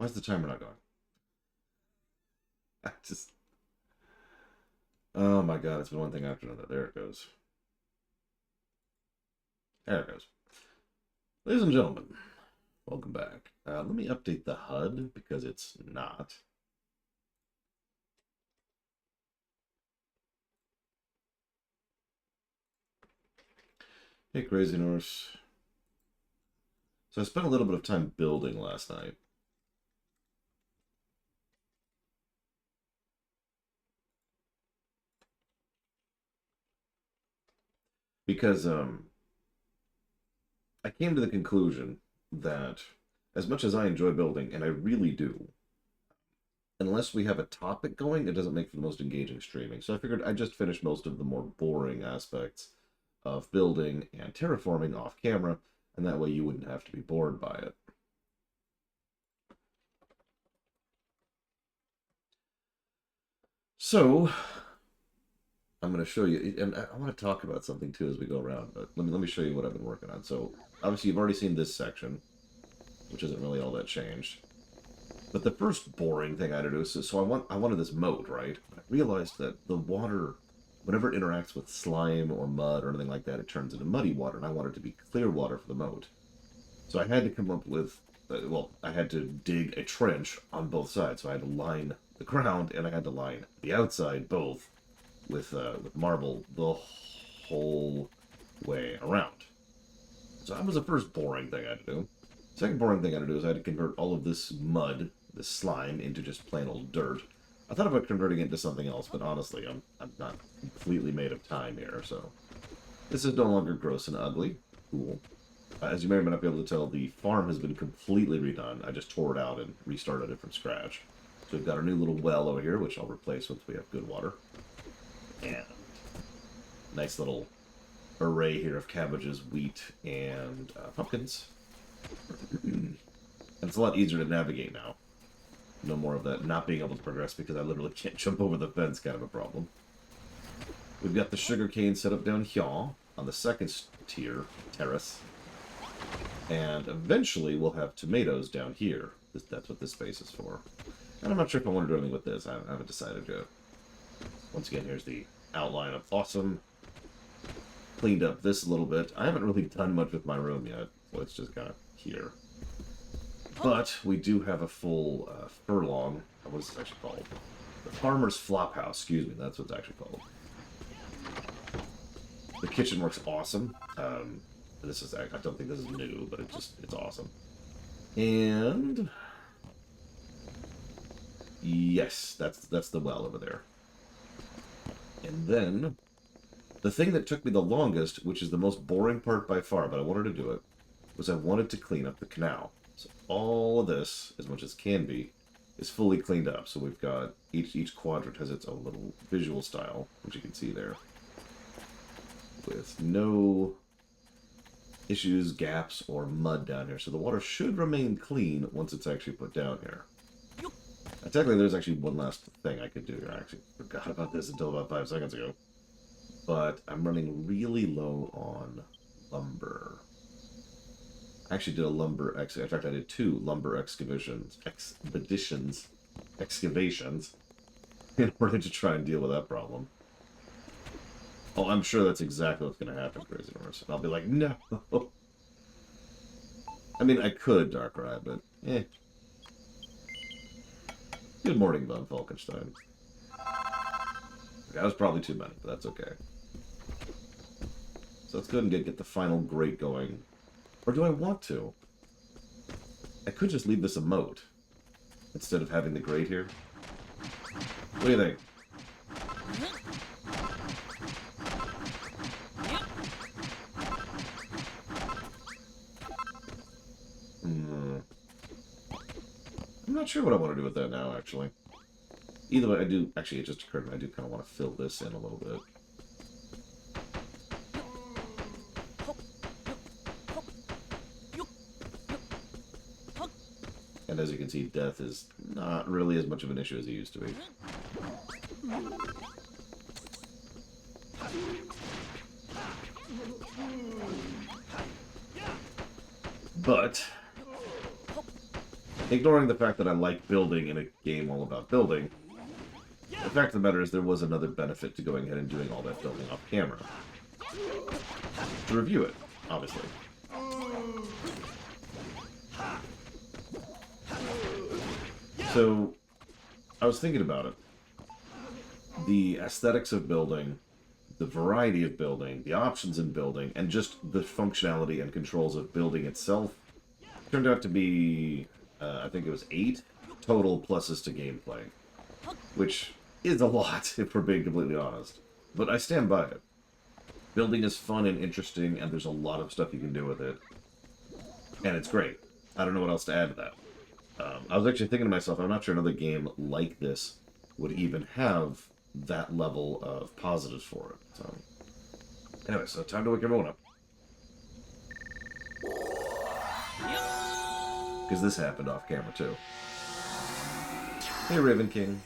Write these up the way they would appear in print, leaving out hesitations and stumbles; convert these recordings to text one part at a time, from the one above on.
Why is the timer not going? I just... Oh my god, it's been one thing after another. There it goes. There it goes. Ladies and gentlemen, welcome back. Let me update the HUD because it's not. Hey, Crazy Norse. So I spent a little bit of time building last night. Because I came to the conclusion that as much as I enjoy building, and I really do, unless we have a topic going, it doesn't make for the most engaging streaming. So I figured I'd just finish most of the more boring aspects of building and terraforming off camera, and that way you wouldn't have to be bored by it. So I'm going to show you, and I want to talk about something too as we go around, but let me show you what I've been working on. So obviously you've already seen this section, which isn't really all that changed. But the first boring thing I had to do is, so I wanted this moat, right? I realized that the water, whenever it interacts with slime or mud or anything like that, it turns into muddy water, and I wanted it to be clear water for the moat. So I had to come up with, well, I had to dig a trench on both sides. So I had to line the ground, and I had to line the outside both with marble the whole way around. So that was the first boring thing I had to do. Second boring thing I had to do is I had to convert all of this mud, this slime, into just plain old dirt. I thought about converting it into something else, but honestly, I'm not completely made of time here, so... This is no longer gross and ugly. Cool. As you may or may not be able to tell, the farm has been completely redone. I just tore it out and restarted it from scratch. So we've got our new little well over here, which I'll replace once we have good water. And nice little array here of cabbages, wheat, and pumpkins. And it's a lot easier to navigate now. No more of that not being able to progress because I literally can't jump over the fence kind of a problem. We've got the sugarcane set up down here on the second tier, terrace. And eventually we'll have tomatoes down here. That's what this space is for. And I'm not sure if I want to do anything with this. I haven't decided yet. Once again, here's the outline of awesome. Cleaned up this a little bit. I haven't really done much with my room yet, so it's just kind of here. But we do have a full furlong. What is this actually called? The Farmer's Flophouse. Excuse me, that's what it's actually called. The kitchen works awesome. This is, I don't think this is new, but it's awesome. And yes, that's the well over there. And then the thing that took me the longest, which is the most boring part by far, but I wanted to do it, was I wanted to clean up the canal. So all of this, as much as can be, is fully cleaned up. So we've got each quadrant has its own little visual style, which you can see there, with no issues, gaps, or mud down here. So the water should remain clean once it's actually put down here. Technically, there's actually one last thing I could do here. I actually forgot about this until about 5 seconds ago. But I'm running really low on lumber. I actually did a lumber... In fact, I did 2 lumber excavations in order to try and deal with that problem. Oh, I'm sure that's exactly what's going to happen, Crazy Norse. And I'll be like, no! I mean, I could Darkrai, but eh. Good morning, Von Falkenstein. That was probably too many, but that's okay. So let's go ahead and get the final grate going. Or do I want to? I could just leave this a moat instead of having the grate here. What do you think? I'm not sure what I want to do with that now, actually. Either way, I do... Actually, it just occurred to me, I do kind of want to fill this in a little bit. And as you can see, death is not really as much of an issue as it used to be. But ignoring the fact that I like building in a game all about building, the fact of the matter is there was another benefit to going ahead and doing all that building off camera. To review it, obviously. So, I was thinking about it. The aesthetics of building, the variety of building, the options in building, and just the functionality and controls of building itself turned out to be, I think it was 8 total pluses to gameplay. Which is a lot, if we're being completely honest. But I stand by it. Building is fun and interesting, and there's a lot of stuff you can do with it. And it's great. I don't know what else to add to that. I was actually thinking to myself, I'm not sure another game like this would even have that level of positives for it. So, anyway, so time to wake everyone up. Because this happened off camera, too. Hey, Raven King.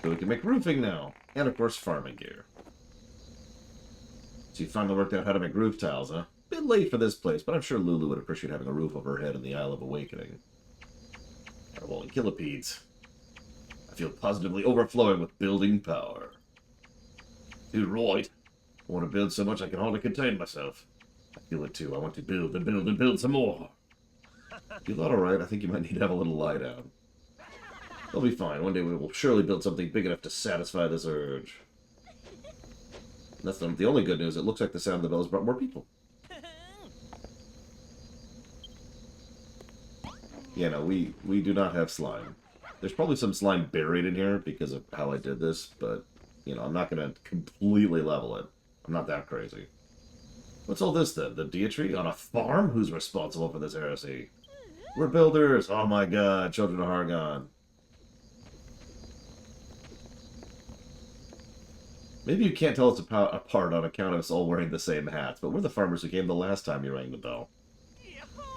So we can make roofing now. And, of course, farming gear. So you finally worked out how to make roof tiles, huh? Bit late for this place, but I'm sure Lulu would appreciate having a roof over her head in the Isle of Awakening. Well, killipedes. I feel positively overflowing with building power. Dude, right. I want to build so much I can hardly contain myself. I feel it too. I want to build and build and build some more. You thought alright? I think you might need to have a little lie down. They'll be fine. One day we will surely build something big enough to satisfy this urge. And that's not the only good news. It looks like the sound of the bell has brought more people. Yeah, no, we do not have slime. There's probably some slime buried in here because of how I did this, but, you know, I'm not going to completely level it. I'm not that crazy. What's all this, then? The Deitree on a farm? Who's responsible for this heresy? We're builders! Oh my god, children of Hargon. Maybe you can't tell us apart on account of us all wearing the same hats, but we're the farmers who came the last time you rang the bell.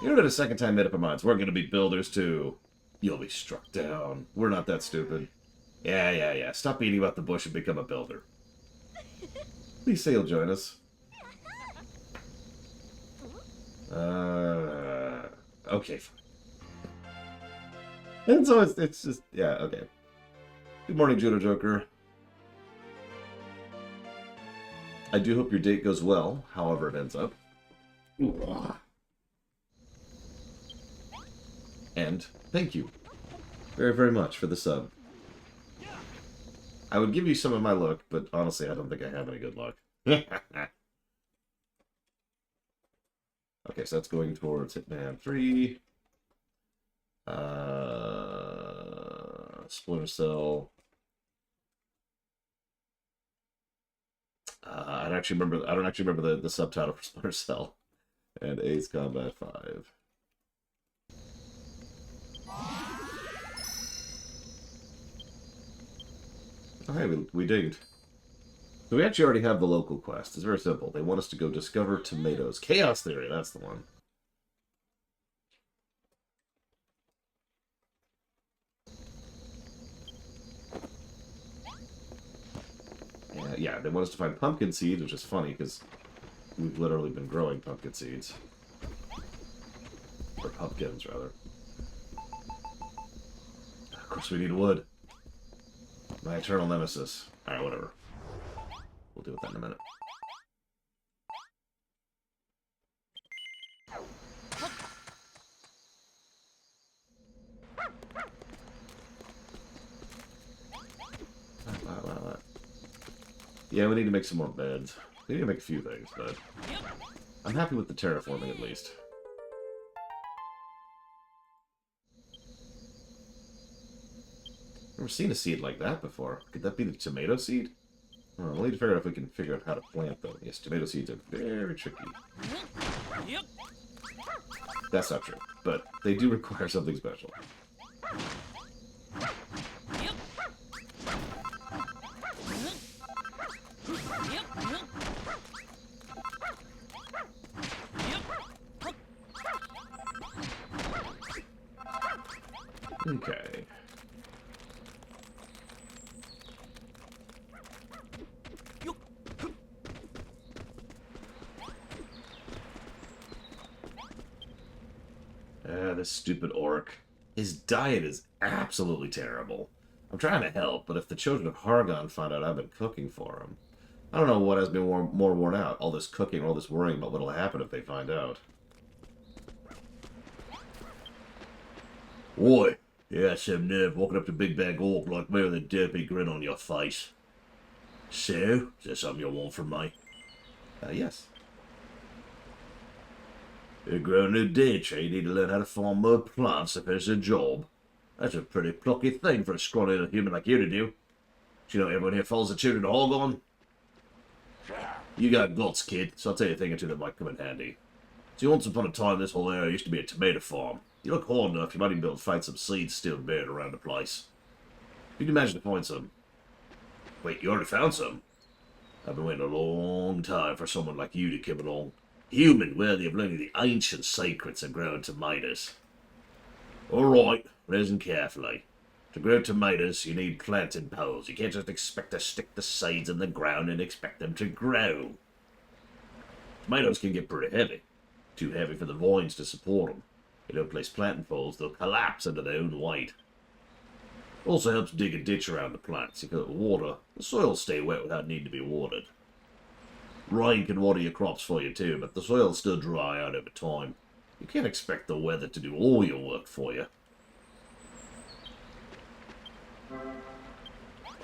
You did a second time made up our minds. We're going to be builders, too. You'll be struck down. We're not that stupid. Yeah. Stop beating about the bush and become a builder. Please say you'll join us. Okay, fine. And so it's just, yeah, okay. Good morning, Judo Joker. I do hope your date goes well, however it ends up. Ooh. And thank you very, very much for the sub. I would give you some of my luck, but honestly, I don't think I have any good luck. Okay, so that's going towards Hitman 3. Splinter Cell. I don't actually remember the subtitle for Splinter Cell. And Ace Combat 5. Oh, hey, we dinged. So we actually already have the local quest. It's very simple. They want us to go discover tomatoes. Chaos Theory, that's the one. Yeah, they want us to find pumpkin seeds, which is funny, because we've literally been growing pumpkin seeds. Or pumpkins, rather. Of course we need wood. My eternal nemesis. Alright, whatever. We'll deal with that in a minute. Wow. Yeah, we need to make some more beds. We need to make a few things, but I'm happy with the terraforming at least. Never seen a seed like that before. Could that be the tomato seed? Oh, we'll need to figure out if we can figure out how to plant them. Yes, tomato seeds are very tricky. That's not true, but they do require something special. this stupid orc. His diet is absolutely terrible. I'm trying to help, but if the children of Hargon find out I've been cooking for him, I don't know what has been more worn out. All this cooking, all this worrying about what'll happen if they find out. Oi! You got some nerve walking up to Big Bag Orc like me with a derpy grin on your face. So, is there something you want from me? Yes. You grow a new deer tree, you need to learn how to farm more plants if it's a job. That's a pretty plucky thing for a scrawny little human like you to do. Do you know everyone here follows the children to Hargon? You got guts, kid, so I'll tell you a thing or two that might come in handy. See, once upon a time, this whole area used to be a tomato farm. You look hard enough, you might even be able to find some seeds still buried around the place. You'd imagine to find some. Wait, you already found some? I've been waiting a long time for someone like you to come along. Human, worthy of learning the ancient secrets of growing tomatoes. Alright, listen carefully. To grow tomatoes, you need planting poles. You can't just expect to stick the seeds in the ground and expect them to grow. Tomatoes can get pretty heavy. Too heavy for the vines to support them. If you don't place planting poles, they'll collapse under their own weight. Also helps dig a ditch around the plants. You can water. The soil will stay wet without needing to be watered. Rain can water your crops for you too, but the soil will still dry out over time. You can't expect the weather to do all your work for you.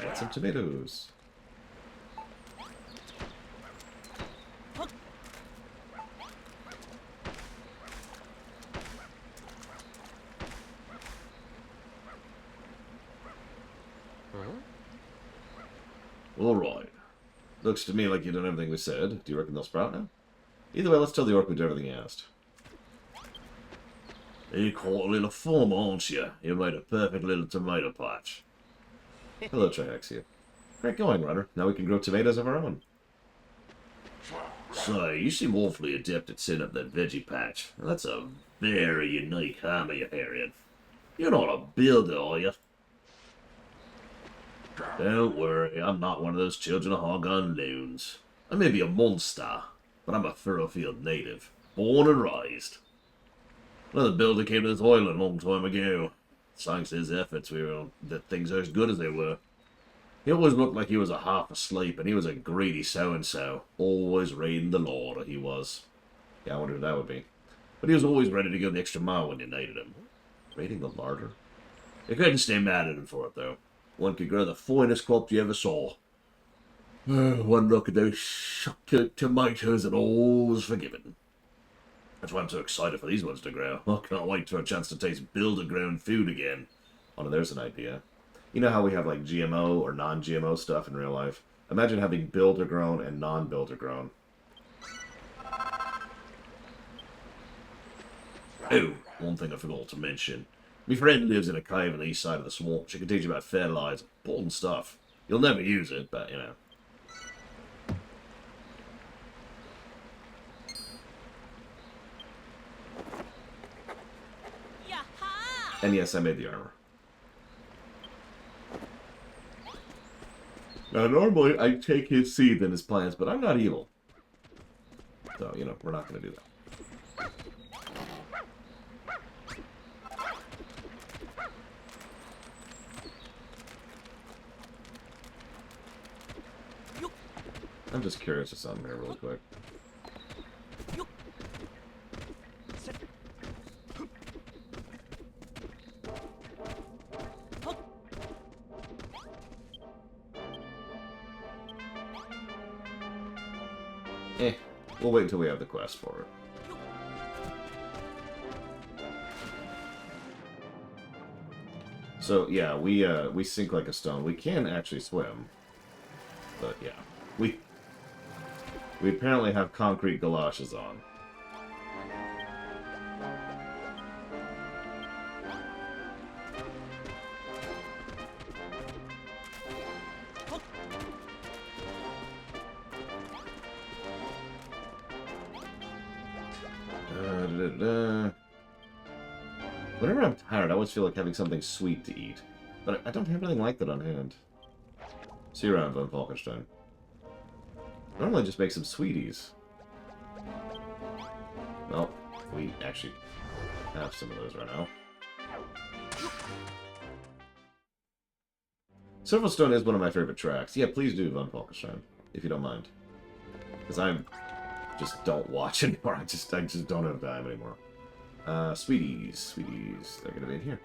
Add some tomatoes. Alright. Looks to me like you've done everything we said. Do you reckon they'll sprout now? Either way, let's tell the orc we did everything he asked. You're quite a little farmer, aren't you? You made a perfect little tomato patch. Hello, Triaxia. Great going, Runner. Now we can grow tomatoes of our own. Say, you seem awfully adept at setting up that veggie patch. That's a very unique hammer you're carrying. You're not a builder, are you? Don't worry, I'm not one of those children of Hargon loons. I may be a monster, but I'm a Furrowfield native, born and raised. Another builder came to this island a long time ago. Thanks to his efforts, we were that things are as good as they were. He always looked like he was a half asleep, and he was a greedy so-and-so. Always raiding the larder, he was. Yeah, I wonder who that would be. But he was always ready to go the extra mile when you needed him. Raiding the larder? You couldn't stay mad at him for it, though. One could grow the finest crop you ever saw. One look at those succulent tomatoes and all's forgiven. That's why I'm so excited for these ones to grow. I can't wait for a chance to taste builder-grown food again. Oh, no, there's an idea. You know how we have, like, GMO or non-GMO stuff in real life? Imagine having builder-grown and non-builder-grown. Oh, one thing I forgot to mention. My friend lives in a cave on the east side of the swamp. She can teach you about fertilizer. Important stuff. You'll never use it, but, you know. And yes, I made the armor. Now, normally I take his seed and his plants, but I'm not evil. So, you know, we're not going to do that. I'm just curious of something here really quick. We'll wait until we have the quest for it. So yeah, we sink like a stone. We can actually swim, but yeah, we apparently have concrete galoshes on. Whenever I'm tired, I always feel like having something sweet to eat. But I don't have anything like that on hand. See you around, Von Falkenstein. Normally just make some sweeties. Well, we actually... have some of those right now. Silverstone is one of my favorite tracks. Yeah, please do, Von Falkenstein, if you don't mind. Because I just don't watch anymore. I just don't have time anymore. Sweeties. They're gonna be in here.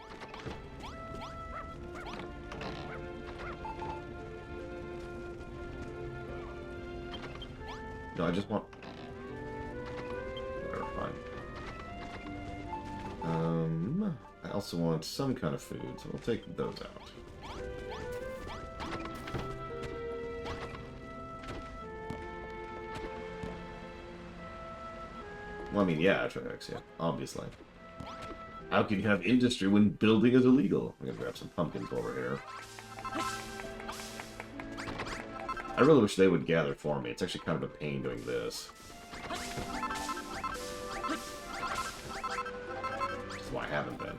No, I just want... Whatever, fine. I also want some kind of food, so we'll take those out. Well, I mean, yeah, Trinex, yeah, obviously. How can you have industry when building is illegal? I'm gonna grab some pumpkins over here. I really wish they would gather for me. It's actually kind of a pain doing this. That's why I haven't been.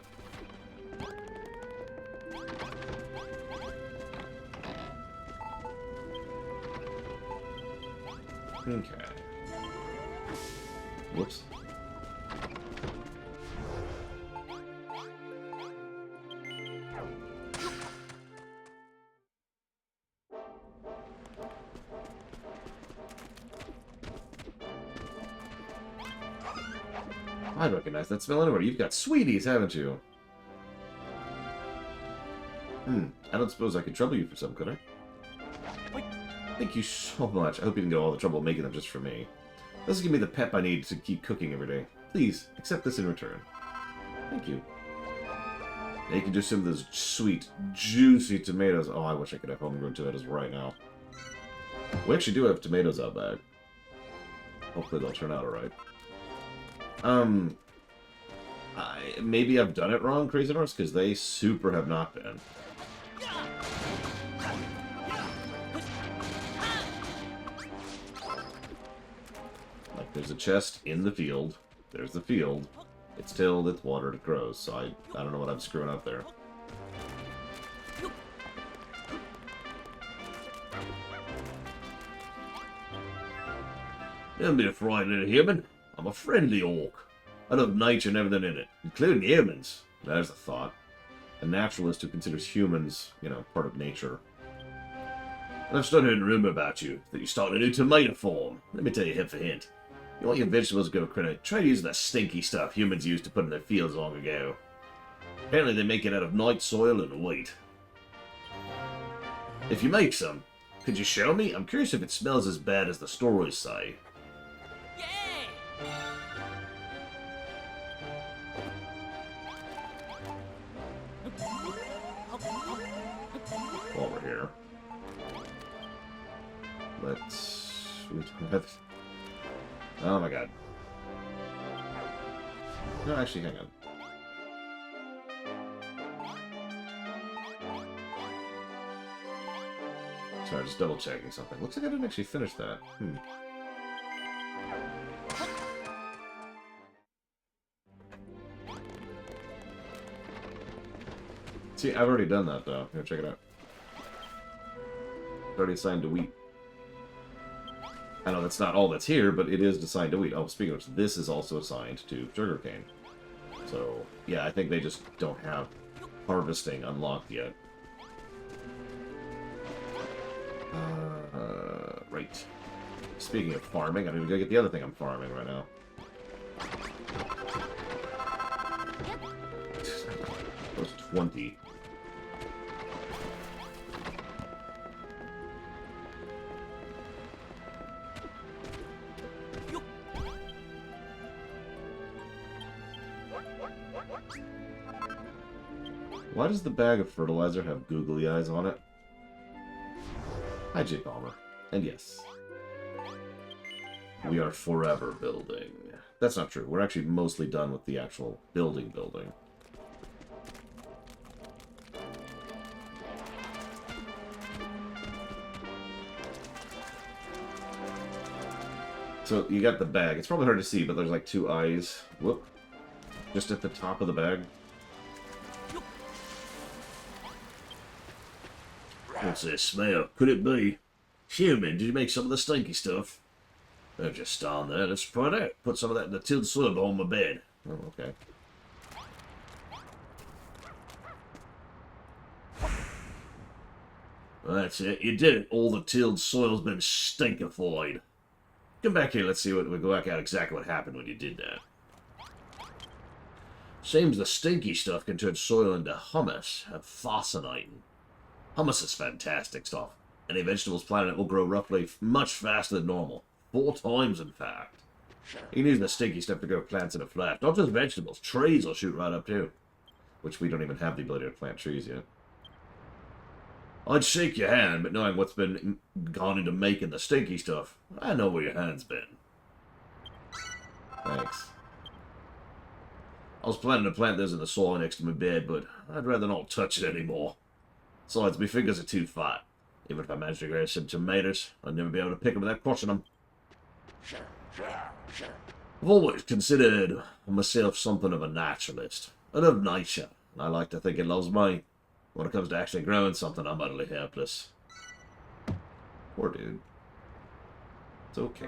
Okay. Whoops. I recognize that smell anywhere. You've got sweeties, haven't you? I don't suppose I could trouble you for some, could I? Thank you so much. I hope you didn't get all the trouble making them just for me. This will give me the pep I need to keep cooking every day. Please, accept this in return. Thank you. Now you can do some of those sweet, juicy tomatoes. Oh, I wish I could have homegrown tomatoes right now. We actually do have tomatoes out back. Hopefully they'll turn out alright. Maybe I've done it wrong, Crazy Norse, because they super have not been. Like, there's a chest in the field. There's the field. It's tilled, it's watered, it grows. So I don't know what I'm screwing up there. Don't be a frightened little human. I'm a friendly orc. I love nature and everything in it, including humans. There's a thought. A naturalist who considers humans, you know, part of nature. And I've started hearing a rumor about you, that you're starting a new tomato farm. Let me tell you hint for hint. You want your vegetables to go credit, try using that stinky stuff humans used to put in their fields long ago. Apparently they make it out of night soil and wheat. If you make some, could you show me? I'm curious if it smells as bad as the stories say. While we're here, let's... Oh my god. No, actually, hang on. Sorry, just double checking something. Looks like I didn't actually finish that. See, I've already done that, though. Here, check it out. It's already assigned to wheat. I know that's not all that's here, but it is assigned to wheat. Oh, speaking of which, this is also assigned to sugarcane. So, yeah, I think they just don't have harvesting unlocked yet. Right. Speaking of farming, I mean, we gotta get the other thing I'm farming right now. That was 20. Why does the bag of fertilizer have googly eyes on it? Hi, J. Palmer. And yes, we are forever building. That's not true. We're actually mostly done with the actual building. So, you got the bag. It's probably hard to see, but there's like 2 eyes. Whoop. Just at the top of the bag. What's this smell? Could it be? Human, did you make some of the stinky stuff? They're just on there. Let's try it out. Put some of that in the tilled soil behind my bed. Oh, okay. That's it. You did it. All the tilled soil's been stinkified. Come back here. Let's see what we go back at exactly what happened when you did that. Seems the stinky stuff can turn soil into humus. Fascinating. Hummus is fantastic stuff. Any vegetables planted it will grow roughly much faster than normal. 4 times, in fact. You can use the stinky stuff to grow plants in a flash. Not just vegetables. Trees will shoot right up too. Which we don't even have the ability to plant trees yet. I'd shake your hand, but knowing what's been gone into making the stinky stuff, I know where your hand's been. Thanks. I was planning to plant those in the soil next to my bed, but I'd rather not touch it anymore. Besides, my fingers are too fat. Even if I managed to grow some tomatoes, I'd never be able to pick them without crushing them. I've always considered myself something of a naturalist. I love nature, and I like to think it loves me. When it comes to actually growing something, I'm utterly helpless. Poor dude. It's okay.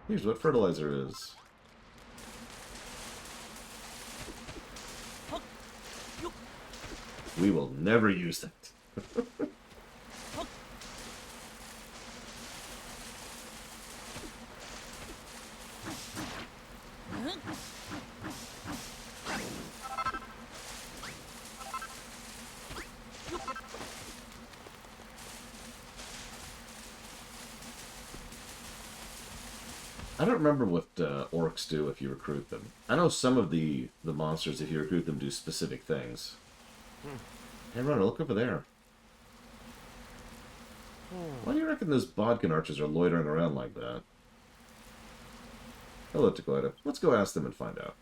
Here's what fertilizer is. We will never use that. I don't remember what orcs do if you recruit them. I know some of the monsters, if you recruit them, do specific things. Hey, Runner, look over there. Why do you reckon those bodkin archers are loitering around like that? Hello, Takoida. Let's go ask them and find out.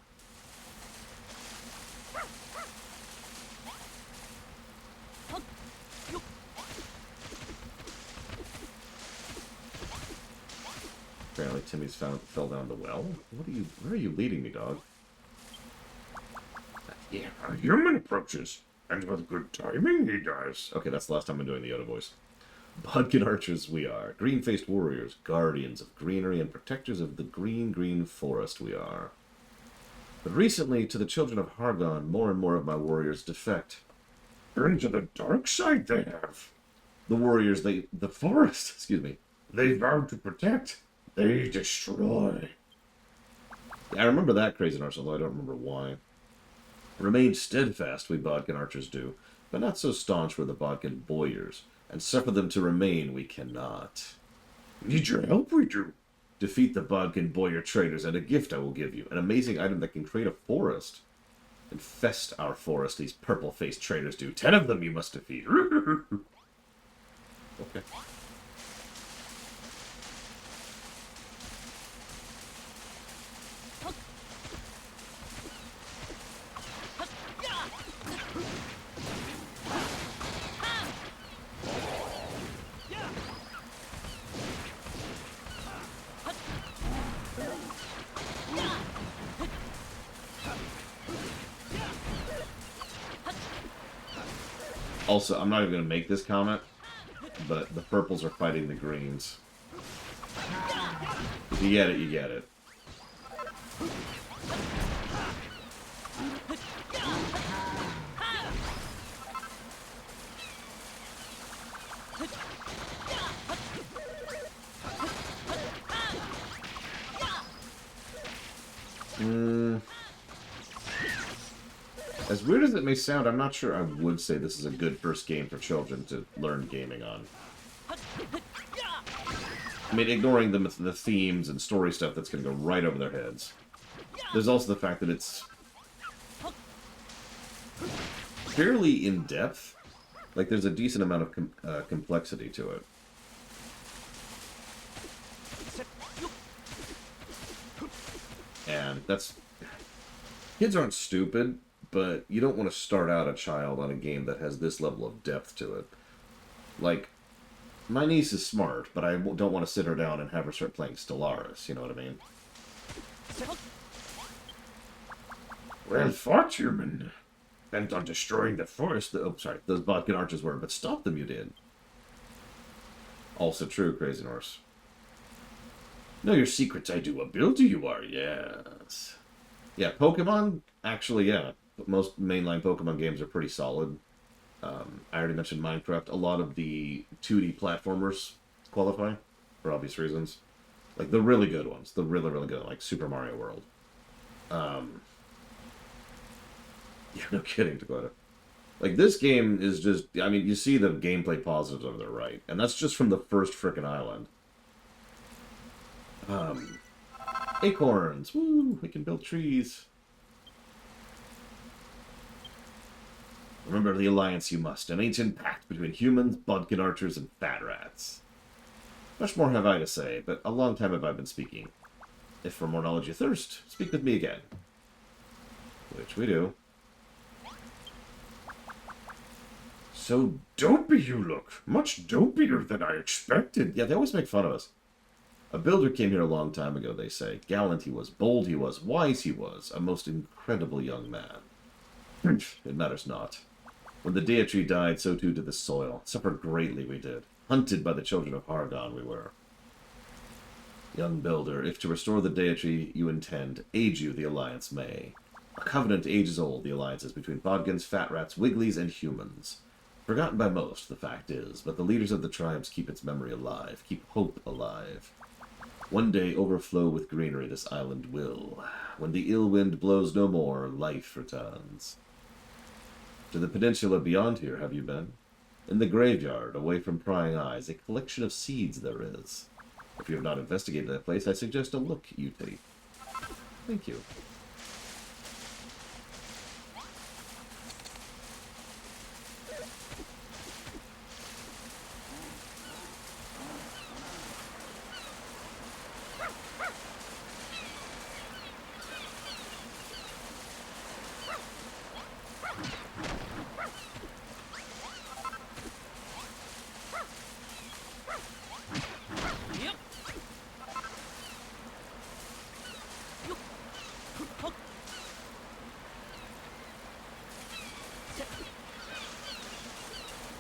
Apparently Timmy's fell down the well. Where are you leading me, dog? Yeah, a human approaches. And with good timing, he does. Okay, that's the last time I'm doing the Yoda voice. Bodkin archers we are. Green-faced warriors, guardians of greenery, and protectors of the green forest we are. But recently, to the children of Hargon, more and more of my warriors defect. Turn to the dark side they have. The warriors, the forest, excuse me, they vow to protect. They destroy. I remember that crazy archer, although I don't remember why. Remain steadfast, we Bodkin archers do, but not so staunch were the Bodkin boyars, and suffer them to remain we cannot. Need your help, we do. Defeat the Bodkin boyar traitors, and a gift I will give you, an amazing item that can create a forest. Infest our forest, these purple-faced traitors do. 10 of them you must defeat. Okay. Also, I'm not even going to make this comment, but the purples are fighting the greens. If you get it, you get it. As weird as it may sound, I'm not sure I would say this is a good first game for children to learn gaming on. I mean, ignoring the themes and story stuff that's going to go right over their heads. There's also the fact that it's fairly in-depth. Like, there's a decent amount of complexity to it. And that's... Kids aren't stupid, but you don't want to start out a child on a game that has this level of depth to it. Like, my niece is smart, but I don't want to sit her down and have her start playing Stellaris, you know what I mean? Well fought, human. Bent on destroying the forest. Oh, sorry, those Bodkin archers were, but stop them you did. Also true, Crazy Norse. Know your secrets, I do. A builder you are, yes. Yeah, Pokemon, actually, yeah. Most mainline Pokemon games are pretty solid. I already mentioned Minecraft. A lot of the 2D platformers qualify for obvious reasons. Like the really good ones, the really, really good, like Super Mario World. Um, yeah, no kidding, Dakota. Like this game is just, I mean, you see the gameplay positives over there, right? And that's just from the first frickin' island. Um, Acorns, woo! We can build trees. Remember the alliance you must, an ancient pact between humans, bodkin archers, and fat rats. Much more have I to say, but a long time have I been speaking. If for more knowledge you thirst, speak with me again. Which we do. So dopey you look. Much dopier than I expected. Yeah, they always make fun of us. A builder came here a long time ago, they say. Gallant he was, bold he was, wise he was, a most incredible young man. It matters not. When the deity died, so too did the soil. Suffered greatly we did. Hunted by the children of Hargon we were. Young builder, if to restore the deity you intend, aid you the alliance may. A covenant ages old, the alliance is between Bodgans, fat rats, wigglies, and humans. Forgotten by most, the fact is, but the leaders of the tribes keep its memory alive, keep hope alive. One day overflow with greenery this island will. When the ill wind blows no more, life returns. To the peninsula beyond here have you been? In the graveyard, away from prying eyes, a collection of seeds there is. If you have not investigated that place, I suggest a look you take. Thank you.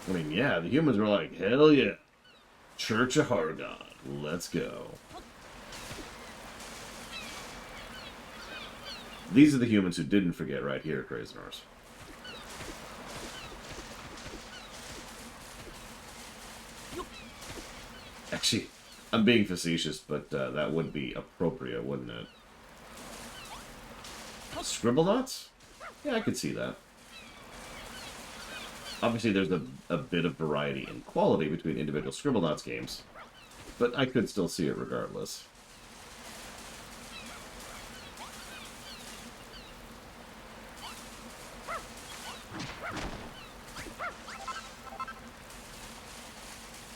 I mean, yeah, the humans were like, hell yeah. Church of Hargon. Let's go. These are the humans who didn't forget right here, Krazenars. Actually, I'm being facetious, but that would be appropriate, wouldn't it? Scribblenauts? Yeah, I could see that. Obviously, there's a bit of variety in quality between individual Scribblenauts games, but I could still see it regardless.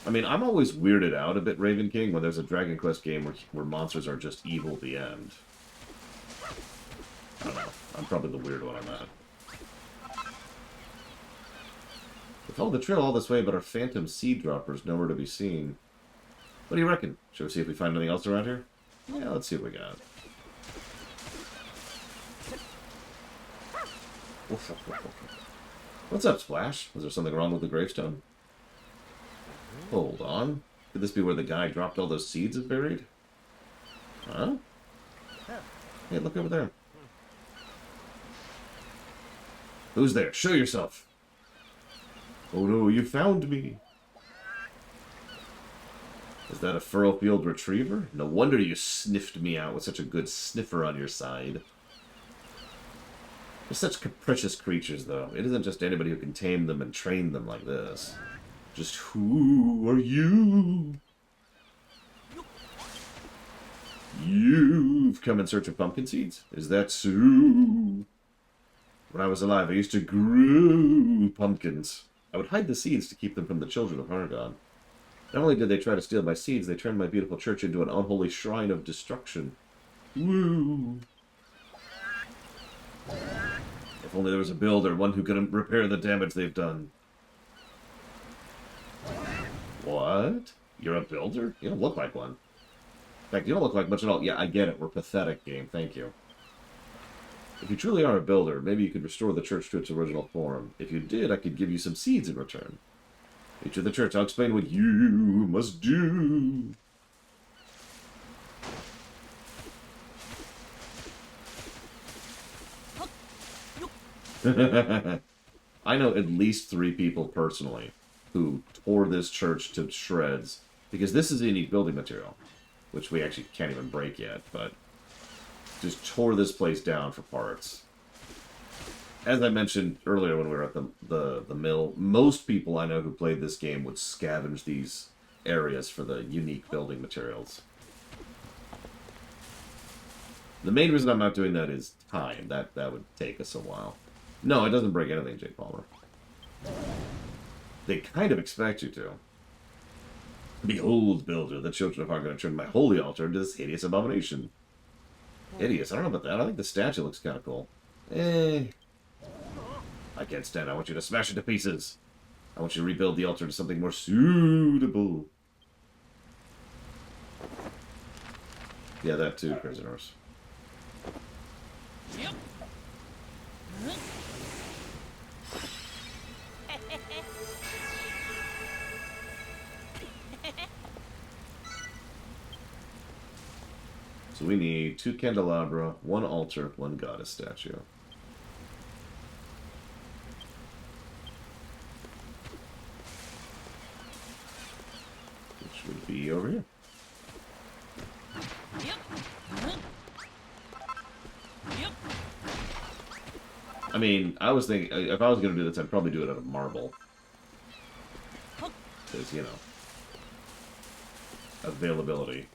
I mean, I'm always weirded out a bit, Raven King, when there's a Dragon Quest game where monsters are just evil at the end. I don't know. I'm probably the weird one on that. We followed the trail all this way, but our phantom seed dropper's nowhere to be seen. What do you reckon? Should we see if we find anything else around here? Yeah, let's see what we got. What's up, Splash? Was there something wrong with the gravestone? Hold on. Could this be where the guy dropped all those seeds is buried? Huh? Hey, look over there. Who's there? Show yourself! Oh no, you found me! Is that a Furrowfield Retriever? No wonder you sniffed me out with such a good sniffer on your side. They're such capricious creatures, though. It isn't just anybody who can tame them and train them like this. Just who are you? You've come in search of pumpkin seeds? Is that so? When I was alive, I used to grow pumpkins. I would hide the seeds to keep them from the children of Hargon. Not only did they try to steal my seeds, they turned my beautiful church into an unholy shrine of destruction. Woo! If only there was a builder, one who could repair the damage they've done. What? You're a builder? You don't look like one. In fact, you don't look like much at all. Yeah, I get it. We're pathetic, game. Thank you. If you truly are a builder, maybe you could restore the church to its original form. If you did, I could give you some seeds in return. Meet you at the church. I'll explain what you must do. I know at least 3 people personally who tore this church to shreds because this is a unique building material, which we actually can't even break yet, but just tore this place down for parts. As I mentioned earlier when we were at the mill, most people I know who played this game would scavenge these areas for the unique building materials. The main reason I'm not doing that is time. That would take us a while. No, it doesn't break anything, Jake Palmer. They kind of expect you to. Behold, builder, the children of Hargon turned my holy altar into this hideous abomination. Hideous? I don't know about that. I think the statue looks kind of cool. I can't stand it. I want you to smash it to pieces. I want you to rebuild the altar to something more suitable. Yeah, that too, prisoners. Yep. So we need 2 candelabra, 1 altar, 1 goddess statue. Which would be over here. I mean, I was thinking, if I was going to do this, I'd probably do it out of marble. Because, you know, availability.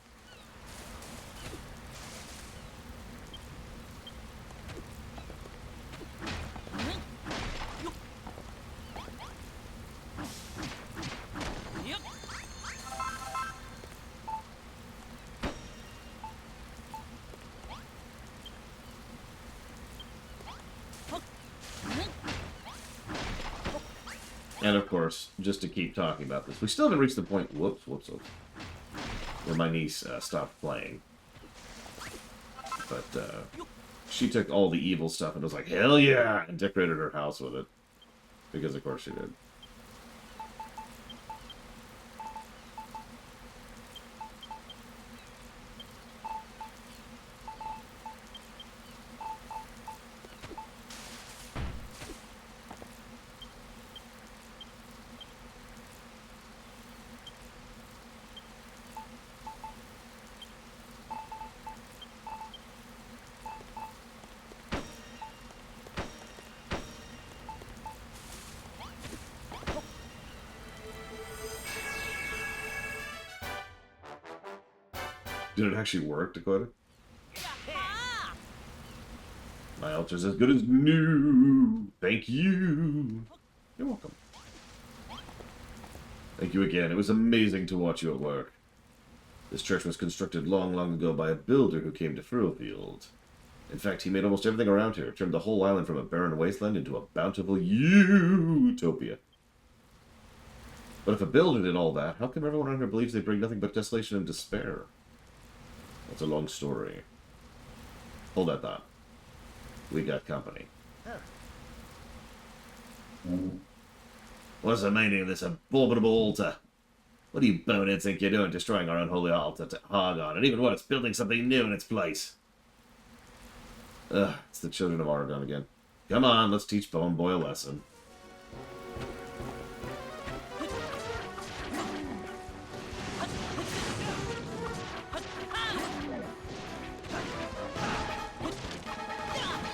And of course, just to keep talking about this, we still haven't reached the point, whoops, where my niece stopped playing. But she took all the evil stuff and was like, hell yeah, and decorated her house with it. Because of course she did. Did it actually work, Dakota? My altar's as good as new. Thank you. You're welcome. Thank you again. It was amazing to watch you at work. This church was constructed long, long ago by a builder who came to Furlfield. In fact, he made almost everything around here, turned the whole island from a barren wasteland into a bountiful utopia. But if a builder did all that, how come everyone around here believes they bring nothing but desolation and despair? That's a long story. Hold that thought. We got company. What's the meaning of this abominable altar? What do you boneheads think you're doing, destroying our unholy altar to Hargon, and even worse, building something new in its place? Ugh, it's the children of Argon again. Come on, let's teach Bone Boy a lesson.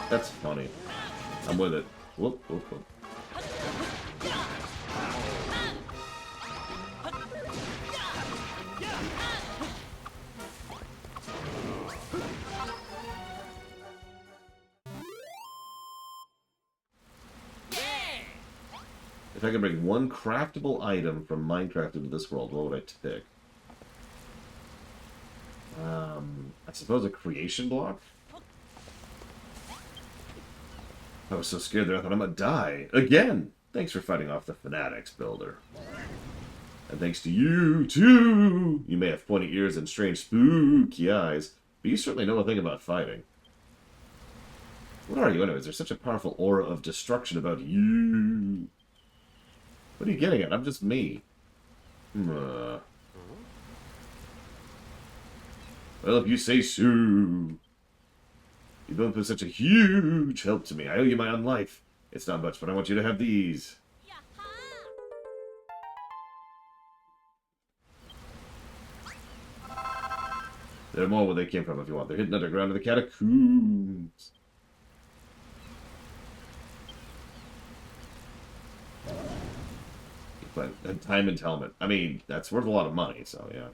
That's funny. I'm with it. Whoop, whoop, whoop. If I could bring one craftable item from Minecraft into this world, what would I pick? I suppose a creation block? I was so scared there I thought I'm gonna die. Again! Thanks for fighting off the fanatics, builder. And thanks to you, too! You may have pointy ears and strange spooky eyes, but you certainly know a thing about fighting. What are you, anyways? There's such a powerful aura of destruction about you. What are you getting at? I'm just me. Well, if you say so. You've both been such a huge help to me. I owe you my own life. It's not much, but I want you to have these. They're more where they came from if you want. They're hidden underground in the catacombs. But time and helmet. I mean, that's worth a lot of money, so yeah.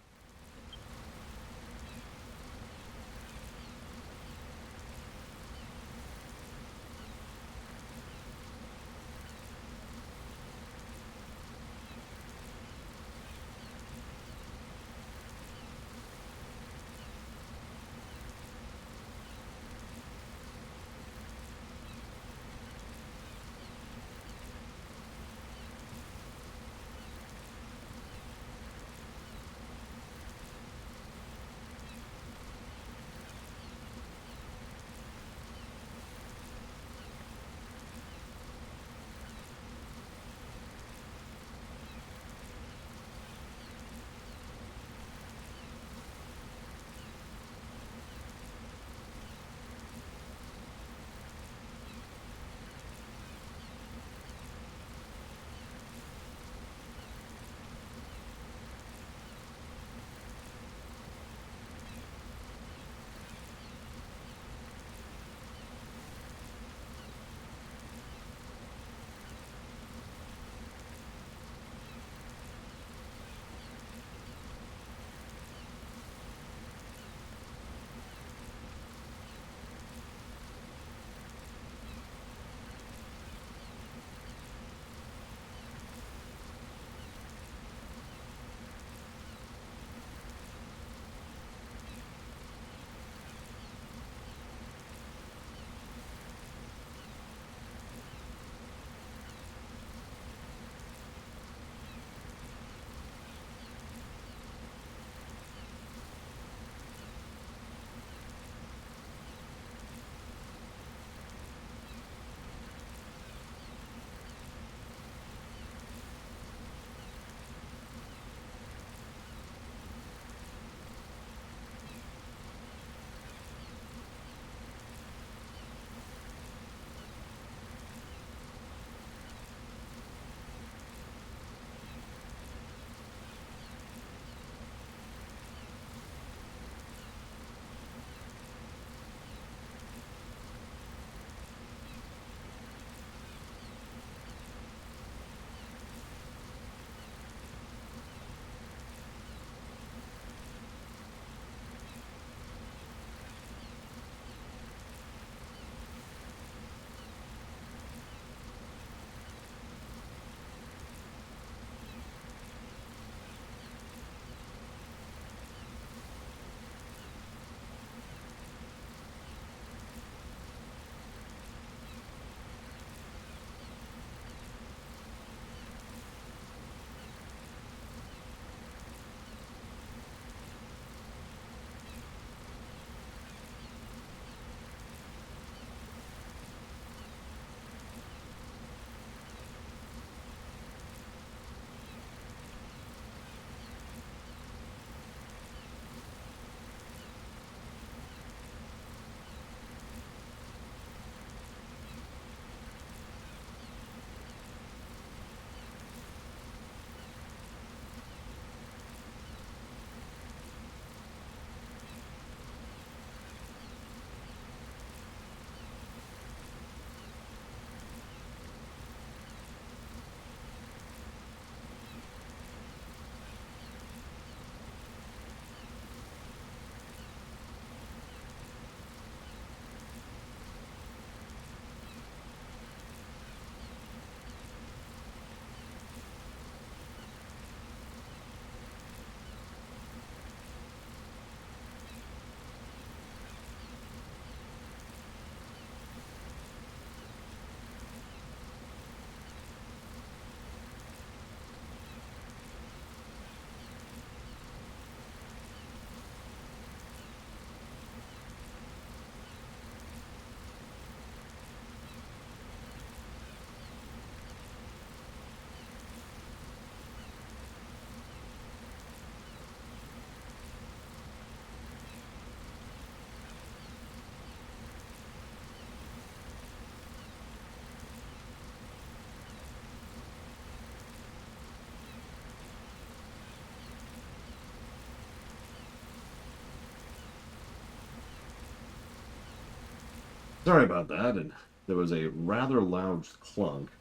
Sorry about that, and there was a rather loud clunk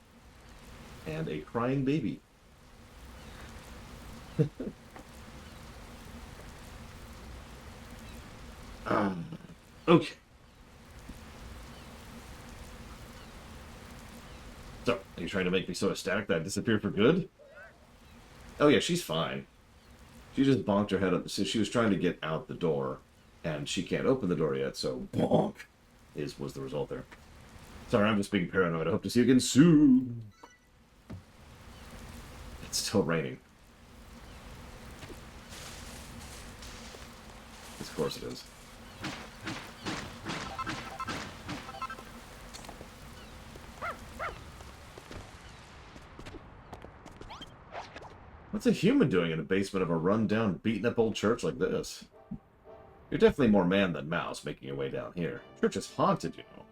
and a crying baby. um, okay. So, are you trying to make me so ecstatic that I disappeared for good? Oh yeah, she's fine. She just bonked her head up. So she was trying to get out the door, and she can't open the door yet, so bonk was the result there. Sorry, I'm just being paranoid. I hope to see you again soon. It's still raining. Of course it is. What's a human doing in the basement of a run-down, beaten-up old church like this? You're definitely more man than mouse, making your way down here. Church is haunted, you know.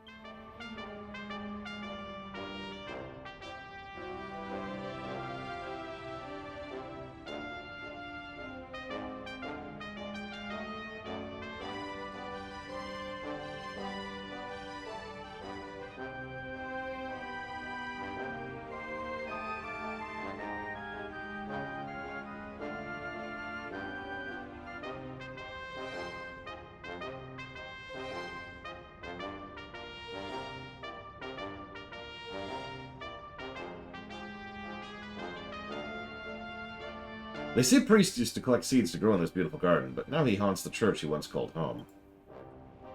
They say priests used to collect seeds to grow in this beautiful garden, but now he haunts the church he once called home.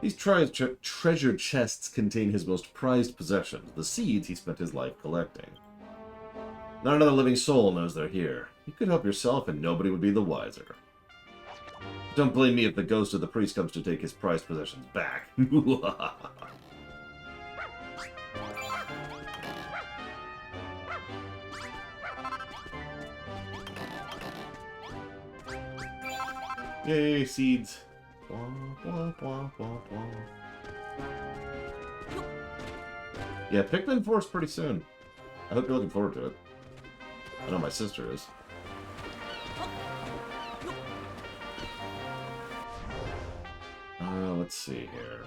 These treasure chests contain his most prized possessions, the seeds he spent his life collecting. Not another living soul knows they're here. You could help yourself and nobody would be the wiser. Don't blame me if the ghost of the priest comes to take his prized possessions back. Yay, seeds. Yeah, Pikmin 4 is pretty soon. I hope you're looking forward to it. I know my sister is. Let's see here.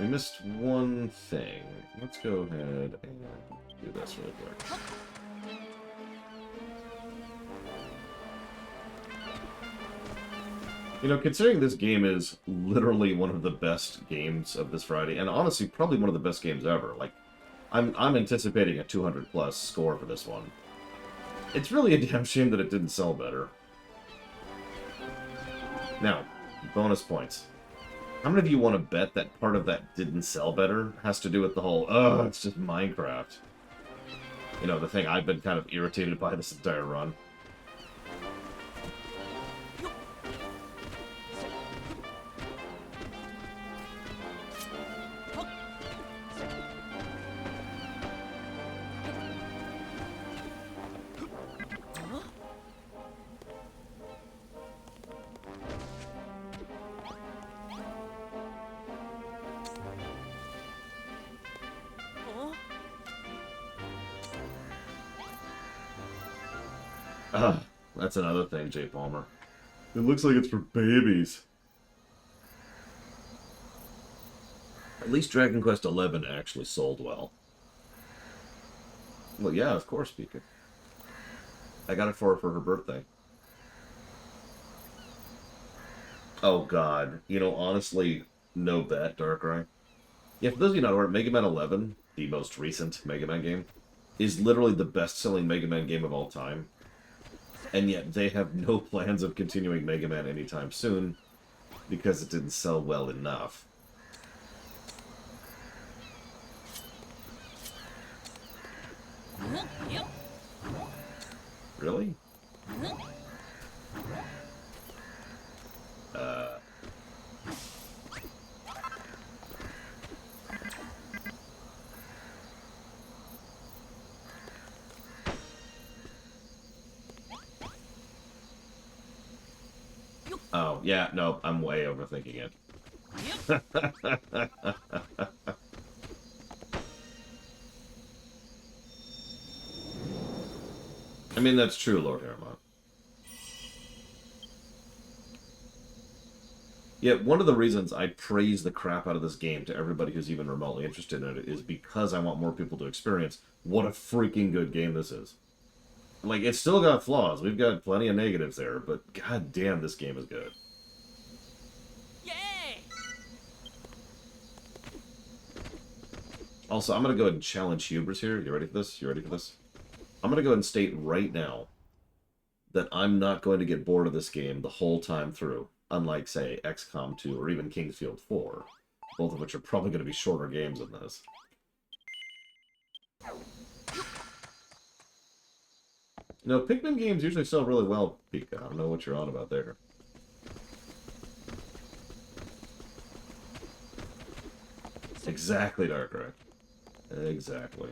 We missed one thing. Let's go ahead and do this real quick. You know, considering this game is literally one of the best games of this Friday, and honestly, probably one of the best games ever. Like, I'm anticipating a 200+ score for this one. It's really a damn shame that it didn't sell better. Now, bonus points. How many of you want to bet that part of that didn't sell better has to do with the whole, oh, it's just Minecraft? You know, the thing I've been kind of irritated by this entire run. That's another thing, Jay Palmer. It looks like it's for babies. At least Dragon Quest XI actually sold well. Well, yeah, of course, Pika. I got it for her birthday. Oh, God. You know, honestly, no bet, Darkrai. Yeah, for those of you not aware, Mega Man 11, the most recent Mega Man game, is literally the best-selling Mega Man game of all time. And yet they have no plans of continuing Mega Man anytime soon because it didn't sell well enough. Really? Oh, yeah, no, I'm way overthinking it. I mean, that's true, Lord Harriman. Yeah, one of the reasons I praise the crap out of this game to everybody who's even remotely interested in it is because I want more people to experience what a freaking good game this is. Like, it's still got flaws. We've got plenty of negatives there, but god damn, this game is good. Yay! Also, I'm going to go ahead and challenge Hubris here. You ready for this? You ready for this? I'm going to go ahead and state right now that I'm not going to get bored of this game the whole time through, unlike, say, XCOM 2 or even Kingsfield 4, both of which are probably going to be shorter games than this. You know, Pikmin games usually sell really well, Pika. I don't know what you're on about there. Exactly, Darkrai. Exactly.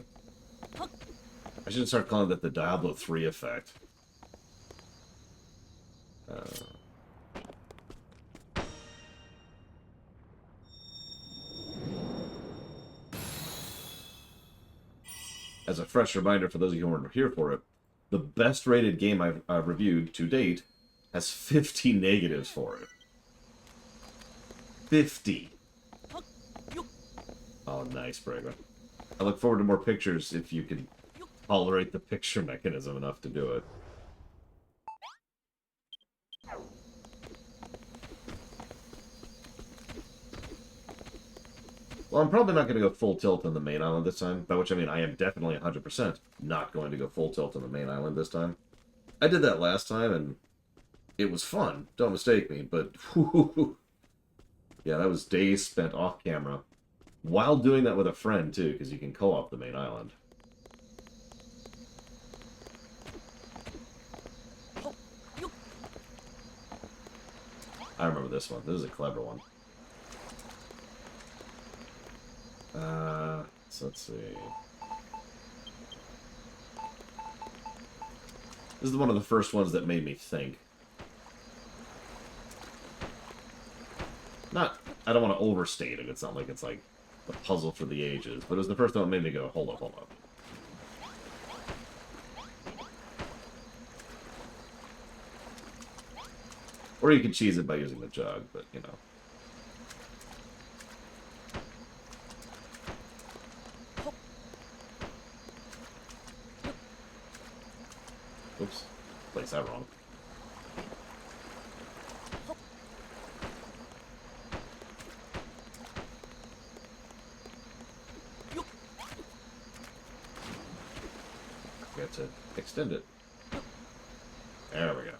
I should start calling that the Diablo 3 effect. As a fresh reminder for those of you who weren't here for it, the best rated game I've reviewed to date has 50 negatives for it. 50! Oh, nice, Braga. I look forward to more pictures if you can tolerate the picture mechanism enough to do it. Well, I'm probably not going to go full tilt on the main island this time, by which I mean I am definitely 100% not going to go full tilt on the main island this time. I did that last time, and it was fun, don't mistake me, but yeah, that was days spent off camera, while doing that with a friend, too, because you can co-op the main island. I remember this one. This is a clever one. So let's see. This is one of the first ones that made me think. I don't want to overstate it. It's not like it's like a puzzle for the ages, but it was the first one that made me go, hold up, hold up. Or you can cheese it by using the jug, but, you know. Oops. Placed that wrong. We have to extend it. There we go.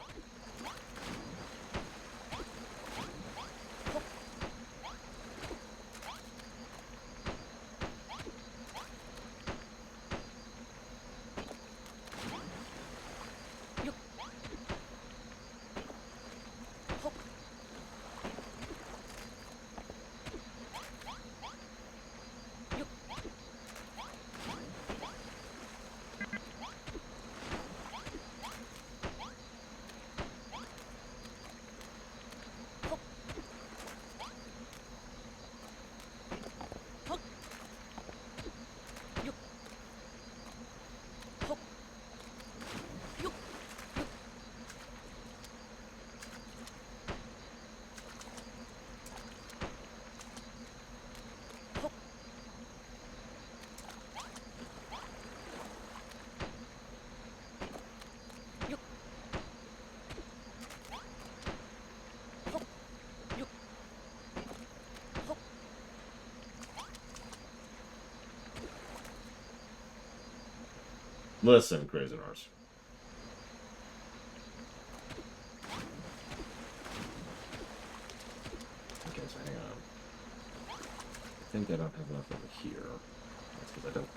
Listen, Crazy Nars. Okay, so hang on. I think I don't have enough over here. That's because I don't.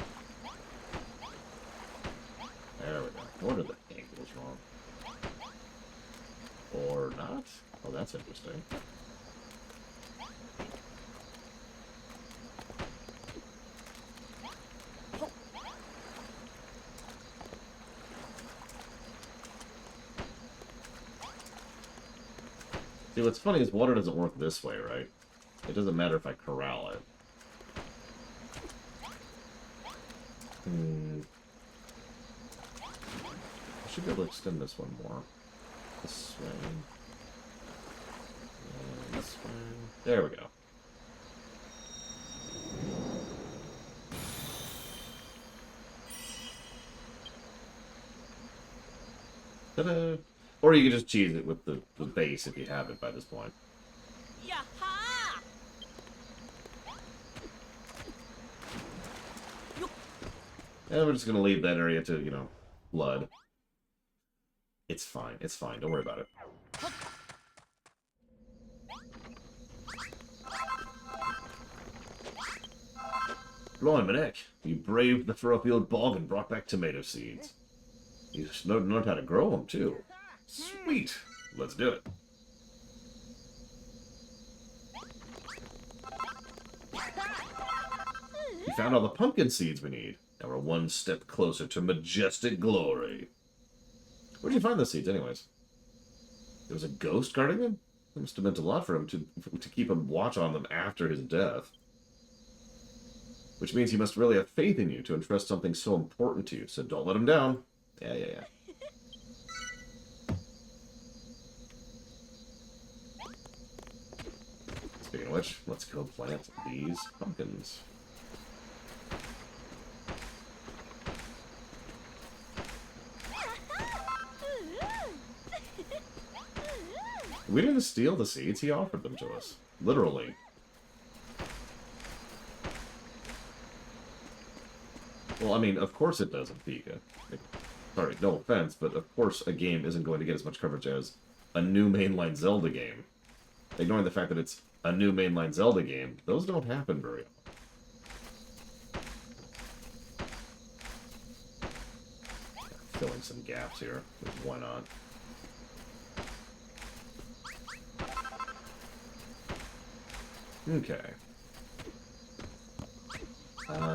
There we go. What are the angles wrong? Or not? Oh, that's interesting. See, what's funny is water doesn't work this way, right? It doesn't matter if I corral it. I should be able to extend this one more. This way. And this There we go. Ta-da! Or you can just cheese it with the base if you have it by this point. Yaha! And we're just gonna leave that area to, you know, blood. It's fine. It's fine. Don't worry about it. Blimey, Nick. You braved the Furrowfield bog and brought back tomato seeds. You learned how to grow them, too. Sweet. Let's do it. We found all the pumpkin seeds we need. Now we're one step closer to majestic glory. Where'd you find those seeds, anyways? There was a ghost guarding them? It must have meant a lot for him to keep a watch on them after his death. Which means he must really have faith in you to entrust something so important to you, so don't let him down. Yeah. Speaking of which, let's go plant these pumpkins. We didn't steal the seeds, he offered them to us. Literally. Well, I mean, of course it doesn't, Pika. Sorry, no offense, but of course a game isn't going to get as much coverage as a new mainline Zelda game. Ignoring the fact that it's a new mainline Zelda game, those don't happen very often. Filling some gaps here. Why not? Okay.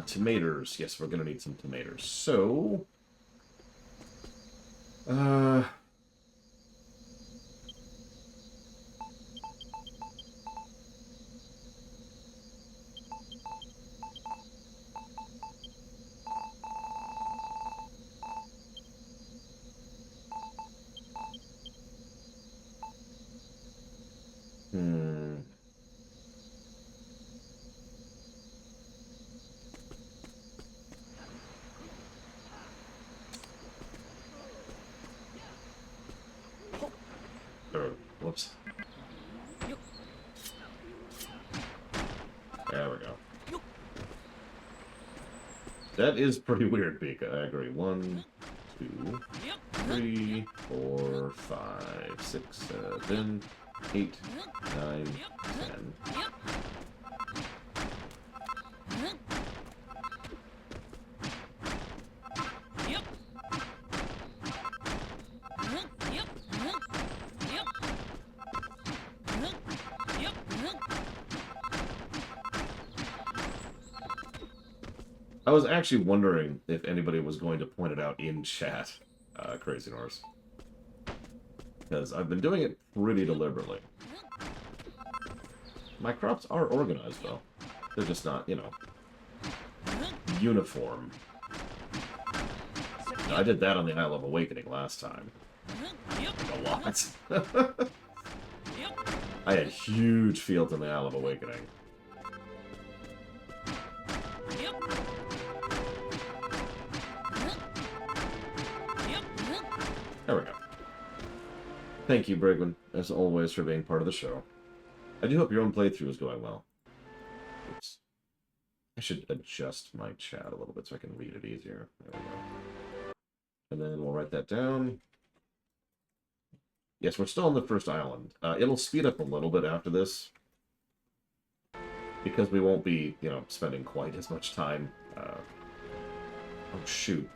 Tomatoes. Yes, we're gonna need some tomatoes. So... Whoops. There we go. That is pretty weird, Pika. I agree. 1, 2, 3, 4, 5, 6, 7, 8, 9, 10. I was actually wondering if anybody was going to point it out in chat, Crazy Norse. Because I've been doing it pretty deliberately. My crops are organized, though. They're just not, you know, uniform. I did that on the Isle of Awakening last time. A lot. I had huge fields on the Isle of Awakening. There we go. Thank you, Brigman, as always, for being part of the show. I do hope your own playthrough is going well. Oops. I should adjust my chat a little bit so I can read it easier. There we go. And then we'll write that down. Yes, we're still on the first island. It'll speed up a little bit after this. Because we won't be, you know, spending quite as much time... oh, shoot.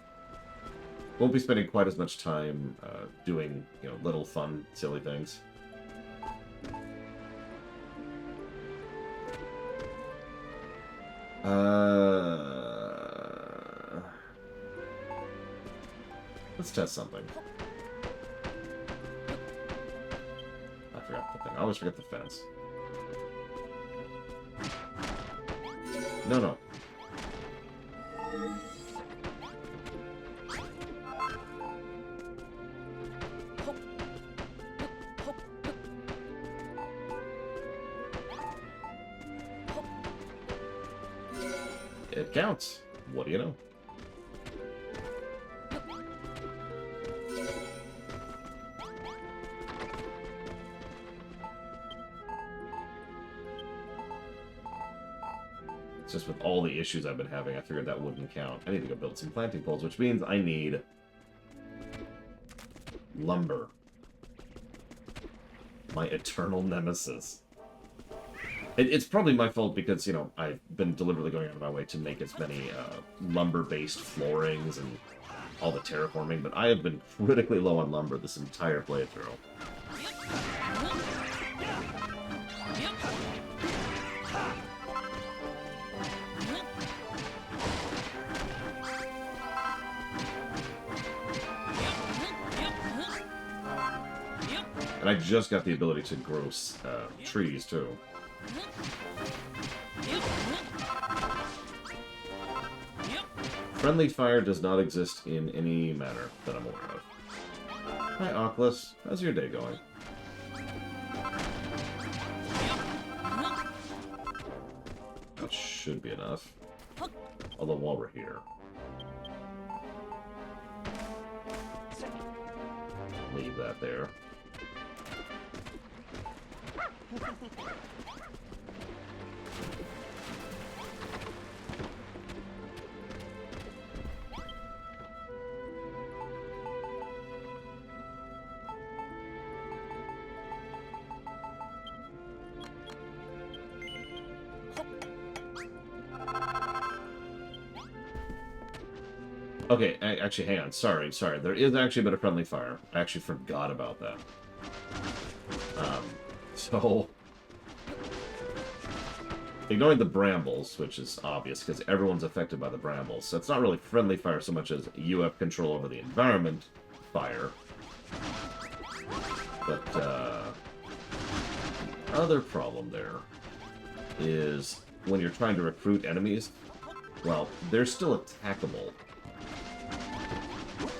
Won't be spending quite as much time doing, you know, little fun, silly things. Let's test something. I forgot the thing. I always forget the fence. No. It counts. What do you know? It's just with all the issues I've been having, I figured that wouldn't count. I need to go build some planting poles, which means I need lumber. My eternal nemesis. It's probably my fault because, you know, I've been deliberately going out of my way to make as many lumber-based floorings and all the terraforming, but I have been critically low on lumber this entire playthrough. And I just got the ability to grow trees, too. Friendly fire does not exist in any manner that I'm aware of. Hi, Oculus. How's your day going? That should be enough. Although, while we're here... leave that there. Okay, actually, hang on. Sorry. There is actually a bit of friendly fire. I actually forgot about that. So... ignoring the brambles, which is obvious because everyone's affected by the brambles, so it's not really friendly fire so much as you have control over the environment fire. But, other problem there is when you're trying to recruit enemies, well, they're still attackable.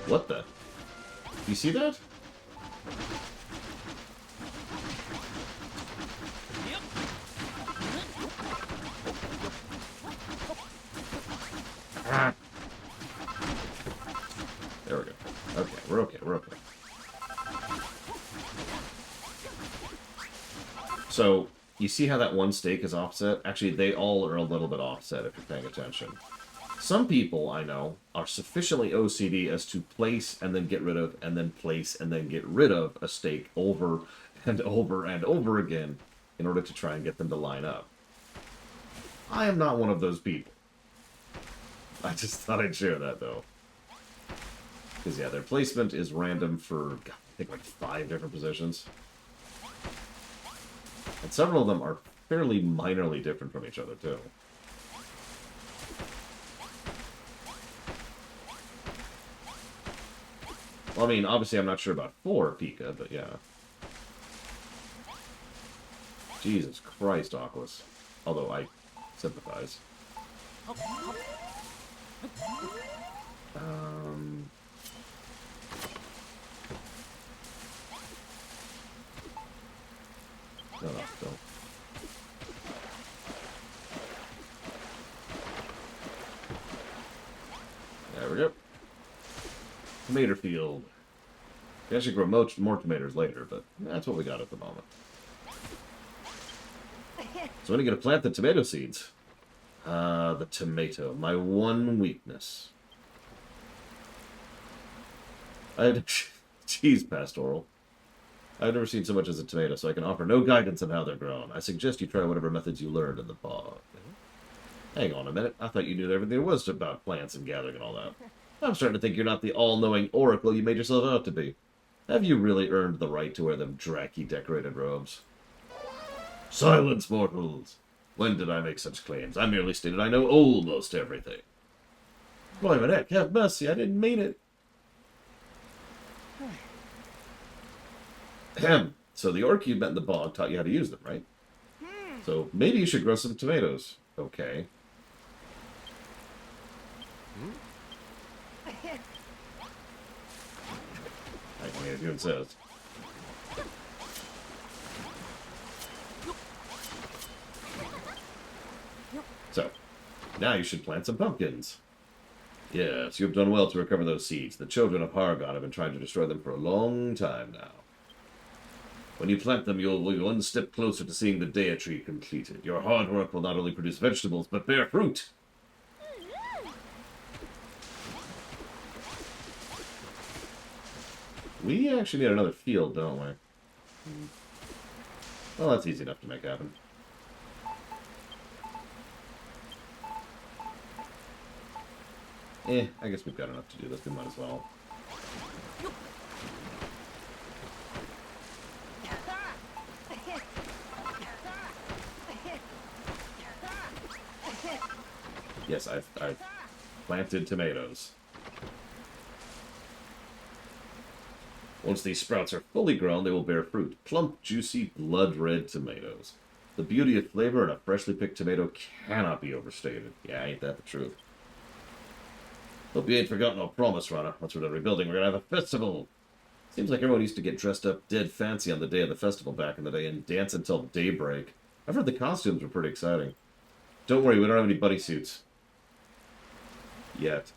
What the? You see that? Ah. There we go. Okay, we're okay. So, you see how that one stake is offset? Actually, they all are a little bit offset if you're paying attention. Some people, I know, are sufficiently OCD as to place and then get rid of, and then place and then get rid of a stake over and over and over again in order to try and get them to line up. I am not one of those people. I just thought I'd share that, though. Because, yeah, their placement is random for, God, I think, like 5 different positions. And several of them are fairly minorly different from each other, too. Well, I mean, obviously I'm not sure about 4 Pika, but yeah. Jesus Christ, Oculus. Although I sympathize. No, don't. There we go. Tomato field. We actually grow more tomatoes later, but that's what we got at the moment. So when are you going to plant the tomato seeds? The tomato. My one weakness. Jeez, Pastoral. I've never seen so much as a tomato, so I can offer no guidance on how they're grown. I suggest you try whatever methods you learned in the bog. Hang on a minute. I thought you knew everything there was about plants and gathering and all that. I'm starting to think you're not the all-knowing oracle you made yourself out to be. Have you really earned the right to wear them Draki-decorated robes? Silence, mortals! When did I make such claims? I merely stated I know almost everything. Blimey heck, have mercy, I didn't mean it. Ahem. So the orc you met in the bog taught you how to use them, right? So maybe you should grow some tomatoes. Okay. I mean, it says. So, Now you should plant some pumpkins. Yes, you have done well to recover those seeds. The children of Hargon have been trying to destroy them for a long time now. When you plant them, you'll be one step closer to seeing the Dea tree completed. Your hard work will not only produce vegetables, but bear fruit. We actually need another field, don't we? Well, that's easy enough to make happen. I guess we've got enough to do this. We might as well. Yes, I've planted tomatoes. Once these sprouts are fully grown, they will bear fruit. Plump, juicy, blood-red tomatoes. The beauty of flavor in a freshly picked tomato cannot be overstated. Yeah, ain't that the truth? Hope you ain't forgotten our promise, Rana. Once we're done rebuilding, we're gonna have a festival. Seems like everyone used to get dressed up dead fancy on the day of the festival back in the day and dance until daybreak. I've heard the costumes were pretty exciting. Don't worry, we don't have any buddy suits. Yet.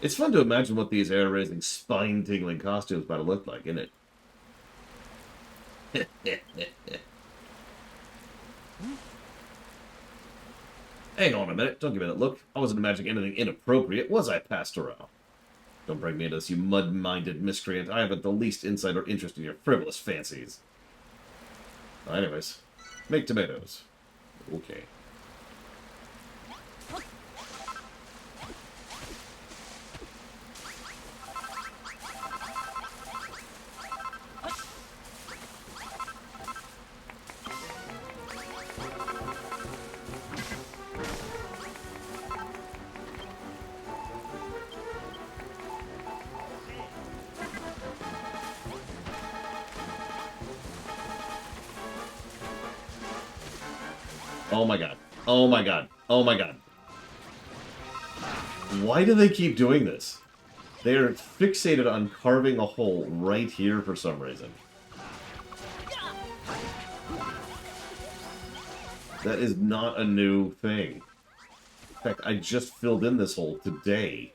It's fun to imagine what these hair-raising, spine-tingling costumes might have looked like, isn't it? Hang on a minute. Don't give me that look. I wasn't imagining anything inappropriate, was I, Pastoral? Don't bring me into this, you mud-minded miscreant. I haven't the least insight or interest in your frivolous fancies. Anyways, make tomatoes. Okay. Oh my god. Oh my god. Oh my god. Why do they keep doing this? They're fixated on carving a hole right here for some reason. That is not a new thing. In fact, I just filled in this hole today.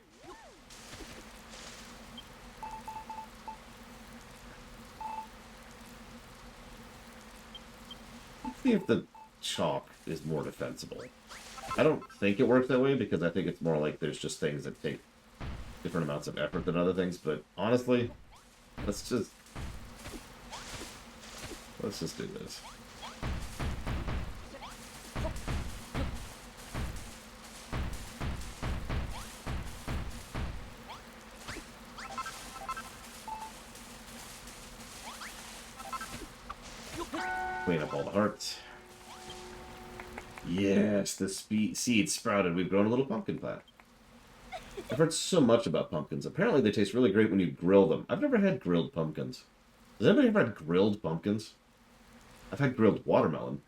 Let's see if the chalk is more defensible. I don't think it works that way because I think it's more like there's just things that take different amounts of effort than other things, but honestly, let's just do this. Clean up all the hearts. Yes, the seed sprouted. We've grown a little pumpkin plant. I've heard so much about pumpkins. Apparently they taste really great when you grill them. I've never had grilled pumpkins. Has anybody ever had grilled pumpkins? I've had grilled watermelon.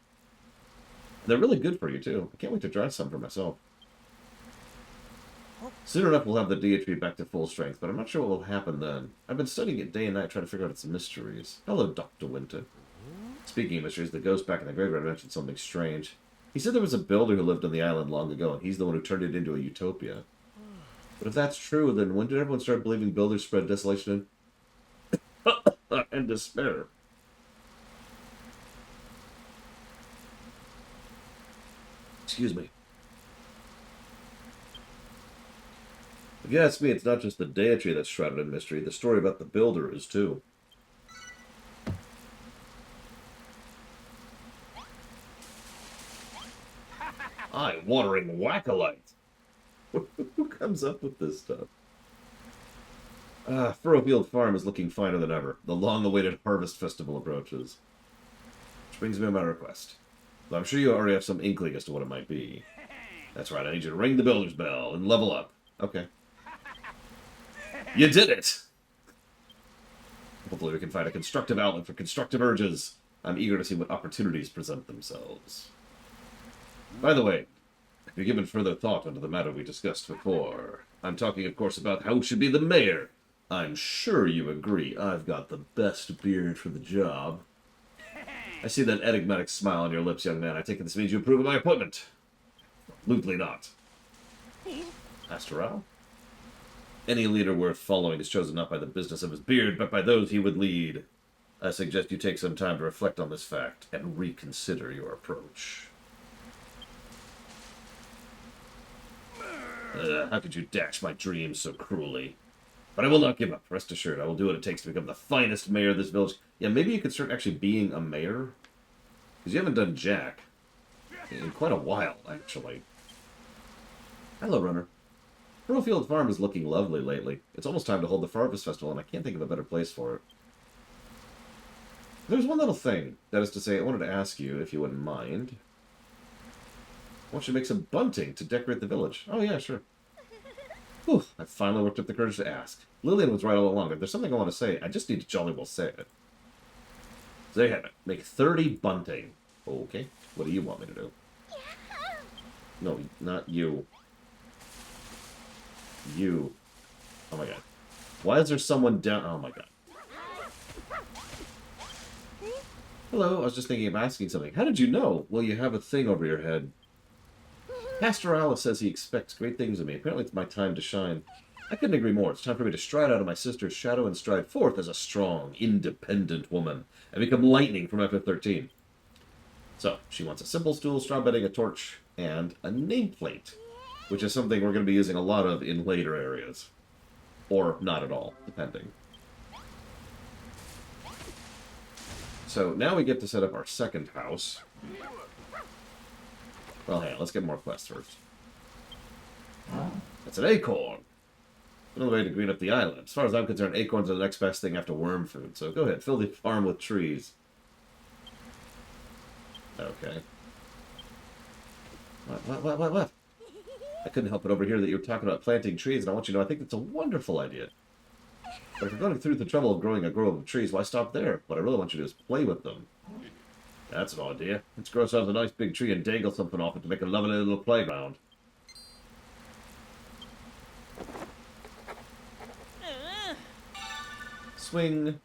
They're really good for you, too. I can't wait to try some for myself. Soon enough, we'll have the Dea tree back to full strength, but I'm not sure what will happen then. I've been studying it day and night, trying to figure out its mysteries. Hello, Dr. Winter. Speaking of mysteries, the ghost back in the graveyard mentioned something strange. He said there was a builder who lived on the island long ago, and he's the one who turned it into a utopia. But if that's true, then when did everyone start believing builders spread desolation and despair? Excuse me. If you ask me, it's not just the Dea tree that's shrouded in mystery. The story about the builder is, too. Eye-watering whack-a-lite. Who comes up with this stuff? Furrowfield Farm is looking finer than ever. The long-awaited harvest festival approaches. Which brings me to my request. Though I'm sure you already have some inkling as to what it might be. That's right, I need you to ring the builder's bell and level up. Okay. You did it! Hopefully we can find a constructive outlet for constructive urges. I'm eager to see what opportunities present themselves. By the way, have you given further thought into the matter we discussed before? I'm talking, of course, about who should be the mayor. I'm sure you agree I've got the best beard for the job. I see that enigmatic smile on your lips, young man. I take it this means you approve of my appointment. Absolutely not. Pastoral? Any leader worth following is chosen not by the business of his beard, but by those he would lead. I suggest you take some time to reflect on this fact and reconsider your approach. How could you dash my dreams so cruelly? But I will not give up. Rest assured, I will do what it takes to become the finest mayor of this village. Yeah, maybe you could start actually being a mayor. Because you haven't done Jack in quite a while, actually. Hello, Runner. Pearlfield Farm is looking lovely lately. It's almost time to hold the Harvest Festival, and I can't think of a better place for it. There's one little thing. That is to say, I wanted to ask you, if you wouldn't mind. I want you to make some bunting to decorate the village. Oh, yeah, sure. Whew, I finally worked up the courage to ask. Lillian was right all along. If there's something I want to say, I just need to jolly well say it. So there you have it. Make 30 bunting. Okay. What do you want me to do? No, not you. You. Oh my god. Why is there someone down? Oh my god. Hello, I was just thinking of asking something. How did you know? Well, you have a thing over your head. Pastor Alice says he expects great things of me. Apparently it's my time to shine. I couldn't agree more. It's time for me to stride out of my sister's shadow and stride forth as a strong, independent woman and become lightning from FF13. So, she wants a simple stool, straw bedding, a torch, and a nameplate, which is something we're going to be using a lot of in later areas. Or not at all, depending. So, now we get to set up our second house. Well, hey, let's get more quests first. That's an acorn! Another way to green up the island. As far as I'm concerned, acorns are the next best thing after worm food. So go ahead, fill the farm with trees. Okay. What? I couldn't help but overhear that you were talking about planting trees, and I want you to know I think that's a wonderful idea. But if you're going through the trouble of growing a grove of trees, why stop there? What I really want you to do is play with them. That's an idea. Let's grow ourselves a nice big tree and dangle something off it to make a lovely little playground. Swing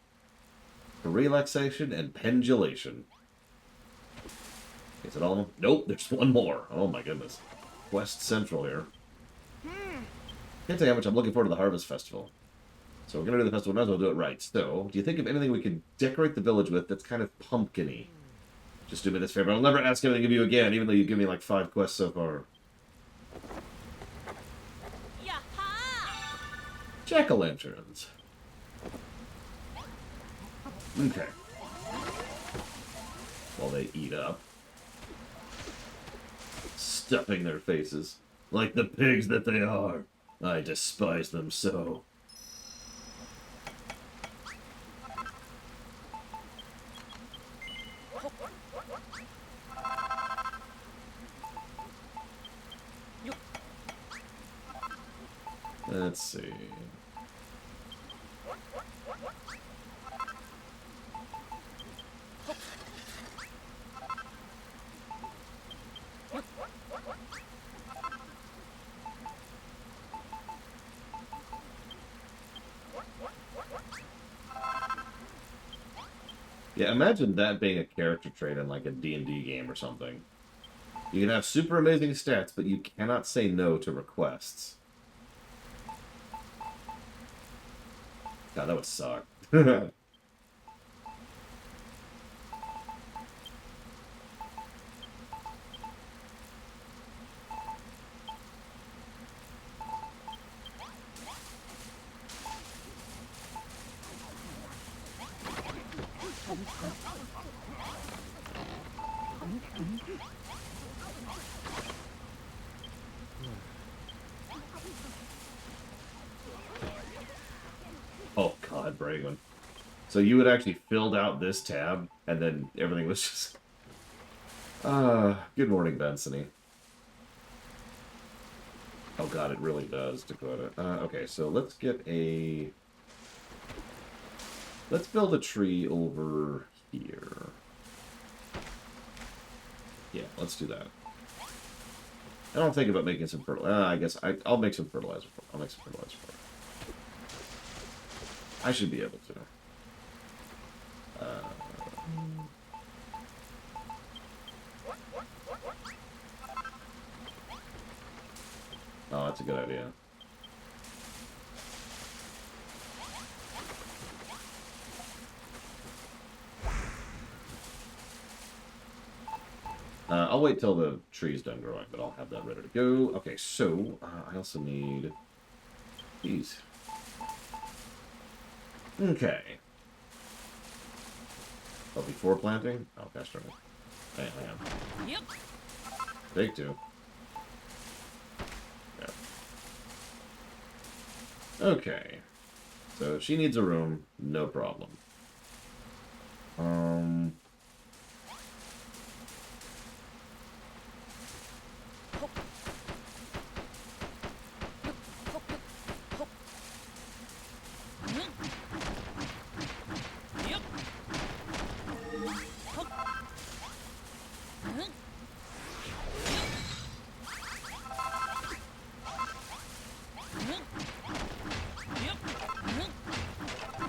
for relaxation and pendulation. Is it all of them? Nope, there's one more. Oh my goodness. West Central here. Can't tell you how much I'm looking forward to the Harvest Festival. So we're going to do the festival, might as well do it right. So, do you think of anything we can decorate the village with that's kind of pumpkin-y? Just do me this favor. I'll never ask anything of you again, even though you've given me like 5 quests so far. Jack-o'-lanterns. Okay. While they eat up. Stuffing their faces. Like the pigs that they are. I despise them so. Let's see. Yeah, imagine that being a character trait in like a D&D game or something. You can have super amazing stats, but you cannot say no to requests. God, that would suck. Oh god, Bragon. So you had actually filled out this tab, and then everything was just... good morning, Bensony. Oh god, it really does, Dakota. Okay, so let's get a... Let's build a tree over here. Yeah, let's do that. I don't think about making some fertilizer. I guess I'll make some fertilizer for it. I'll make some fertilizer for it. I should be able to. that's a good idea. I'll wait till the tree's done growing, but I'll have that ready to go. Okay, so I also need these. Okay. Oh, before planting? Oh, gosh darn it. Hang on. Yep. Take two. Yeah. Okay. So she needs a room, no problem.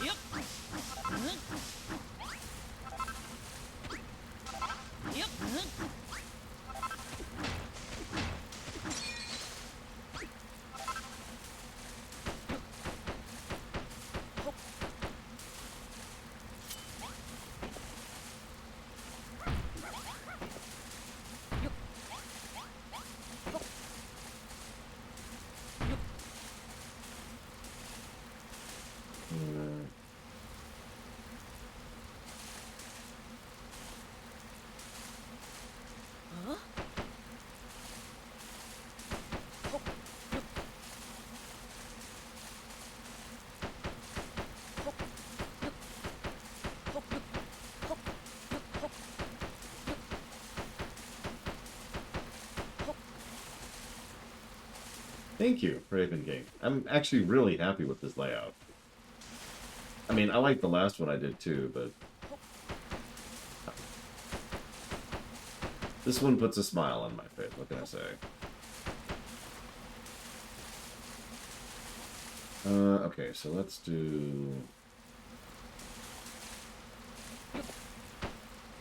Yep. Thank you, Raven King. I'm actually really happy with this layout. I mean, I like the last one I did too, but this one puts a smile on my face. What can I say? Okay, so let's do...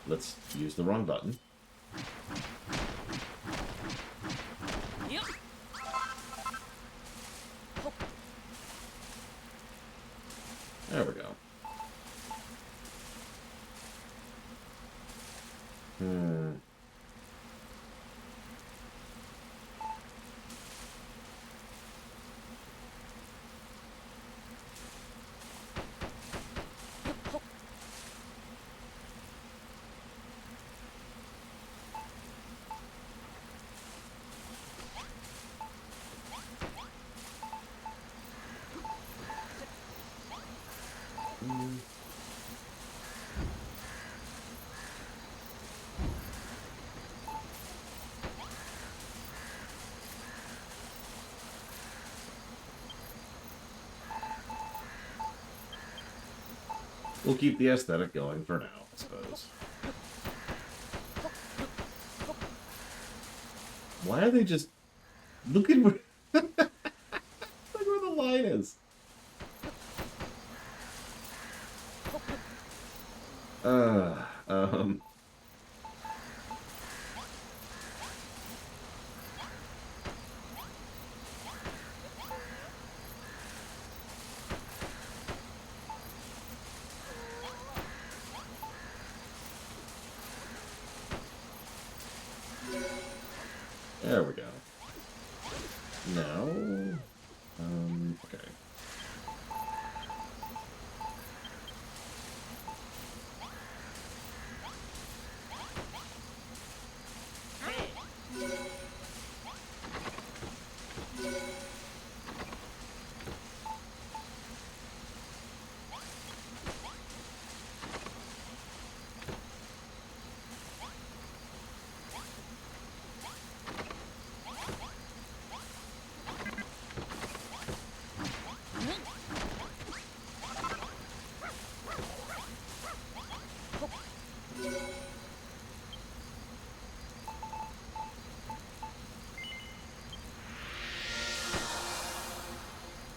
Let's use the wrong button. Yep. There we go. We'll keep the aesthetic going for now, I suppose. Why are they just... Look at where... Look where the line is. Um... There we go. Now... okay.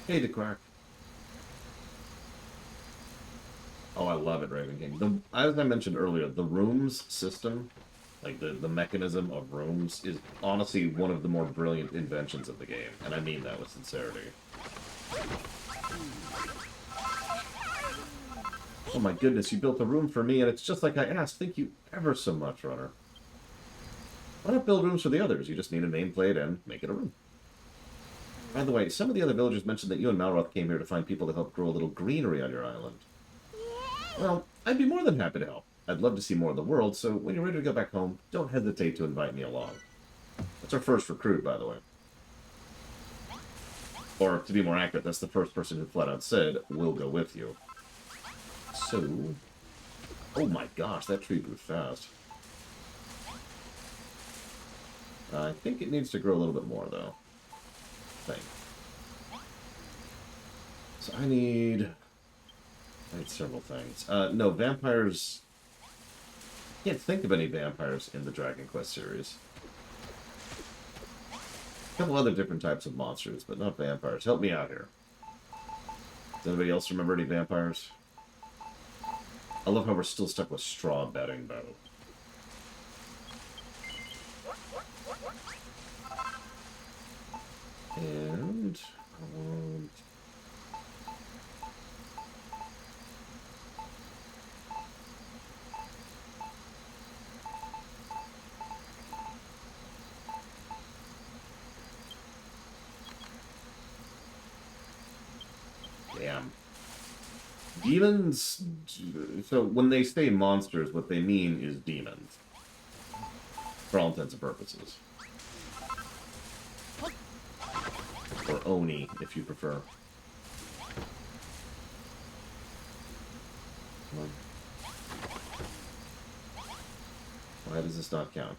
Hey, DeQuack. Oh, I love it, Raven King. As I mentioned earlier, the rooms system Like, the mechanism of rooms is honestly one of the more brilliant inventions of the game, and I mean that with sincerity. Oh my goodness, you built a room for me, and it's just like I asked. Thank you ever so much, Runner. Why not build rooms for the others? You just need a nameplate and make it a room. By the way, some of the other villagers mentioned that you and Malroth came here to find people to help grow a little greenery on your island. Well, I'd be more than happy to help. I'd love to see more of the world, so when you're ready to go back home, don't hesitate to invite me along. That's our first recruit, by the way. Or, to be more accurate, that's the first person who flat out said, we'll go with you. So... Oh my gosh, that tree grew fast. I think it needs to grow a little bit more, though. So I need several things. No, vampires... Can't think of any vampires in the Dragon Quest series. A couple other different types of monsters, but not vampires. Help me out here. Does anybody else remember any vampires? I love how we're still stuck with straw bedding, though. And... I want... Damn. Demons... So, when they say monsters, what they mean is demons. For all intents and purposes. Or Oni, if you prefer. Why does this not count?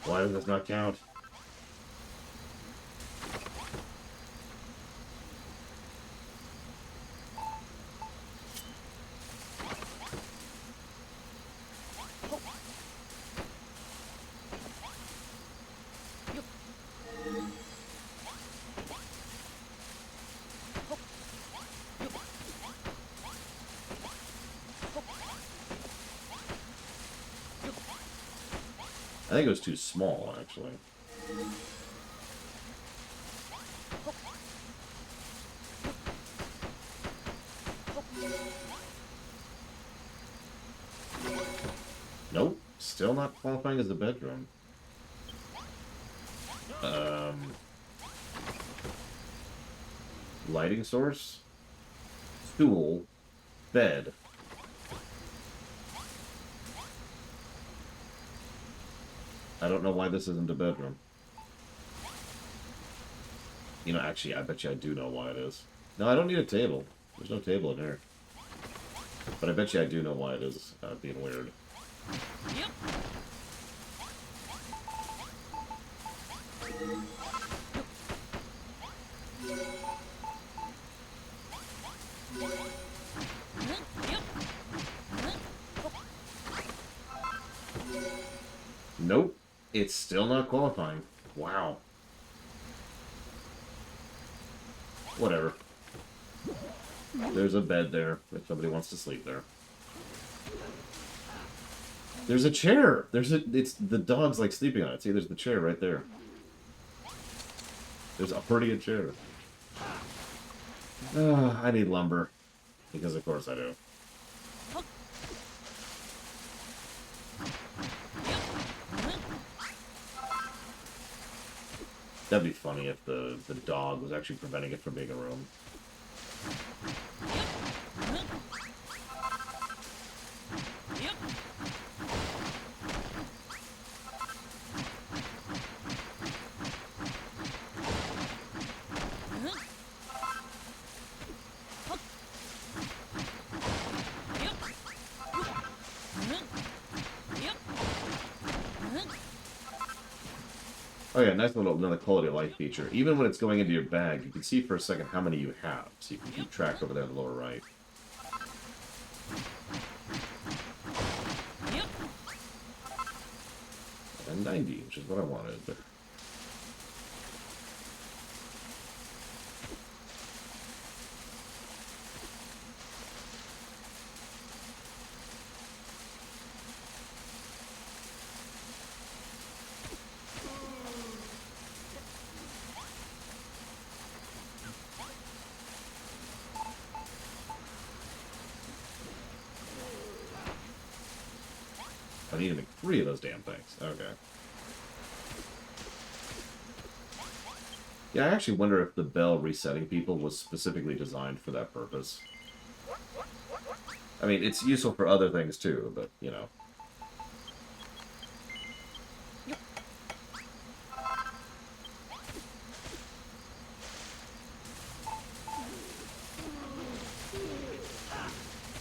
Why does this not count? I think it was too small, actually. Nope. Still not qualifying as a bedroom. Lighting source? Stool. Bed. I don't know why this isn't a bedroom. You know, actually, I bet you I do know why it is. No, I don't need a table. There's no table in here. But I bet you I do know why it is being weird. Yep. Nope. It's still not qualifying. Wow. Whatever. There's a bed there if somebody wants to sleep there. There's a chair. It's the dog's like sleeping on it. See, there's the chair right there. There's already a chair. I need lumber. Because of course I do. That'd be funny if the dog was actually preventing it from being a room. Oh yeah, nice little another quality of life feature. Even when it's going into your bag, you can see for a second how many you have, so you can keep track over there in the lower right. And 90, which is what I wanted. I need to make 3 of those damn things. Okay. Yeah, I actually wonder if the bell resetting people was specifically designed for that purpose. I mean, it's useful for other things too, but, you know.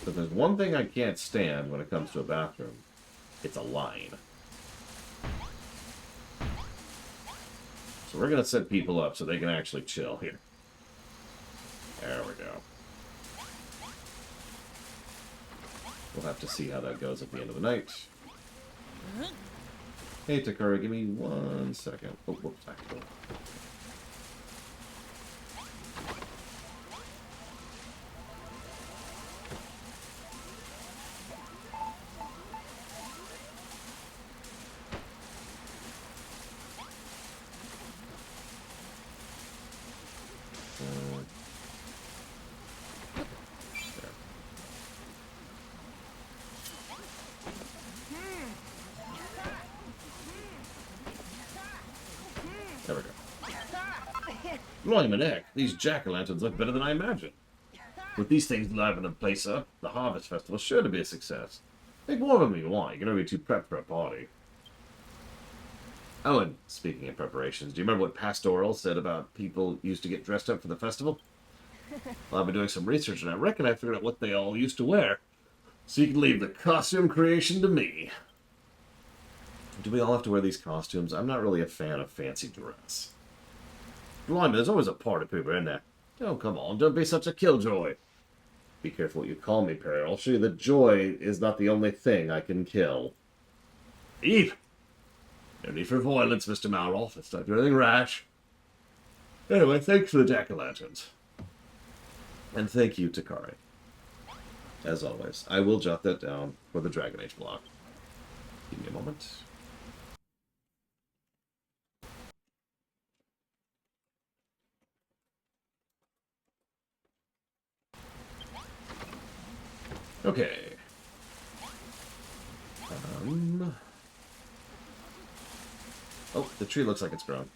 But there's one thing I can't stand when it comes to a bathroom. It's a line. So we're going to set people up so they can actually chill here. There we go. We'll have to see how that goes at the end of the night. Hey, Takara, give me 1 second. Oh, whoops, actually. There we go. Blimey neck, these jack-o'-lanterns look better than I imagined. With these things livening the place up, the Harvest Festival's sure to be a success. Make more of them if you want. You're going to be too prepped for a party. Oh, and speaking of preparations, do you remember what Pastoral said about people used to get dressed up for the festival? Well, I've been doing some research, and I reckon I figured out what they all used to wear. So you can leave the costume creation to me. Do we all have to wear these costumes? I'm not really a fan of fancy dress. Blimey, there's always a party pooper, isn't there? Oh, come on, don't be such a killjoy. Be careful what you call me, Perry. I'll show you that joy is not the only thing I can kill. Eve! No need for violence, Mr. Malroth. Let's not do anything rash. Anyway, thanks for the jack-o'-lanterns. And thank you, Takari. As always, I will jot that down for the Dragon Age block. Give me a moment. Okay. Oh, the tree looks like it's grown.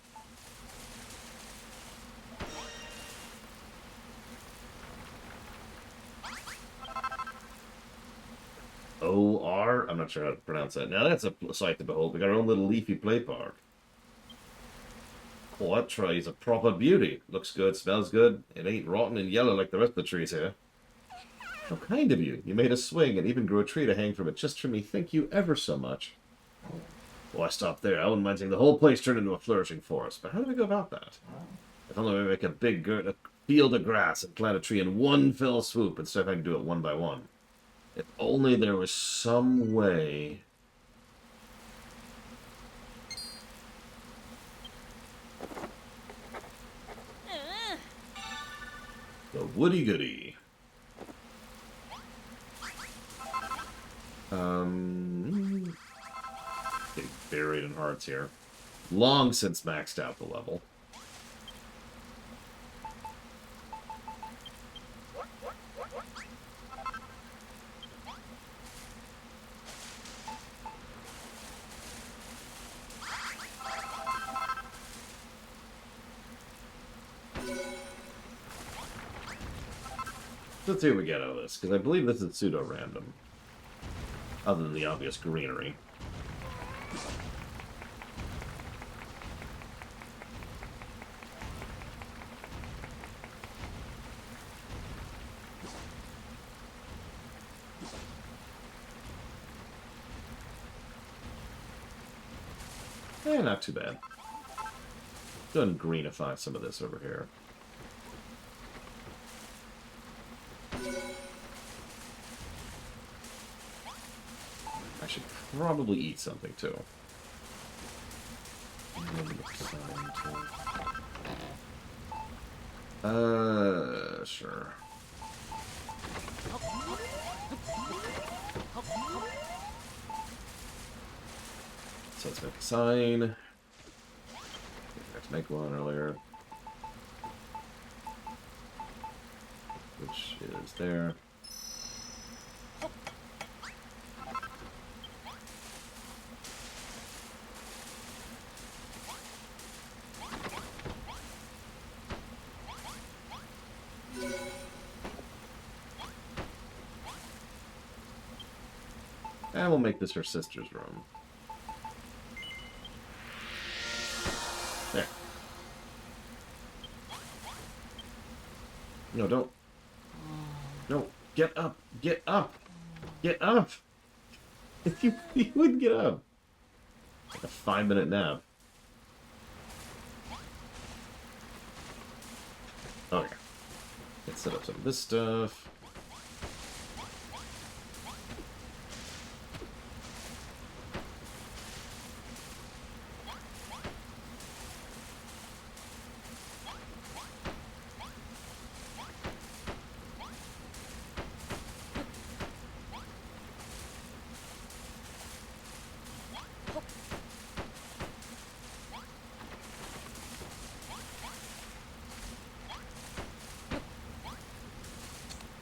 O-R? I'm not sure how to pronounce that. Now that's a sight to behold. We got our own little leafy play park. Oh, that tree's a proper beauty. Looks good, smells good. It ain't rotten and yellow like the rest of the trees here. How kind of you. You made a swing and even grew a tree to hang from it just for me. Thank you ever so much. Well, I stopped there. I wouldn't mind seeing the whole place turn into a flourishing forest. But how do we go about that? If only we make a big a field of grass and plant a tree in one fell swoop instead of having to do it one by one. If only there was some way... The woody goody. Getting buried in hearts here. Long since maxed out the level. Let's see what we get out of this, because I believe this is pseudo-random. Other than the obvious greenery. Eh, not too bad. Go ahead and greenify some of this over here. I should probably eat something too. Sure. So let's make a sign. I forgot to make one earlier. Which is there. And we'll make this her sister's room. There. No, don't. No, get up! Get up! Get up! If you wouldn't get up. Like a 5-minute nap. Okay. Let's set up some of this stuff.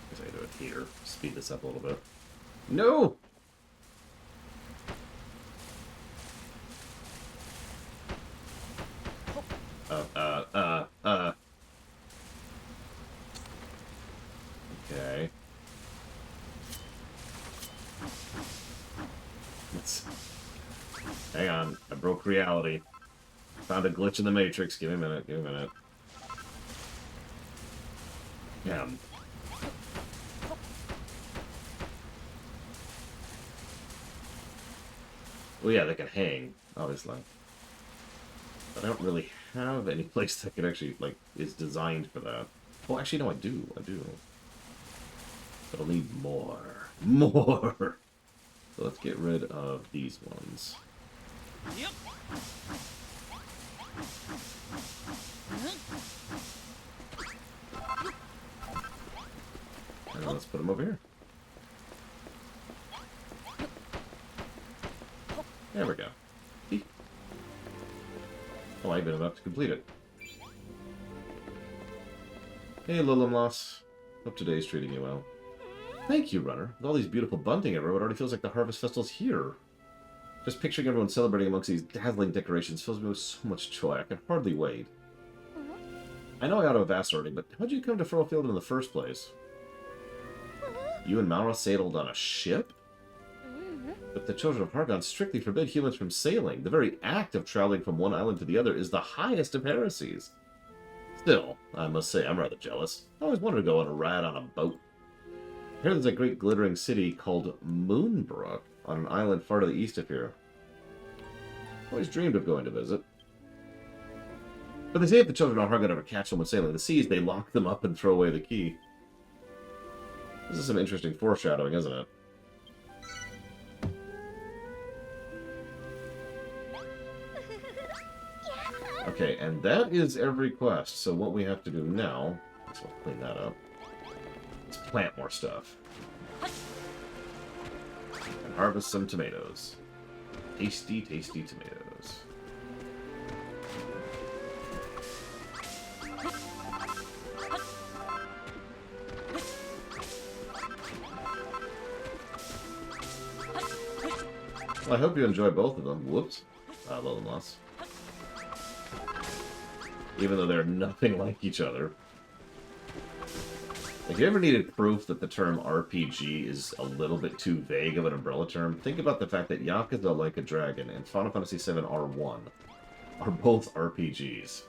Guess I can do it here. Speed this up a little bit. No! Okay. Hang on. I broke reality. Found a glitch in the Matrix. Give me a minute. Give me a minute. Damn. Well, yeah, they can hang, obviously. But I don't really have any place that could actually, like, is designed for that. Well, actually, no, I do. I do. But I'll need more. More! So let's get rid of these ones. Yep. And then let's put them over here. There we go. Eek. Oh, I've been about to complete it. Hey, Lilimlos. Hope today's treating you well. Thank you, Runner. With all these beautiful bunting everywhere, it already feels like the Harvest Festival's here. Just picturing everyone celebrating amongst these dazzling decorations fills me with so much joy. I can hardly wait. I know I ought to have asked already, but how'd you come to Furlfield in the first place? You and Maura sailed on a ship? But the Children of Hargon strictly forbid humans from sailing. The very act of traveling from one island to the other is the highest of heresies. Still, I must say I'm rather jealous. I always wanted to go on a ride on a boat. I hear there's a great glittering city called Moonbrook on an island far to the east of here. Always dreamed of going to visit. But they say if the Children of Hargon ever catch someone sailing the seas, they lock them up and throw away the key. This is some interesting foreshadowing, isn't it? Okay, and that is every quest. So what we have to do now, let's clean that up. Let's plant more stuff. And harvest some tomatoes. Tasty, tasty tomatoes. Well, I hope you enjoy both of them. Whoops. Lilimlos. Even though they're nothing like each other. If you ever needed proof that the term RPG is a little bit too vague of an umbrella term, think about the fact that Yakuza Like a Dragon and Final Fantasy VII R1 are both RPGs.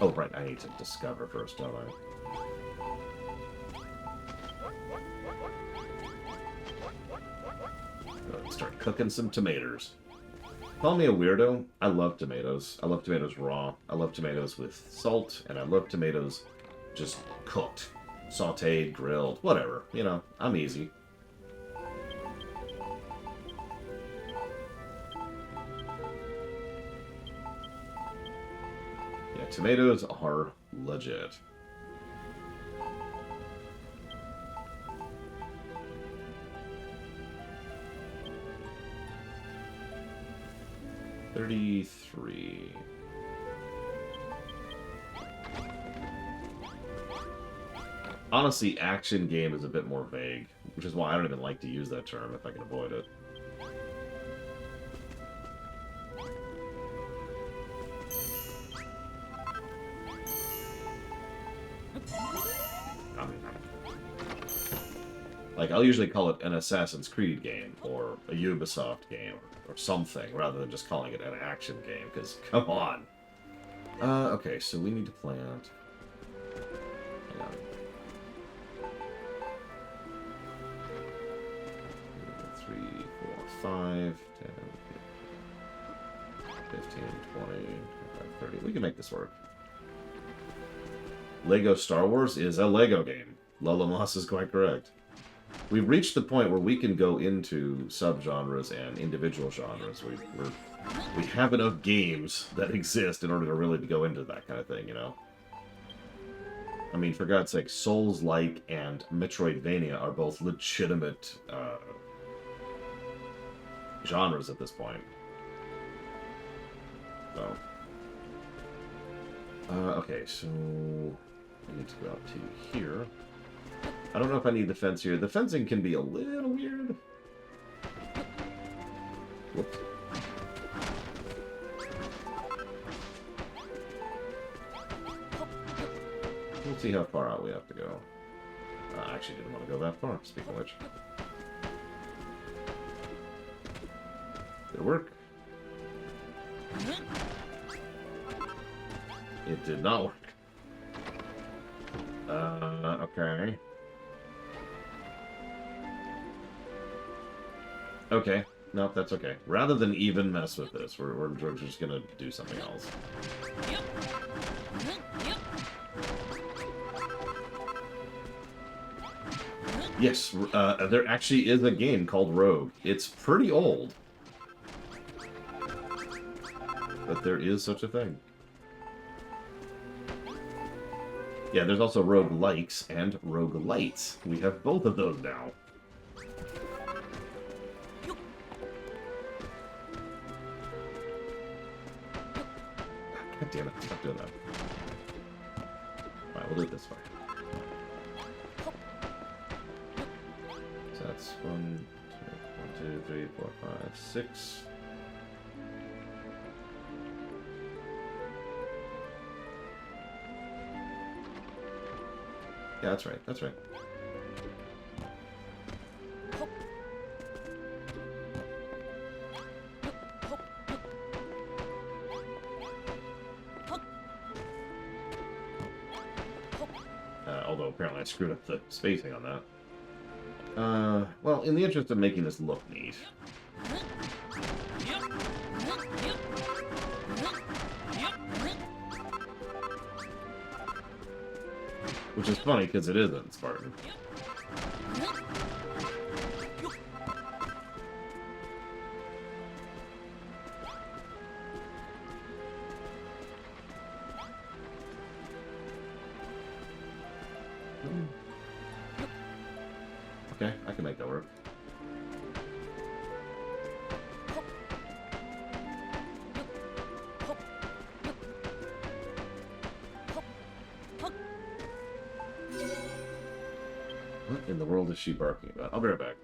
Oh, right, I need to discover first, don't I? Start cooking some tomatoes. Call me a weirdo. I love tomatoes. I love tomatoes raw. I love tomatoes with salt, and I love tomatoes just cooked. Sauteed, grilled, whatever. You know, I'm easy. Yeah, tomatoes are legit. $33. Honestly, action game is a bit more vague, which is why I don't even like to use that term if I can avoid it. Like, I'll usually call it an Assassin's Creed game, or a Ubisoft game, or something, rather than just calling it an action game, because, come on! Okay, so we need to plant... Hang on. 3, 4, 5, 10, 15, 20, 25, 30. We can make this work. Lego Star Wars is a Lego game. Lola Moss is quite correct. We've reached the point where we can go into subgenres and individual genres. We have enough games that exist in order to really go into that kind of thing, you know? I mean, for God's sake, Souls-like and Metroidvania are both legitimate genres at this point. So... okay, so... we need to go up to here. I don't know if I need the fence here. The fencing can be a little weird. Whoops. Let's see how far out we have to go. I actually didn't want to go that far, speaking of which. Did it work? It did not work. Okay. Okay. Nope, that's okay. Rather than even mess with this, we're just gonna do something else. Yep. Yep. Yes, there actually is a game called Rogue. It's pretty old. But there is such a thing. Yeah, there's also roguelikes and roguelites. We have both of those now. God damn it, stop doing that. Alright, we'll do it this way. So that's 1, 2, 3, 4, 5, 6. Yeah, that's right, that's right. Although apparently I screwed up the spacing on that. Well, in the interest of making this look neat. Which is funny, because it isn't Spartan. Okay, I can make that work. What in the world is she barking about? I'll be right back.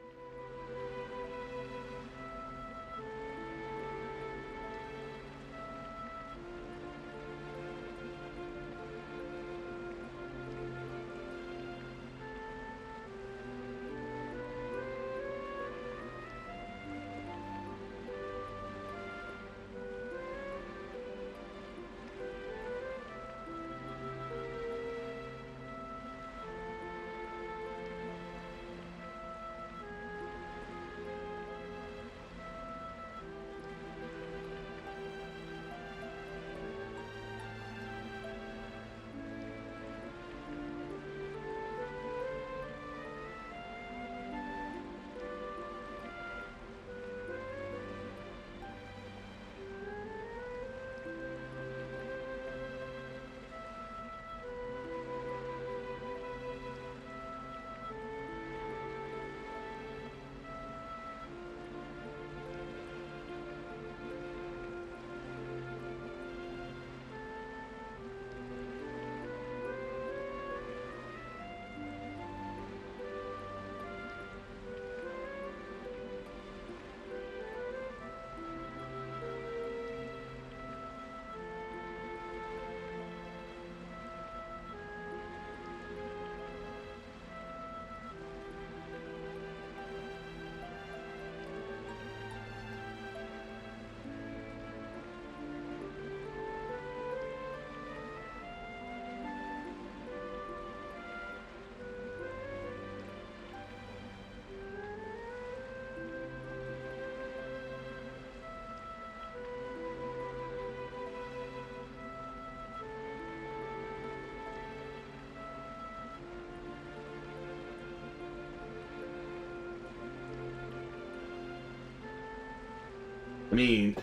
I mean,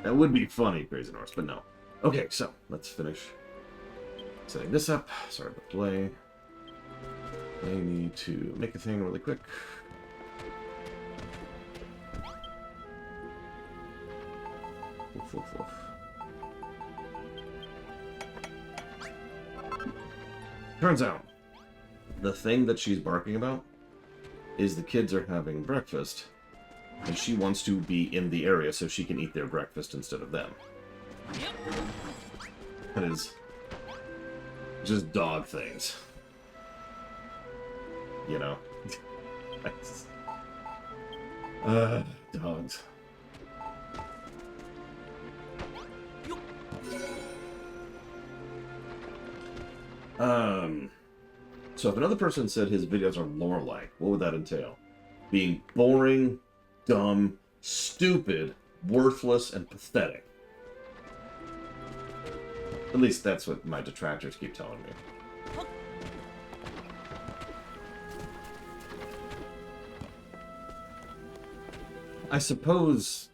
that would be funny, Crazy Norse, but no. Okay, so let's finish setting this up. Sorry about the delay. I need to make a thing really quick. Woof, woof, woof. Turns out, the thing that she's barking about is the kids are having breakfast, and she wants to be in the area so she can eat their breakfast instead of them. Yep. That is just dog things. You know? Dogs. So if another person said his videos are lore-like, what would that entail? Being boring, dumb, stupid, worthless, and pathetic. At least that's what my detractors keep telling me. I suppose,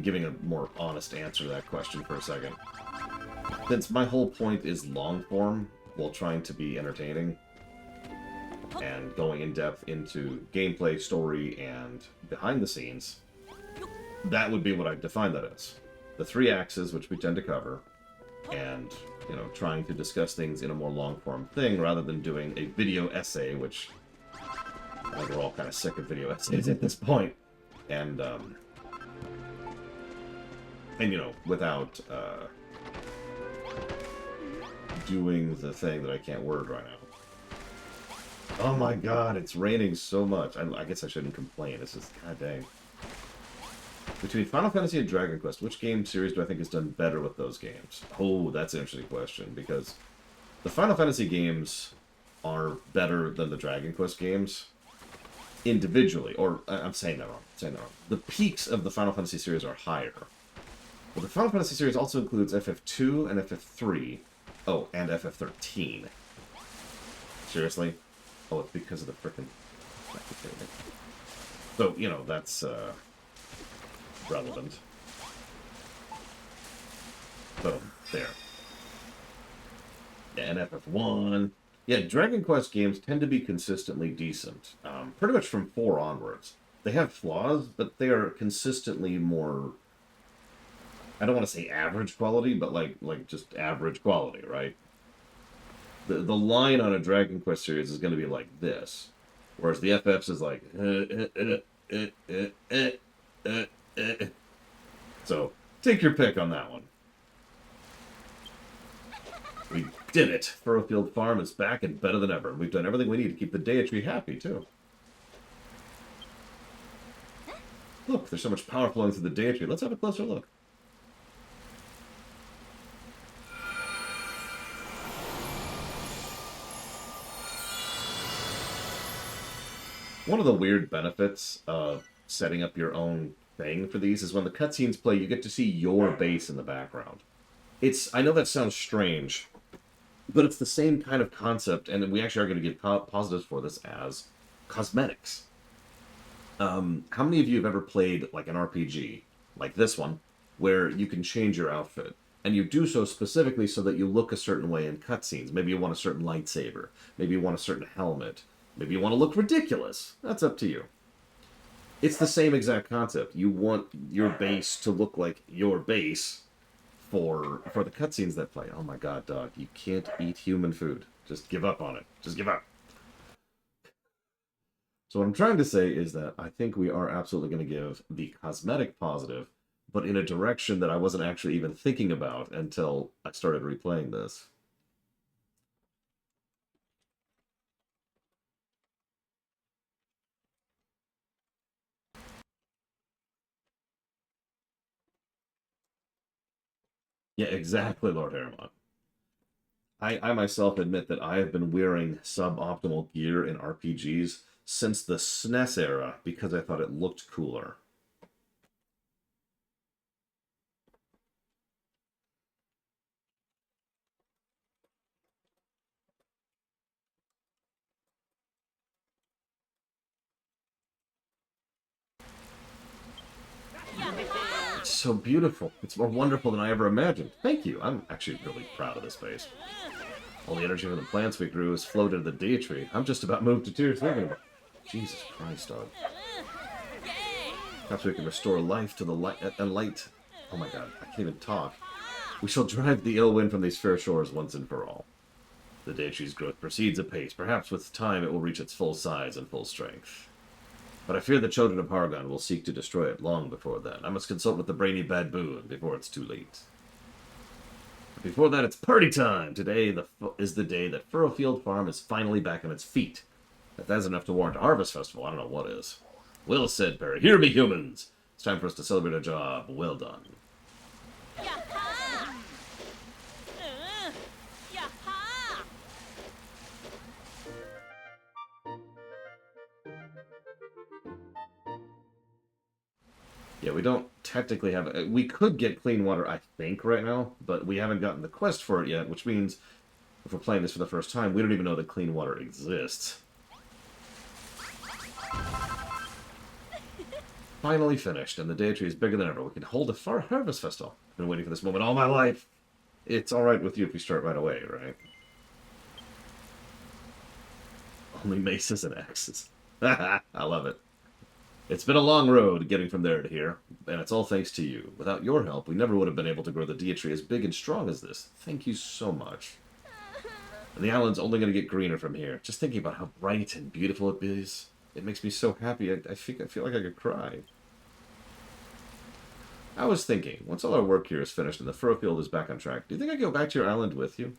giving a more honest answer to that question for a second, since my whole point is long form while trying to be entertaining and going in depth into gameplay, story, and behind the scenes, that would be what I define that as. The three axes, which we tend to cover, and, you know, trying to discuss things in a more long form thing rather than doing a video essay, which I think we're all kind of sick of video essays at this point. And you know, without doing the thing that I can't word right now. Oh my god, it's raining so much. I guess I shouldn't complain. It's just, god dang. Between Final Fantasy and Dragon Quest, which game series do I think has done better with those games? Oh, that's an interesting question, because the Final Fantasy games are better than the Dragon Quest games individually. Or, I'm saying that wrong. The peaks of the Final Fantasy series are higher. But the Final Fantasy series also includes FF2 and FF3. Oh, and FF13. Seriously? Oh, it's because of the frickin'... So, you know, that's, relevant. So, there. Yeah, and FF1. Yeah, Dragon Quest games tend to be consistently decent. Pretty much from 4 onwards. They have flaws, but they are consistently more... I don't want to say average quality, but like just average quality, right? The line on a Dragon Quest series is going to be like this, whereas the FFs is like So take your pick on that one. We did it! Furrowfield Farm is back and better than ever. We've done everything we need to keep the Deity happy too. Look, there's so much power flowing through the Deity. Let's have a closer look. One of the weird benefits of setting up your own thing for these is when the cutscenes play, you get to see your base in the background. I know that sounds strange, but it's the same kind of concept, and we actually are going to give positives for this as cosmetics. How many of you have ever played like an RPG, like this one, where you can change your outfit? And you do so specifically so that you look a certain way in cutscenes. Maybe you want a certain lightsaber. Maybe you want a certain helmet. Maybe you want to look ridiculous. That's up to you. It's the same exact concept. You want your base to look like your base for the cutscenes that play. Oh my god, dog. You can't eat human food. Just give up on it. Just give up. So what I'm trying to say is that I think we are absolutely going to give the cosmetic positive, but in a direction that I wasn't actually even thinking about until I started replaying this. Yeah, exactly, Lord Harriman. I myself admit that I have been wearing suboptimal gear in RPGs since the SNES era because I thought it looked cooler. so beautiful. It's more wonderful than I ever imagined. Thank you. I'm actually really proud of this base. All the energy from the plants we grew has flowed into the Deitree. I'm just about moved to tears thinking about it. Jesus Christ, dog. Perhaps we can restore life to the light and light. Oh my god, I can't even talk. We shall drive the ill wind from these fair shores once and for all. The Deitree's growth proceeds apace. Perhaps with time it will reach its full size and full strength. But I fear the children of Hargon will seek to destroy it long before then. I must consult with the brainy baboon before it's too late. But before that, it's party time! Today is the day that Furrowfield Farm is finally back on its feet. If that's enough to warrant a harvest festival, I don't know what is. Well said, Perry. Hear me, humans! It's time for us to celebrate a job well done. Yaha! Yaha! Yeah, we don't technically have... We could get clean water, I think, right now, but we haven't gotten the quest for it yet, which means if we're playing this for the first time, we don't even know that clean water exists. Finally finished, and the Deitree is bigger than ever. We can hold a harvest festival. I've been waiting for this moment all my life. It's alright with you if we start right away, right? Only maces and axes. I love it. It's been a long road getting from there to here, and it's all thanks to you. Without your help, we never would have been able to grow the Deitree as big and strong as this. Thank you so much. And the island's only going to get greener from here. Just thinking about how bright and beautiful it is, it makes me so happy. I feel like I could cry. I was thinking, once all our work here is finished and the Furrowfield is back on track, do you think I'd go back to your island with you?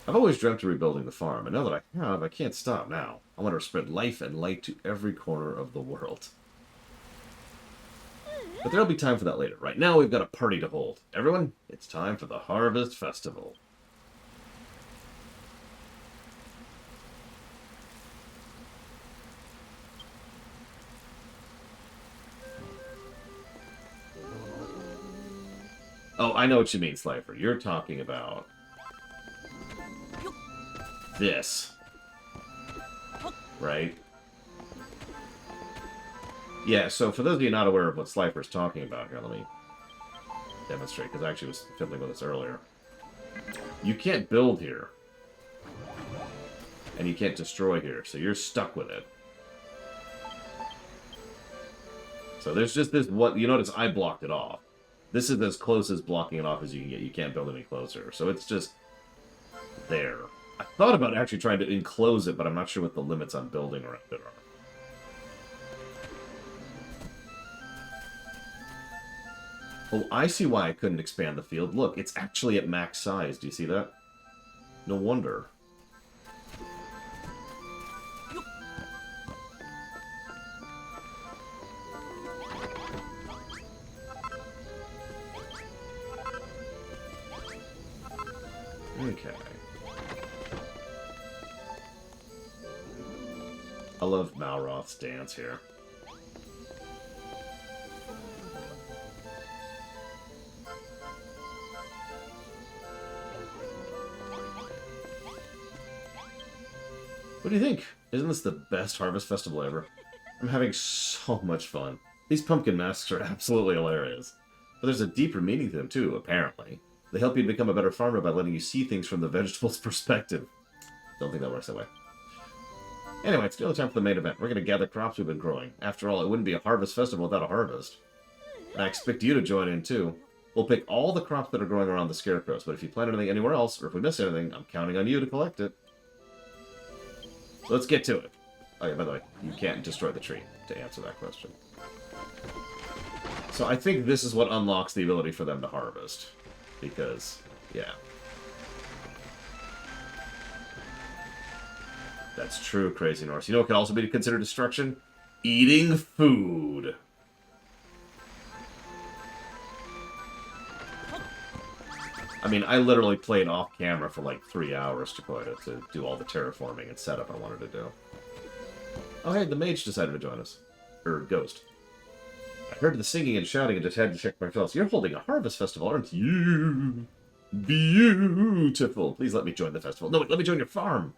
I've always dreamt of rebuilding the farm, and now that I have, I can't stop now. I want to spread life and light to every corner of the world. But there'll be time for that later. Right now, we've got a party to hold. Everyone, it's time for the Harvest Festival. Oh, I know what you mean, Slifer. You're talking about this. Right? Yeah, so for those of you not aware of what Slifer's talking about here, let me demonstrate, because I actually was fiddling with this earlier. You can't build here. And you can't destroy here, so you're stuck with it. So there's just this, you notice I blocked it off. This is as close as blocking it off as you can get. You can't build any closer. So it's just there. I thought about actually trying to enclose it, but I'm not sure what the limits on building around it are. Oh, I see why I couldn't expand the field. Look, it's actually at max size. Do you see that? No wonder. Okay. I love Malroth's dance here. What do you think? Isn't this the best Harvest Festival ever? I'm having so much fun. These pumpkin masks are absolutely hilarious. But there's a deeper meaning to them too, apparently. They help you become a better farmer by letting you see things from the vegetable's perspective. Don't think that works that way. Anyway, it's nearly time for the main event. We're going to gather crops we've been growing. After all, it wouldn't be a harvest festival without a harvest. And I expect you to join in too. We'll pick all the crops that are growing around the scarecrows, but if you plant anything anywhere else, or if we miss anything, I'm counting on you to collect it. So let's get to it. Oh yeah, by the way, you can't destroy the tree to answer that question. So I think this is what unlocks the ability for them to harvest. Because, yeah. That's true, Crazy Norse. You know what could also be considered destruction? Eating food. I mean, I literally played off camera for like 3 hours to do all the terraforming and setup I wanted to do. Oh hey, the mage decided to join us. Or ghost. I heard the singing and shouting and just had to check my files. You're holding a harvest festival, aren't you? Beautiful. Please let me join the festival. No, wait, let me join your farm.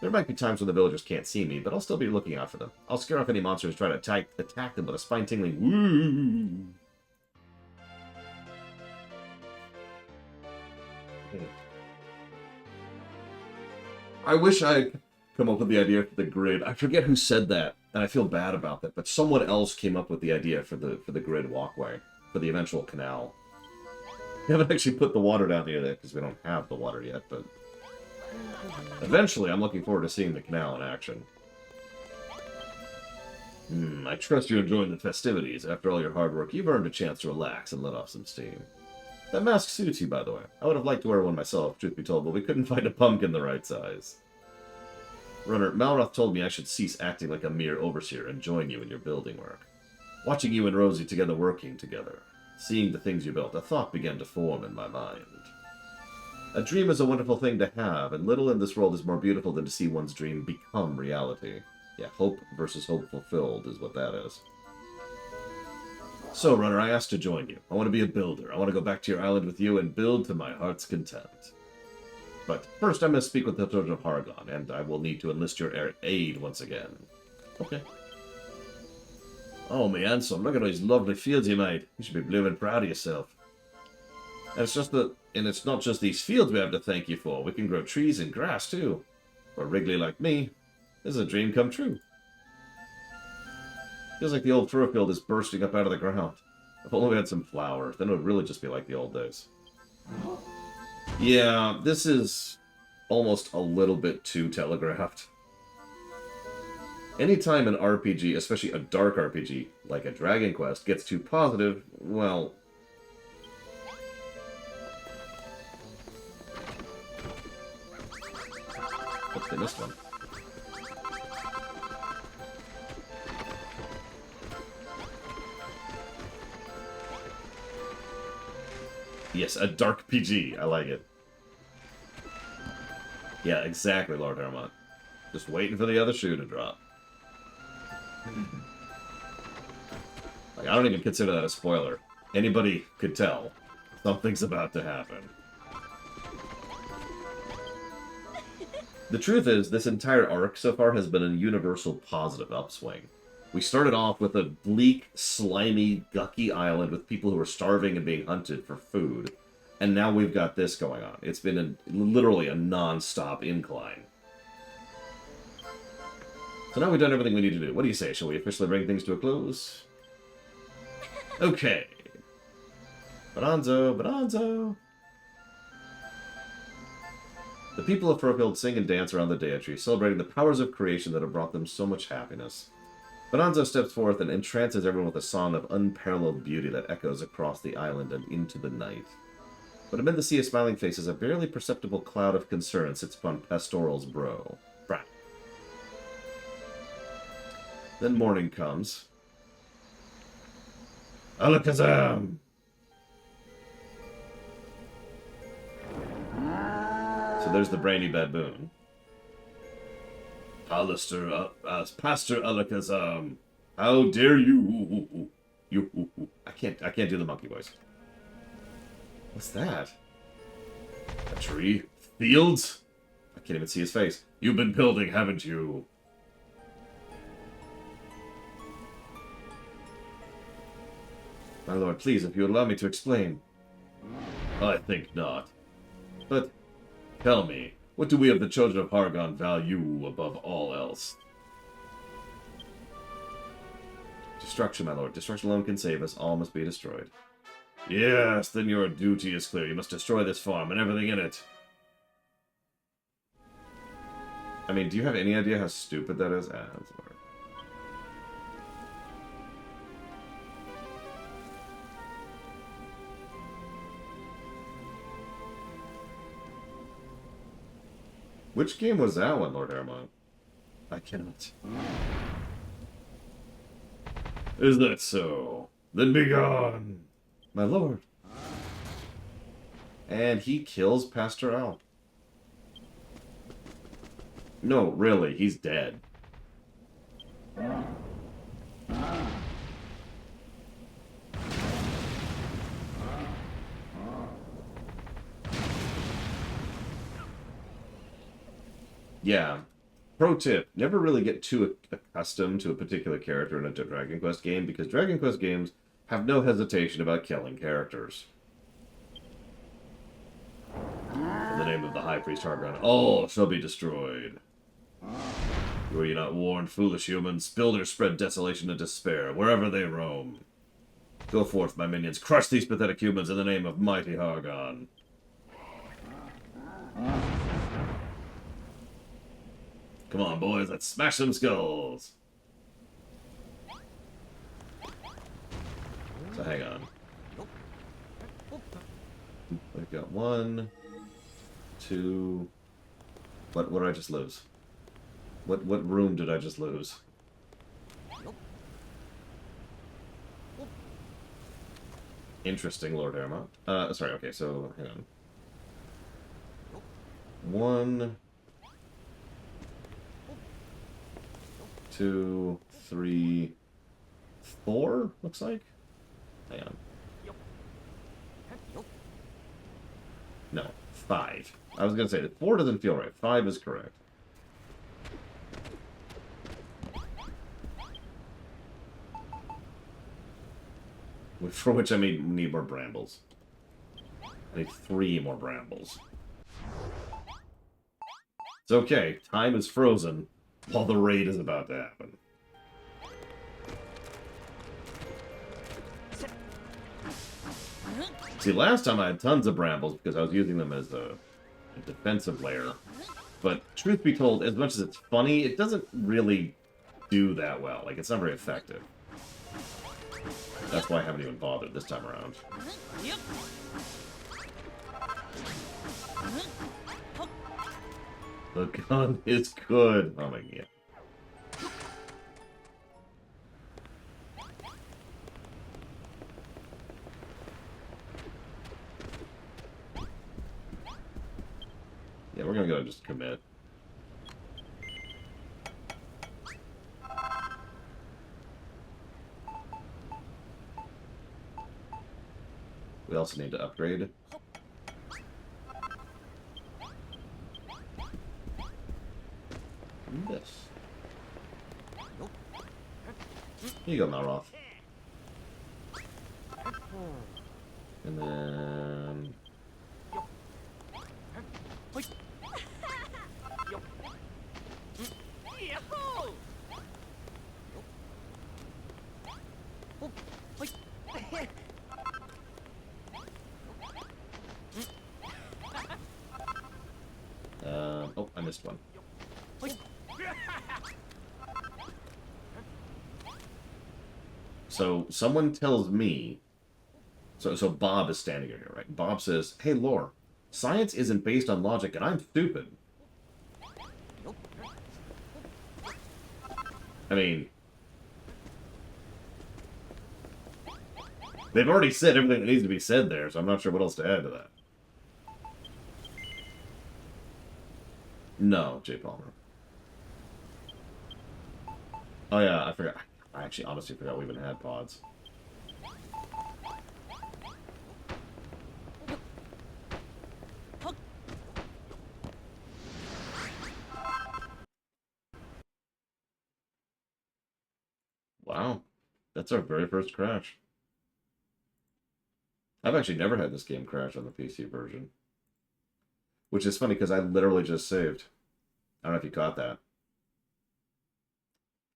There might be times when the villagers can't see me, but I'll still be looking out for them. I'll scare off any monsters trying to attack them with a spine-tingling woo. I wish I come up with the idea for the grid. I forget who said that, and I feel bad about that, but someone else came up with the idea for the grid walkway, for the eventual canal. We haven't actually put the water down here because we don't have the water yet, but eventually I'm looking forward to seeing the canal in action. I trust you're enjoying the festivities. After all your hard work, you've earned a chance to relax and let off some steam. That mask suits you, by the way. I would have liked to wear one myself, truth be told, but we couldn't find a pumpkin the right size. Runner, Malroth told me I should cease acting like a mere overseer and join you in your building work. Watching you and Rosie together working together, seeing the things you built, a thought began to form in my mind. A dream is a wonderful thing to have, and little in this world is more beautiful than to see one's dream become reality. Yeah, hope versus hope fulfilled is what that is. So, Runner, I asked to join you. I want to be a builder. I want to go back to your island with you and build to my heart's content. But first, I'm going to speak with the Children of Hargon, and I will need to enlist your aid once again. Okay. Oh, me handsome, look at those lovely fields you made. You should be blooming proud of yourself. And it's not just these fields we have to thank you for. We can grow trees and grass, too. For Wrigley like me, this is a dream come true. Feels like the old Furfield is bursting up out of the ground. If only we had some flowers, then it would really just be like the old days. Yeah, this is almost a little bit too telegraphed. Anytime an RPG, especially a dark RPG, like a Dragon Quest, gets too positive, well... Oops, they missed one. Yes, a dark PG. I like it. Yeah, exactly, Lord Hermont. Just waiting for the other shoe to drop. Like, I don't even consider that a spoiler. Anybody could tell. Something's about to happen. The truth is, this entire arc so far has been a universal positive upswing. We started off with a bleak, slimy, gucky island with people who are starving and being hunted for food. And now we've got this going on. It's been literally a non-stop incline. So now we've done everything we need to do. What do you say? Shall we officially bring things to a close? Okay. Bonanzo, Bonanzo. The people of Furfield sing and dance around the Deity, celebrating the powers of creation that have brought them so much happiness. Bonanzo steps forth and entrances everyone with a song of unparalleled beauty that echoes across the island and into the night. But amid the sea of smiling faces, a barely perceptible cloud of concern sits upon Pastoral's brow. Then morning comes. Alakazam! So there's the brainy baboon. Pastor Alakazam, how dare you? I can't do the monkey voice. What's that? A tree? Fields? I can't even see his face. You've been building, haven't you? My lord, please, if you would allow me to explain. I think not. But, tell me, what do we of the Children of Hargon value above all else? Destruction, my lord. Destruction alone can save us. All must be destroyed. Yes, then your duty is clear. You must destroy this farm and everything in it. I mean, do you have any idea how stupid that is? That's hard. Which game was that one, Lord Hermont? I cannot. Is that so? Then be gone, my lord. And he kills Pastor Al. No, really, he's dead. Yeah, Pro tip, never really get too accustomed to a particular character in a Dragon Quest game, because Dragon Quest games have no hesitation about killing characters. In the name of the High Priest Hargon, all shall be destroyed. Were you not warned, foolish humans? Builders spread desolation and despair wherever they roam. Go forth, my minions, crush these pathetic humans in the name of mighty Hargon. Come on, boys, let's smash some skulls. So hang on. I've got 1, 2. What did I just lose? What room did I just lose? Interesting, Lord Aramont. Sorry, okay, so hang on. 1, 2, 3, 4, looks like. Hang on. No, 5. I was gonna say that 4 doesn't feel right. 5 is correct. For which I need more brambles. I need 3 more brambles. It's okay. Time is frozen while the raid is about to happen. See, last time I had tons of brambles because I was using them as a defensive layer. But truth be told, as much as it's funny, it doesn't really do that well. Like, it's not very effective. That's why I haven't even bothered this time around. Yep. The gun is good. Oh my god. Yeah, we're gonna go just commit. We also need to upgrade. This. Here you go, Malroth. And then... oh, I missed one. So, someone tells me... So Bob is standing here, right? Bob says, hey, Lore, science isn't based on logic, and I'm stupid. I mean... They've already said everything that needs to be said there, so I'm not sure what else to add to that. No, Jay Palmer. Oh yeah, I forgot. I actually honestly forgot we even had pods. Wow. That's our very first crash. I've actually never had this game crash on the PC version. Which is funny because I literally just saved. I don't know if you caught that.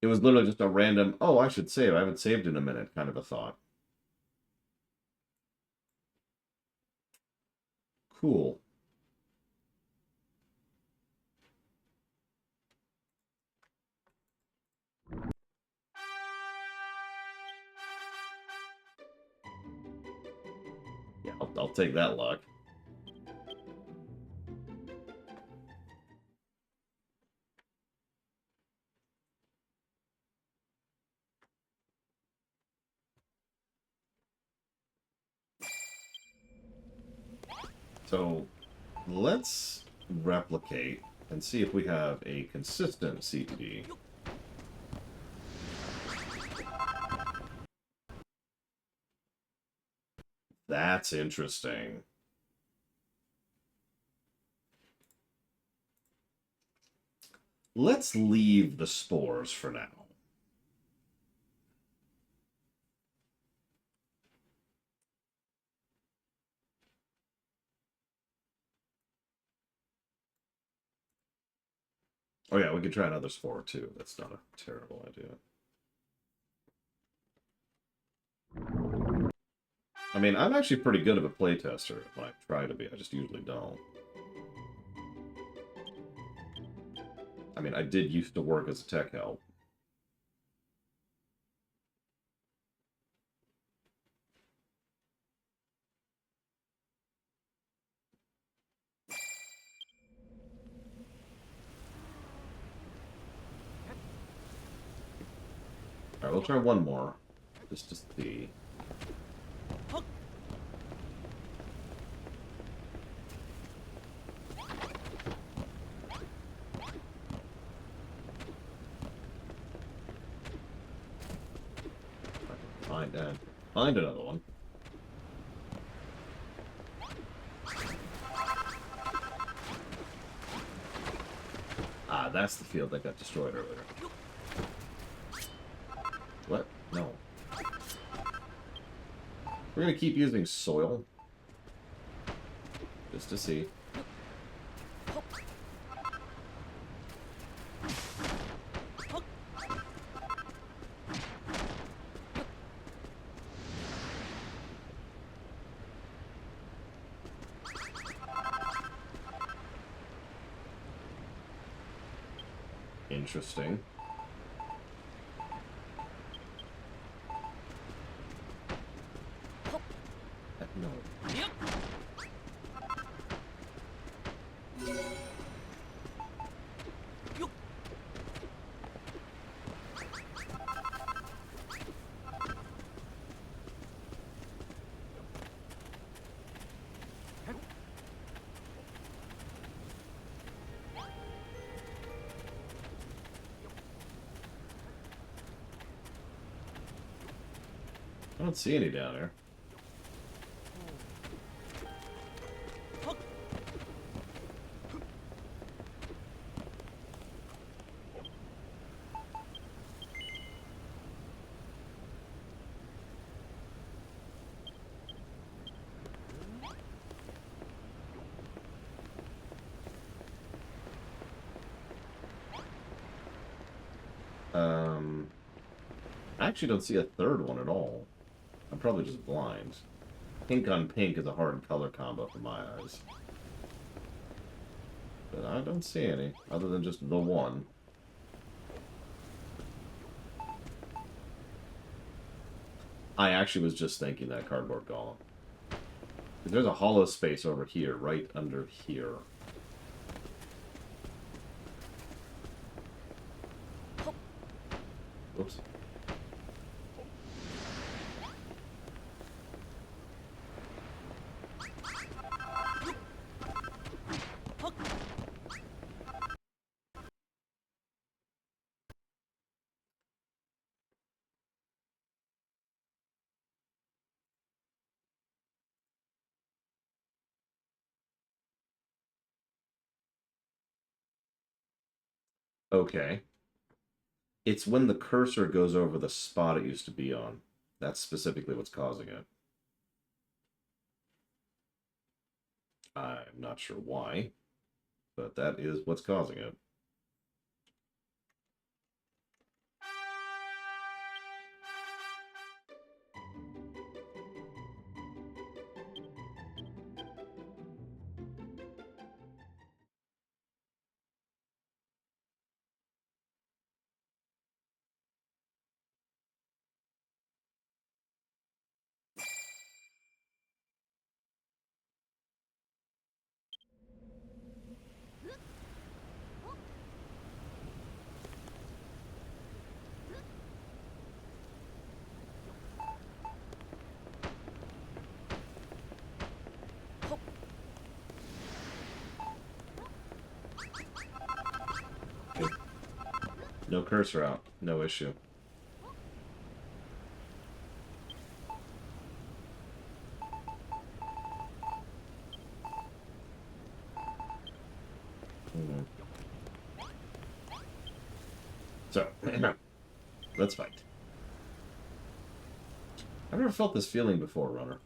It was literally just a random, oh, I should save. I haven't saved in a minute kind of a thought. Cool. Yeah, I'll take that luck. So, let's replicate and see if we have a consistent CPD. That's interesting. Let's leave the spores for now. Oh yeah, we could try another spore too. That's not a terrible idea. I mean, I'm actually pretty good of a playtester when I try to be. I just usually don't. I mean, I did used to work as a tech help. Alright, we'll try one more. Just to see. Find another one. Ah, that's the field that got destroyed earlier. What? No. We're gonna keep using soil. Just to see. Interesting. No. I don't see any down there. I actually don't see a third one at all. I'm probably just blind. Pink on pink is a hard color combo for my eyes. But I don't see any, other than just the one. I actually was just thinking that cardboard golem. There's a hollow space over here, right under here. Oops. Okay. It's when the cursor goes over the spot it used to be on. That's specifically what's causing it. I'm not sure why, but that is what's causing it. No cursor out. No issue. So, let's fight. I've never felt this feeling before, Runner.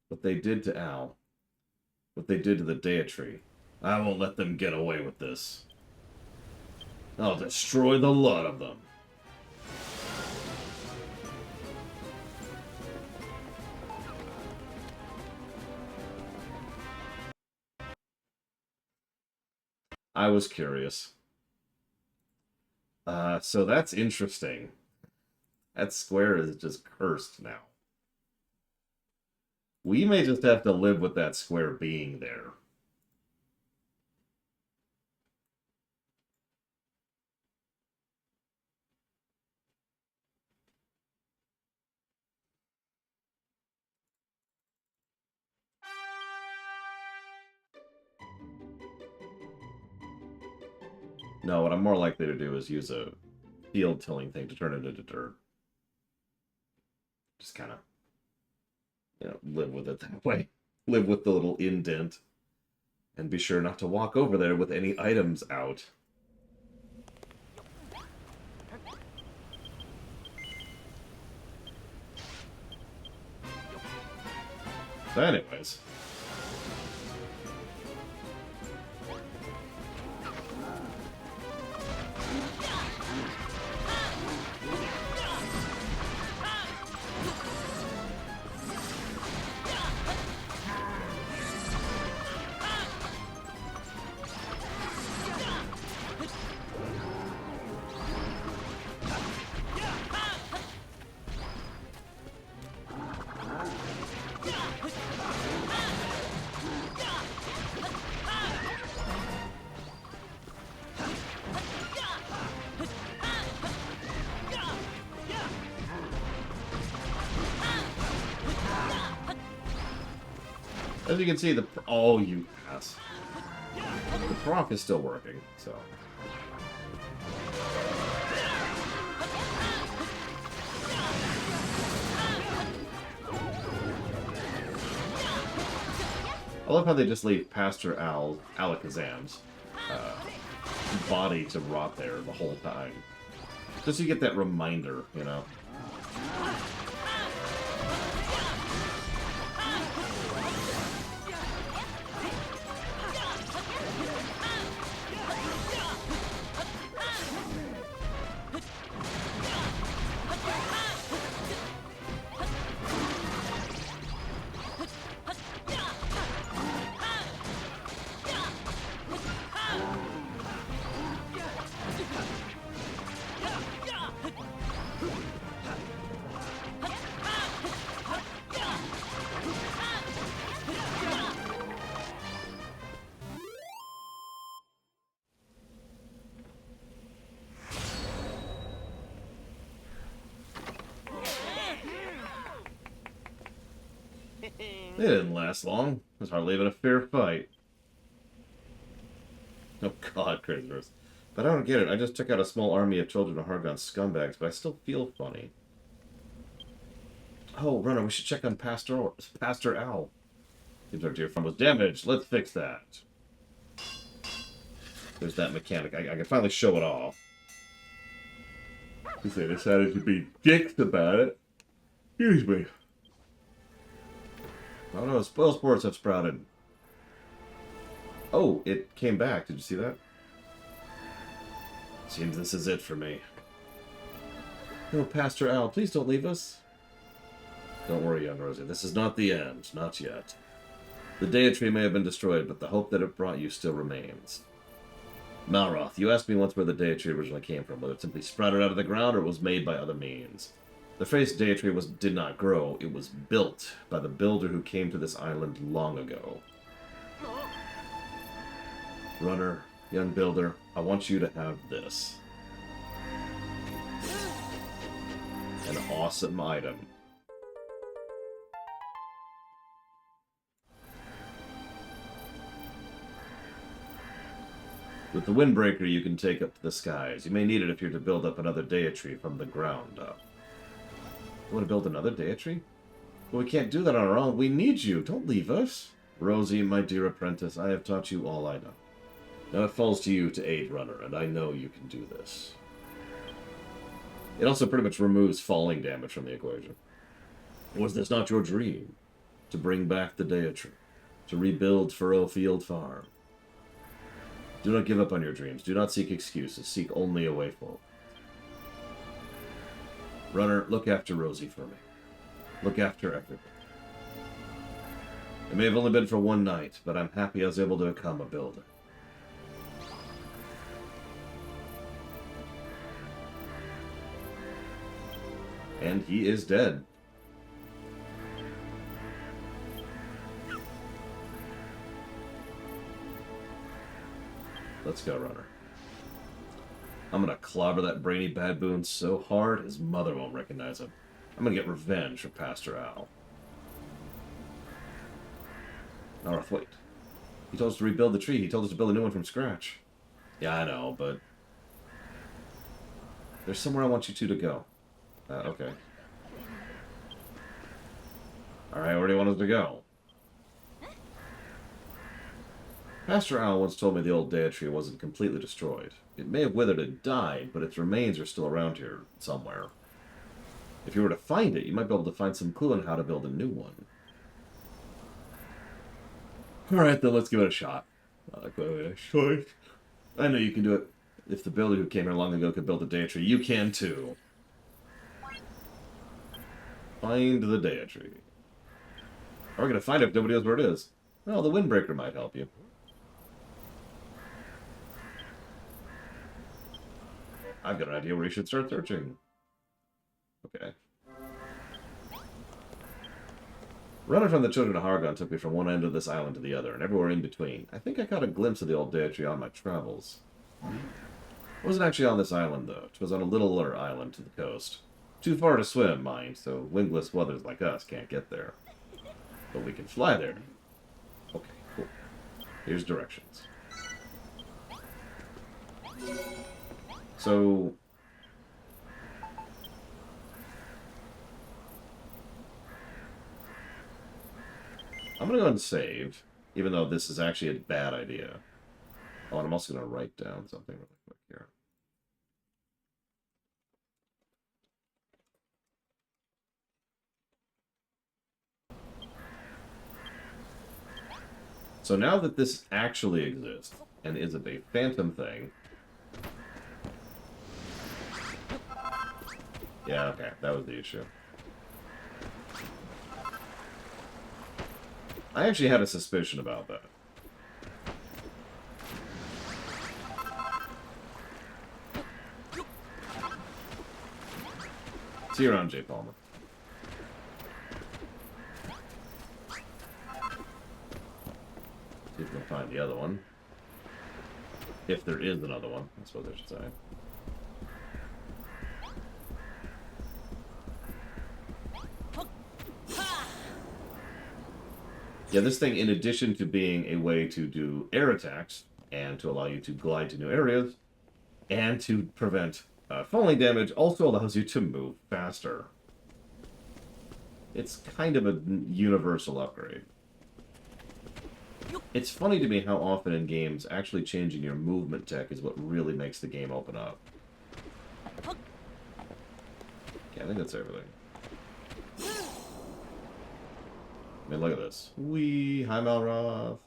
What they did to Al. What they did to the Deitri. I won't let them get away with this. I'll destroy the lot of them. I was curious. So that's interesting. That square is just cursed now. We may just have to live with that square being there. No, what I'm more likely to do is use a field tilling thing to turn it into dirt. Just kind of, live with it that way. Live with the little indent. And be sure not to walk over there with any items out. So anyways. As you can see, oh, you ass. The proc is still working, so. I love how they just leave Pastor Alakazam's body to rot there the whole time. Just so you get that reminder, you know? They didn't last long. It was hardly even a fair fight. Oh god, Crazers. But I don't get it. I just took out a small army of children of Hargon scumbags, but I still feel funny. Oh, Runner, we should check on Pastor Al. Seems our dear friend was damaged. Let's fix that. There's that mechanic. I can finally show it off. Because they decided to be dicks about it. Excuse me. Oh no, spoil sports have sprouted. Oh, it came back. Did you see that? Seems this is it for me. No, Pastor Al, please don't leave us. Don't worry, young Rosie. This is not the end. Not yet. The Deitri may have been destroyed, but the hope that it brought you still remains. Malroth, you asked me once where the Deitri originally came from, whether it simply sprouted out of the ground or was made by other means. The phrase Deitri did not grow, it was built by the builder who came to this island long ago. Runner, young builder, I want you to have this. An awesome item. With the Windbreaker, you can take up to the skies. You may need it if you're to build up another Deitri from the ground up. You want to build another Deitri? Well, we can't do that on our own. We need you. Don't leave us. Rosie, my dear apprentice, I have taught you all I know. Now it falls to you to aid Runner, and I know you can do this. It also pretty much removes falling damage from the equation. Was this not your dream? To bring back the Deitri? To rebuild Furrow Field Farm? Do not give up on your dreams. Do not seek excuses. Seek only a way forward. Runner, look after Rosie for me. Look after everybody. It may have only been for one night, but I'm happy I was able to become a builder. And he is dead. Let's go, Runner. I'm gonna clobber that brainy baboon so hard his mother won't recognize him. I'm gonna get revenge for Pastor Owl. Narth, wait. He told us to rebuild the tree. He told us to build a new one from scratch. Yeah, I know, but... there's somewhere I want you two to go. Okay. Alright, where do you want us to go? Pastor Owl once told me the old Deitri wasn't completely destroyed. It may have withered and died, but its remains are still around here somewhere. If you were to find it, you might be able to find some clue on how to build a new one. Alright, then let's give it a shot. I know you can do it. If the builder who came here long ago could build a Deitri, you can too. Find the Deitri. How are we going to find it if nobody knows where it is? Well, the Windbreaker might help you. I've got an idea where you should start searching. Okay. Runner from the Children of Hargon took me from one end of this island to the other, and everywhere in between. I think I caught a glimpse of the old Deitri on my travels. It wasn't actually on this island, though. It was on a littler island to the coast. Too far to swim, mind, so wingless wethers like us can't get there. But we can fly there. Okay, cool. Here's directions. So... I'm going to go ahead and save, even though this is actually a bad idea. Oh, and I'm also going to write down something really quick here. So now that this actually exists, and isn't a phantom thing... Yeah, okay, that was the issue. I actually had a suspicion about that. See you around, Jay Palmer. See if we can find the other one. If there is another one, I suppose I should say. Yeah, this thing, in addition to being a way to do air attacks, and to allow you to glide to new areas, and to prevent falling damage, also allows you to move faster. It's kind of a universal upgrade. It's funny to me how often in games, actually changing your movement tech is what really makes the game open up. Yeah, I think that's everything. I mean, look at this. Wee! Hi, Malroth.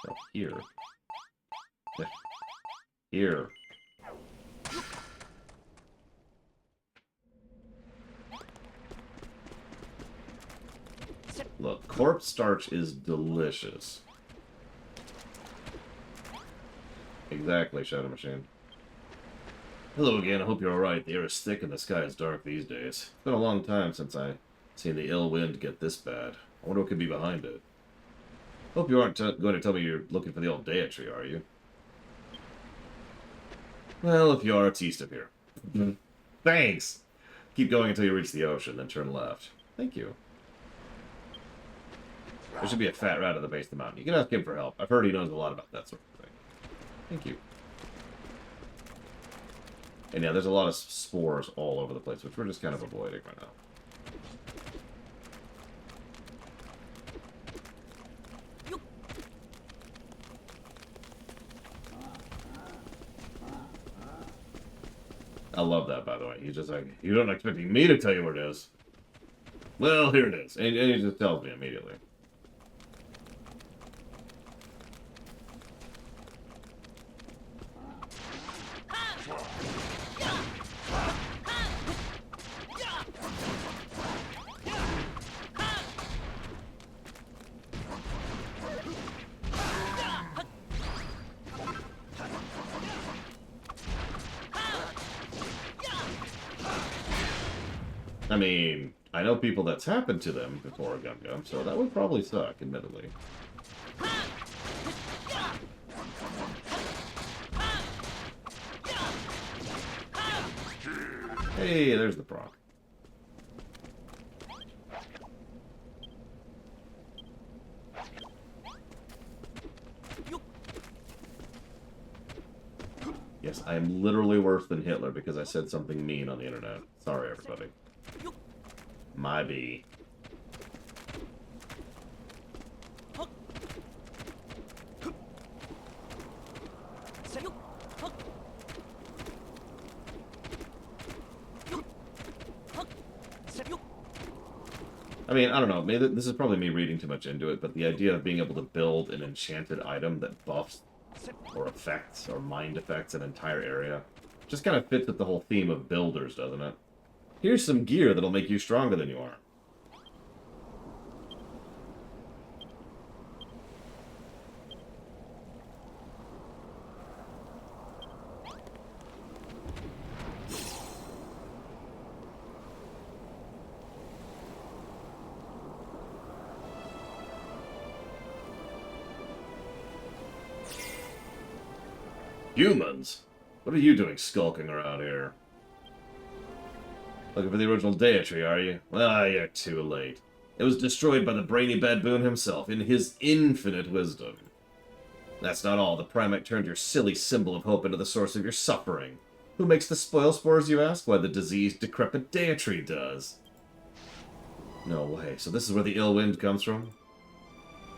Oh, here. Here. Look, corpse starch is delicious. Exactly, Shadow Machine. Hello again, I hope you're alright. The air is thick and the sky is dark these days. It's been a long time since I've seen the ill wind get this bad. I wonder what could be behind it. Hope you aren't going to tell me you're looking for the old Deitri, are you? Well, if you are, it's east of here. Thanks! Keep going until you reach the ocean, then turn left. Thank you. There should be a fat rat at the base of the mountain. You can ask him for help. I've heard he knows a lot about that sort of thing. Thank you. And yeah, there's a lot of spores all over the place, which we're just kind of avoiding right now. I love that, by the way. He's just like, you don't expecting me to tell you where it is. Well, here it is. And he just tells me immediately. I mean, I know people that's happened to them before a Gum Gum, so that would probably suck, admittedly. Hey, there's the proc. Yes, I am literally worse than Hitler because I said something mean on the internet. Sorry, everybody. My B. I mean, I don't know. Maybe this is probably me reading too much into it, but the idea of being able to build an enchanted item that buffs or affects or mind affects an entire area just kind of fits with the whole theme of builders, doesn't it? Here's some gear that'll make you stronger than you are. Humans? What are you doing skulking around here? Looking for the original Deitri, are you? Ah, you're too late. It was destroyed by the brainy baboon himself, in his infinite wisdom. That's not all. The Primac turned your silly symbol of hope into the source of your suffering. Who makes the spoil spores, you ask? Why, the diseased, decrepit Deitri does. No way. So this is where the ill wind comes from?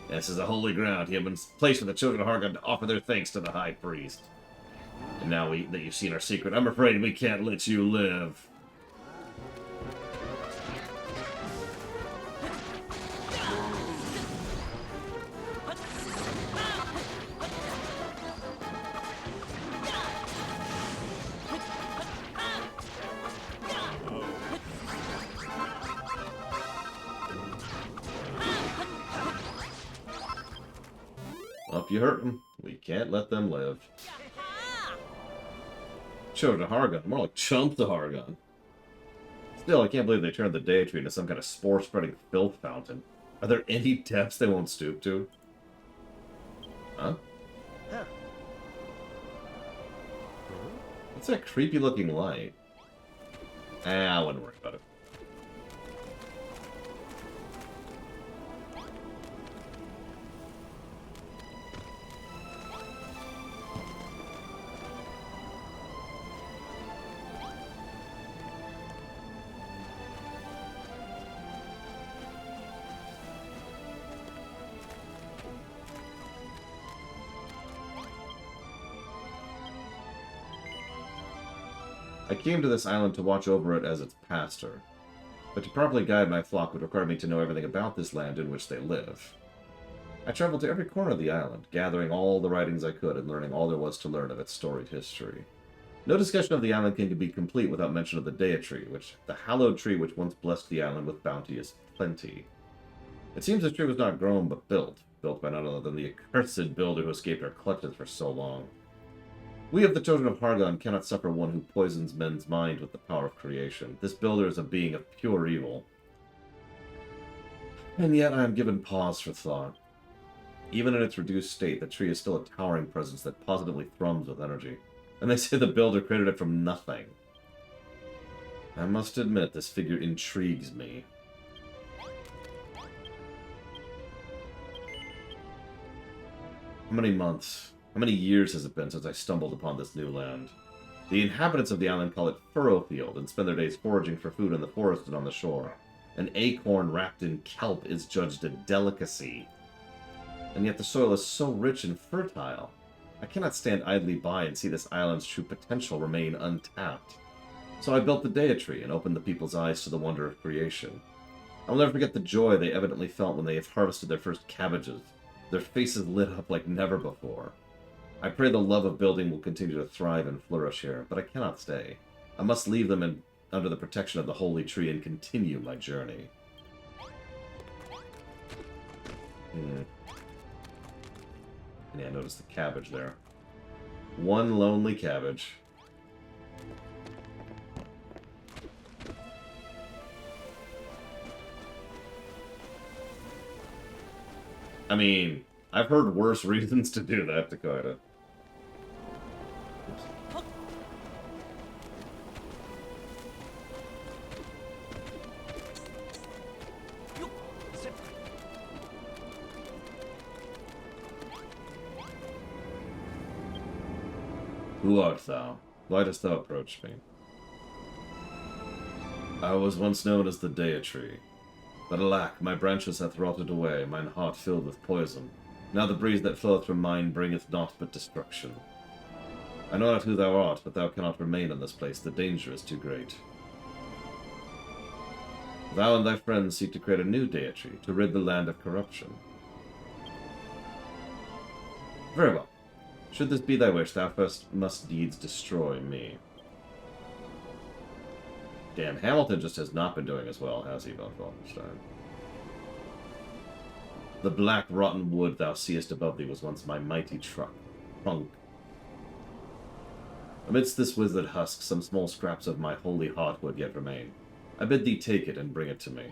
This is a holy ground. He had been placed for the children of Hargon to offer their thanks to the High Priest. And now that you've seen our secret, I'm afraid we can't let you live. Well, if you hurt them, we can't let them live. Children of Hargon, more like chumps of Hargon. Still, I can't believe they turned the Deitri into some kind of spore-spreading filth fountain. Are there any depths they won't stoop to? Huh? What's that creepy-looking light? I wouldn't worry about it. I came to this island to watch over it as its pastor, but to properly guide my flock would require me to know everything about this land in which they live. I traveled to every corner of the island, gathering all the writings I could and learning all there was to learn of its storied history. No discussion of the island can be complete without mention of the Deitri, the hallowed tree which once blessed the island with bounteous plenty. It seems the tree was not grown but built by none other than the accursed builder who escaped our clutches for so long. We of the Children of Hargon cannot suffer one who poisons men's mind with the power of creation. This builder is a being of pure evil. And yet I am given pause for thought. Even in its reduced state, the tree is still a towering presence that positively thrums with energy. And they say the builder created it from nothing. I must admit, this figure intrigues me. How many months? How many years has it been since I stumbled upon this new land? The inhabitants of the island call it Furrowfield and spend their days foraging for food in the forest and on the shore. An acorn wrapped in kelp is judged a delicacy. And yet the soil is so rich and fertile. I cannot stand idly by and see this island's true potential remain untapped. So I built the Dea Tree and opened the people's eyes to the wonder of creation. I'll never forget the joy they evidently felt when they have harvested their first cabbages. Their faces lit up like never before. I pray the love of building will continue to thrive and flourish here, but I cannot stay. I must leave them under the protection of the holy tree and continue my journey. Yeah, notice the cabbage there. One lonely cabbage. I mean, I've heard worse reasons to do that, Dakota. Who art thou? Why dost thou approach me? I was once known as the Dea Tree, but alack, my branches hath rotted away, mine heart filled with poison. Now the breeze that floweth from mine bringeth naught but destruction. I know not who thou art, but thou cannot remain in this place, the danger is too great. Thou and thy friends seek to create a new Dea Tree, to rid the land of corruption. Very well. Should this be thy wish, thou first must needs destroy me. Damn, Hamilton just has not been doing as well, has he, von Falkenstein? The black, rotten wood thou seest above thee was once my mighty trunk. Amidst this withered husk, some small scraps of my holy heartwood yet remain. I bid thee take it and bring it to me.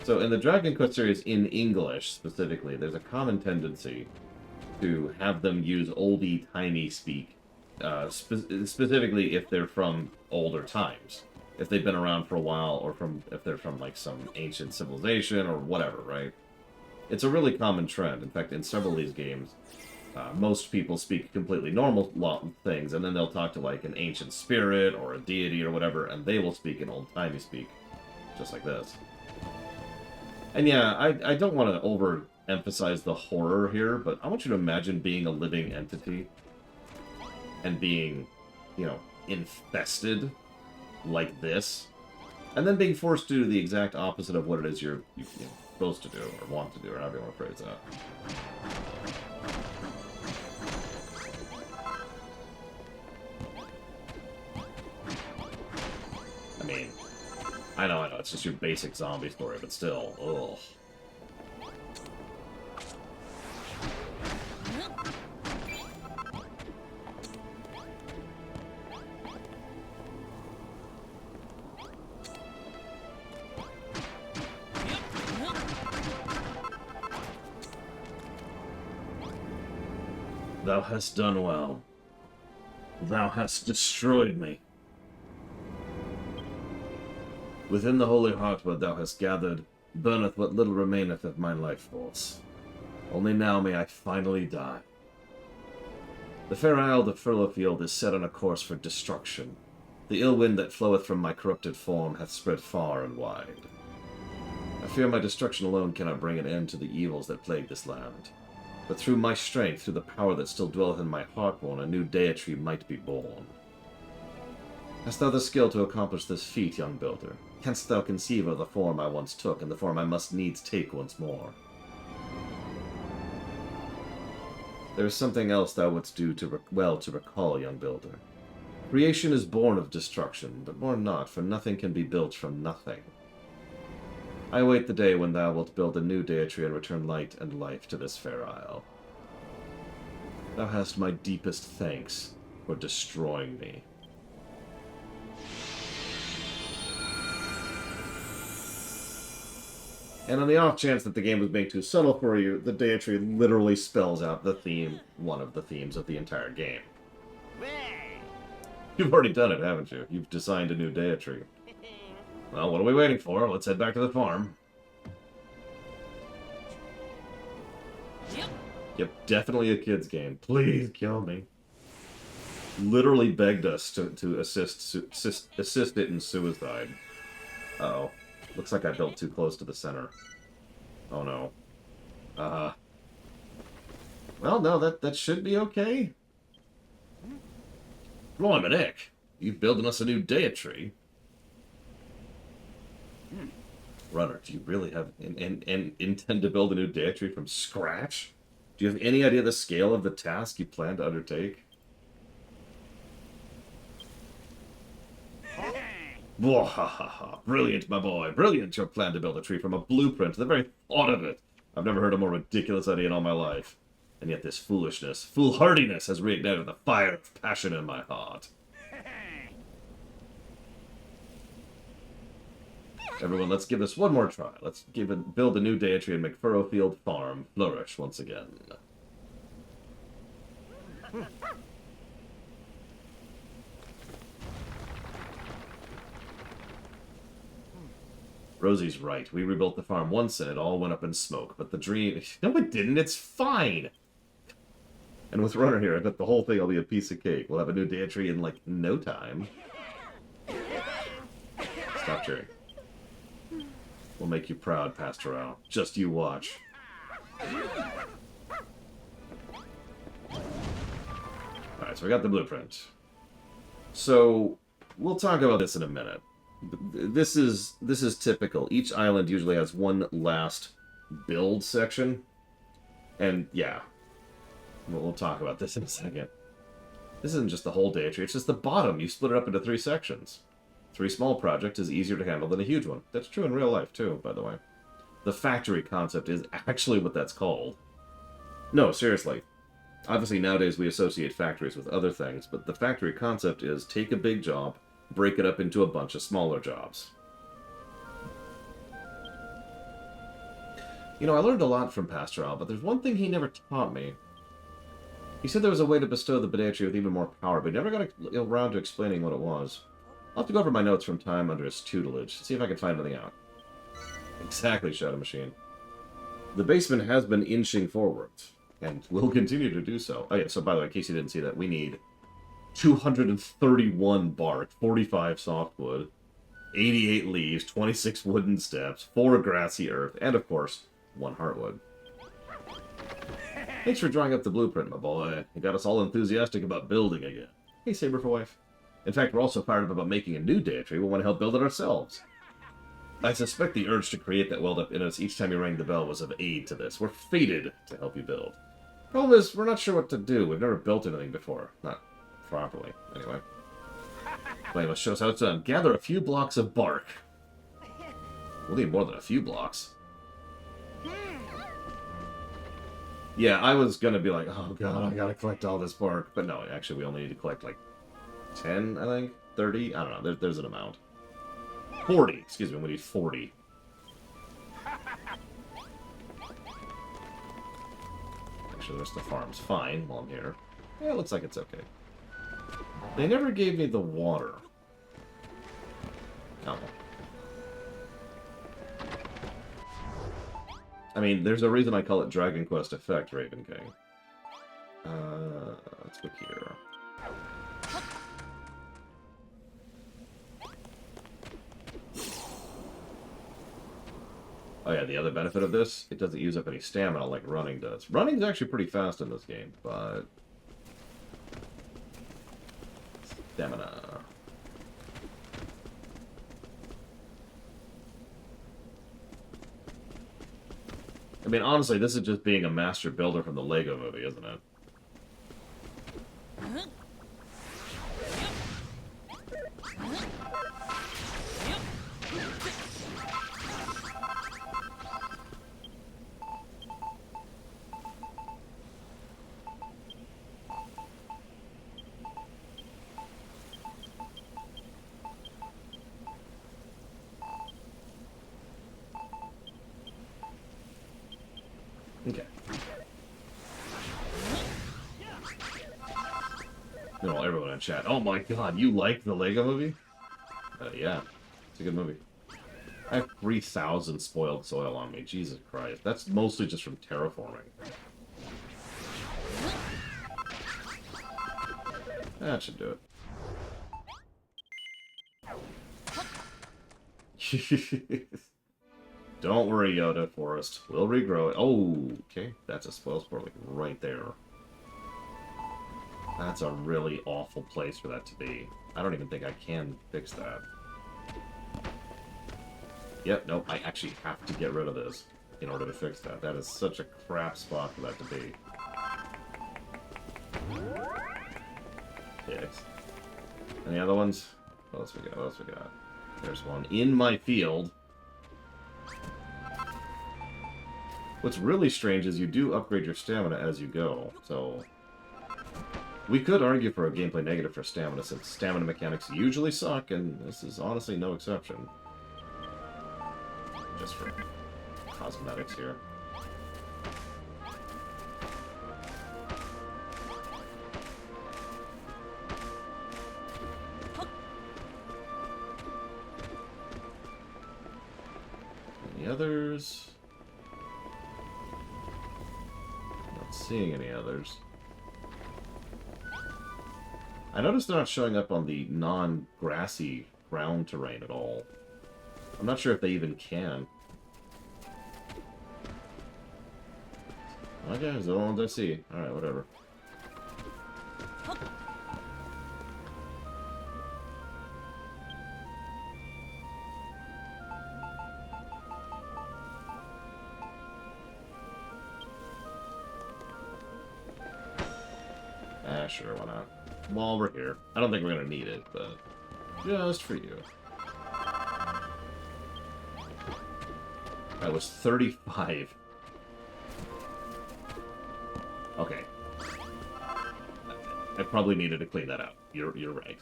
So in the Dragon Quest series, in English specifically, there's a common tendency to have them use oldie-timey speak, specifically if they're from older times. If they've been around for a while, or if they're from like some ancient civilization or whatever, right? It's a really common trend. In fact, in several of these games, most people speak completely normal things, and then they'll talk to like an ancient spirit or a deity or whatever, and they will speak in old-timey speak, just like this. And yeah, I don't want to overemphasize the horror here, but I want you to imagine being a living entity and being, you know, infested like this, and then being forced to do the exact opposite of what it is you're supposed to do, or want to do, or however you want to phrase that. I mean, I know, it's just your basic zombie story, but still, ugh. Thou hast done well. Thou hast destroyed me. Within the holy heartwood thou hast gathered burneth what little remaineth of my life force. Only now may I finally die. The fair isle of Furlowfield is set on a course for destruction. The ill wind that floweth from my corrupted form hath spread far and wide. I fear my destruction alone cannot bring an end to the evils that plague this land. But through my strength, through the power that still dwelleth in my heartborn, a new Dea Tree might be born. Hast thou the skill to accomplish this feat, young builder? Canst thou conceive of the form I once took, and the form I must needs take once more? There is something else thou wouldst do to recall, young builder. Creation is born of destruction, but more not, for nothing can be built from nothing. I await the day when thou wilt build a new Dea Tree and return light and life to this fair isle. Thou hast my deepest thanks for destroying me. And on the off chance that the game was being too subtle for you, the Dea Tree literally spells out the theme, one of the themes of the entire game. You've already done it, haven't you? You've designed a new Dea Tree. Well, what are we waiting for? Let's head back to the farm. Yep, definitely a kid's game. Please kill me. Literally begged us to assist it in suicide. Uh-oh. Looks like I built too close to the center. Oh no. Well, no, that should be okay. Blimey, Nick, you building us a new Deitry? Runner, do you really have and intend to build a new Deitry from scratch? Do you have any idea the scale of the task you plan to undertake? Bwahaha. Brilliant, my boy. Brilliant, your plan to build a tree from a blueprint. The very thought of it. I've never heard a more ridiculous idea in all my life. And yet this foolishness, foolhardiness has reignited the fire of passion in my heart. Everyone, let's give this one more try. Let's build a new Deitry and make Furrowfield Farm flourish once again. Rosie's right. We rebuilt the farm once and it all went up in smoke. But the dream... No, it didn't. It's fine. And with Runner here, I bet the whole thing will be a piece of cake. We'll have a new Deitry in, like, no time. Stop cheering. We'll make you proud, Pastoral. Just you watch. Alright, so we got the blueprint. So, we'll talk about this in a minute. This is typical. Each island usually has one last build section. And, yeah. We'll talk about this in a second. This isn't just the whole Deitry, it's just the bottom. You split it up into 3 sections. 3 small projects is easier to handle than a huge one. That's true in real life, too, by the way. The factory concept is actually what that's called. No, seriously. Obviously, nowadays we associate factories with other things, but the factory concept is take a big job, break it up into a bunch of smaller jobs. You know, I learned a lot from Pastoral, but there's one thing he never taught me. He said there was a way to bestow the Deitry with even more power, but he never got around to explaining what it was. I'll have to go over my notes from time under his tutelage, see if I can find anything out. Exactly, Shadow Machine. The basement has been inching forward, and will continue to do so. Oh yeah, so by the way, in case you didn't see that, we need 231 bark, 45 softwood, 88 leaves, 26 wooden steps, 4 grassy earth, and of course, 1 heartwood. Thanks for drawing up the blueprint, my boy. You got us all enthusiastic about building again. Hey, Saber for wife. In fact, we're also fired up about making a new Deitry. We want to help build it ourselves. I suspect the urge to create that welled up in us each time you rang the bell was of aid to this. We're fated to help you build. Problem is, we're not sure what to do. We've never built anything before. Not properly, anyway. But you must show us how it's done. Gather a few blocks of bark. We'll need more than a few blocks. Yeah, I was gonna be like, oh god, I gotta collect all this bark. But no, actually, we only need to collect like 10, I think? 30? I don't know. There's an amount. 40. Excuse me, we need 40. Actually, the rest of the farm's fine while I'm here. Yeah, it looks like it's okay. They never gave me the water. Oh. I mean, there's a reason I call it Dragon Quest Effect, Raven King. Let's look here. Oh yeah, the other benefit of this, it doesn't use up any stamina like running does. Running's actually pretty fast in this game, but... Stamina. I mean, honestly, this is just being a master builder from the Lego movie, isn't it? Okay. You know, everyone in chat. Oh my god, you like the Lego movie? Yeah. It's a good movie. I have 3,000 spoiled soil on me. Jesus Christ. That's mostly just from terraforming. That should do it. Don't worry, Yoda Forest. We'll regrow it. Oh, okay. That's a spoil sport like right there. That's a really awful place for that to be. I don't even think I can fix that. Yep, nope. I actually have to get rid of this in order to fix that. That is such a crap spot for that to be. Yes. Any other ones? What else we got? What else we got? There's one in my field. What's really strange is you do upgrade your stamina as you go, so... We could argue for a gameplay negative for stamina, since stamina mechanics usually suck, and this is honestly no exception. Just for cosmetics here. Any others? Not seeing any others. I noticed they're not showing up on the non-grassy ground terrain at all. I'm not sure if they even can. Okay, those are the ones I see. Alright, whatever. Ah, sure, why not? While we're here. I don't think we're gonna need it, but just for you. That was 35. Okay. I probably needed to clean that out. You're right.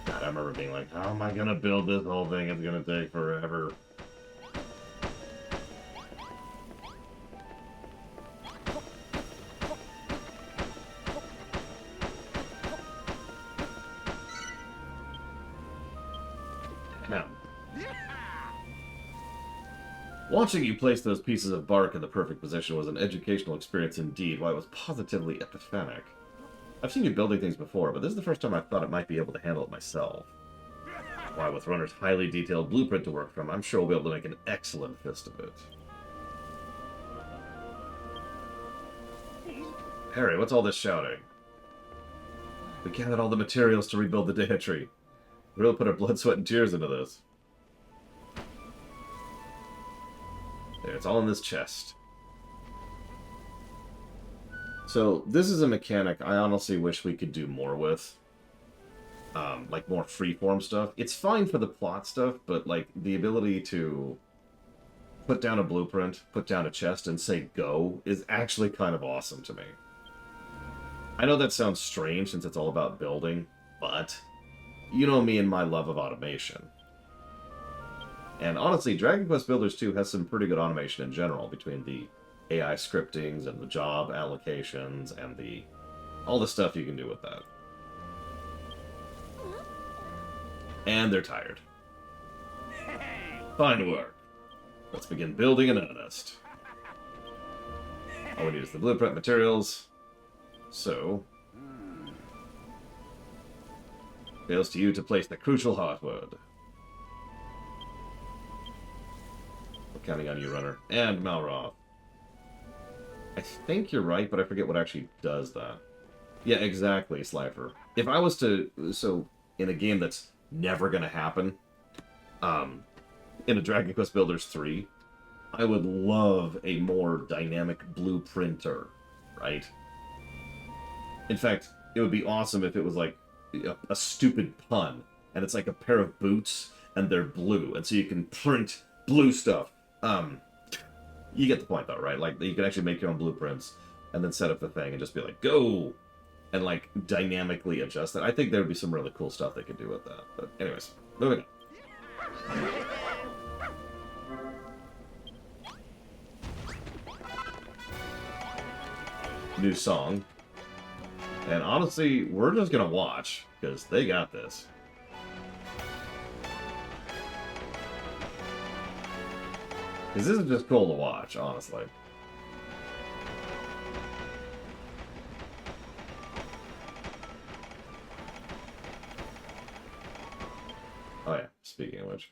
God, I remember being like, how am I gonna build this whole thing? It's gonna take forever. Now, watching you place those pieces of bark in the perfect position was an educational experience indeed. Why, it was positively epiphanic. I've seen you building things before, but this is the first time I thought I might be able to handle it myself. Why, with Runner's highly detailed blueprint to work from, I'm sure we'll be able to make an excellent fist of it. Harry, what's all this shouting? We gathered all the materials to rebuild the Data Tree. We really put our blood, sweat, and tears into this. There, it's all in this chest. So, this is a mechanic I honestly wish we could do more with. Like, more freeform stuff. It's fine for the plot stuff, but, like, the ability to put down a blueprint, put down a chest, and say go is actually kind of awesome to me. I know that sounds strange since it's all about building, but you know me and my love of automation. And honestly, Dragon Quest Builders 2 has some pretty good automation in general, between the AI scriptings and the job allocations and all the stuff you can do with that. And they're tired. Fine work. Let's begin building in earnest. All we need is the blueprint materials. So, fails to you to place the crucial heartwood. We're counting on you, Runner. And Malroth. I think you're right, but I forget what actually does that. Yeah, exactly, Slifer. If I was to... So, in a game that's never gonna happen, in a Dragon Quest Builders 3, I would love a more dynamic blueprinter, right? In fact, it would be awesome if it was like a stupid pun, and it's like a pair of boots, and they're blue, and so you can print blue stuff. You get the point, though, right? Like, you can actually make your own blueprints, and then set up the thing, and just be like, go! And, like, dynamically adjust that. I think there would be some really cool stuff they could do with that. But anyways, moving on. New song. And honestly, we're just gonna watch, because they got this. Because this is just cool to watch, honestly. Speaking of which.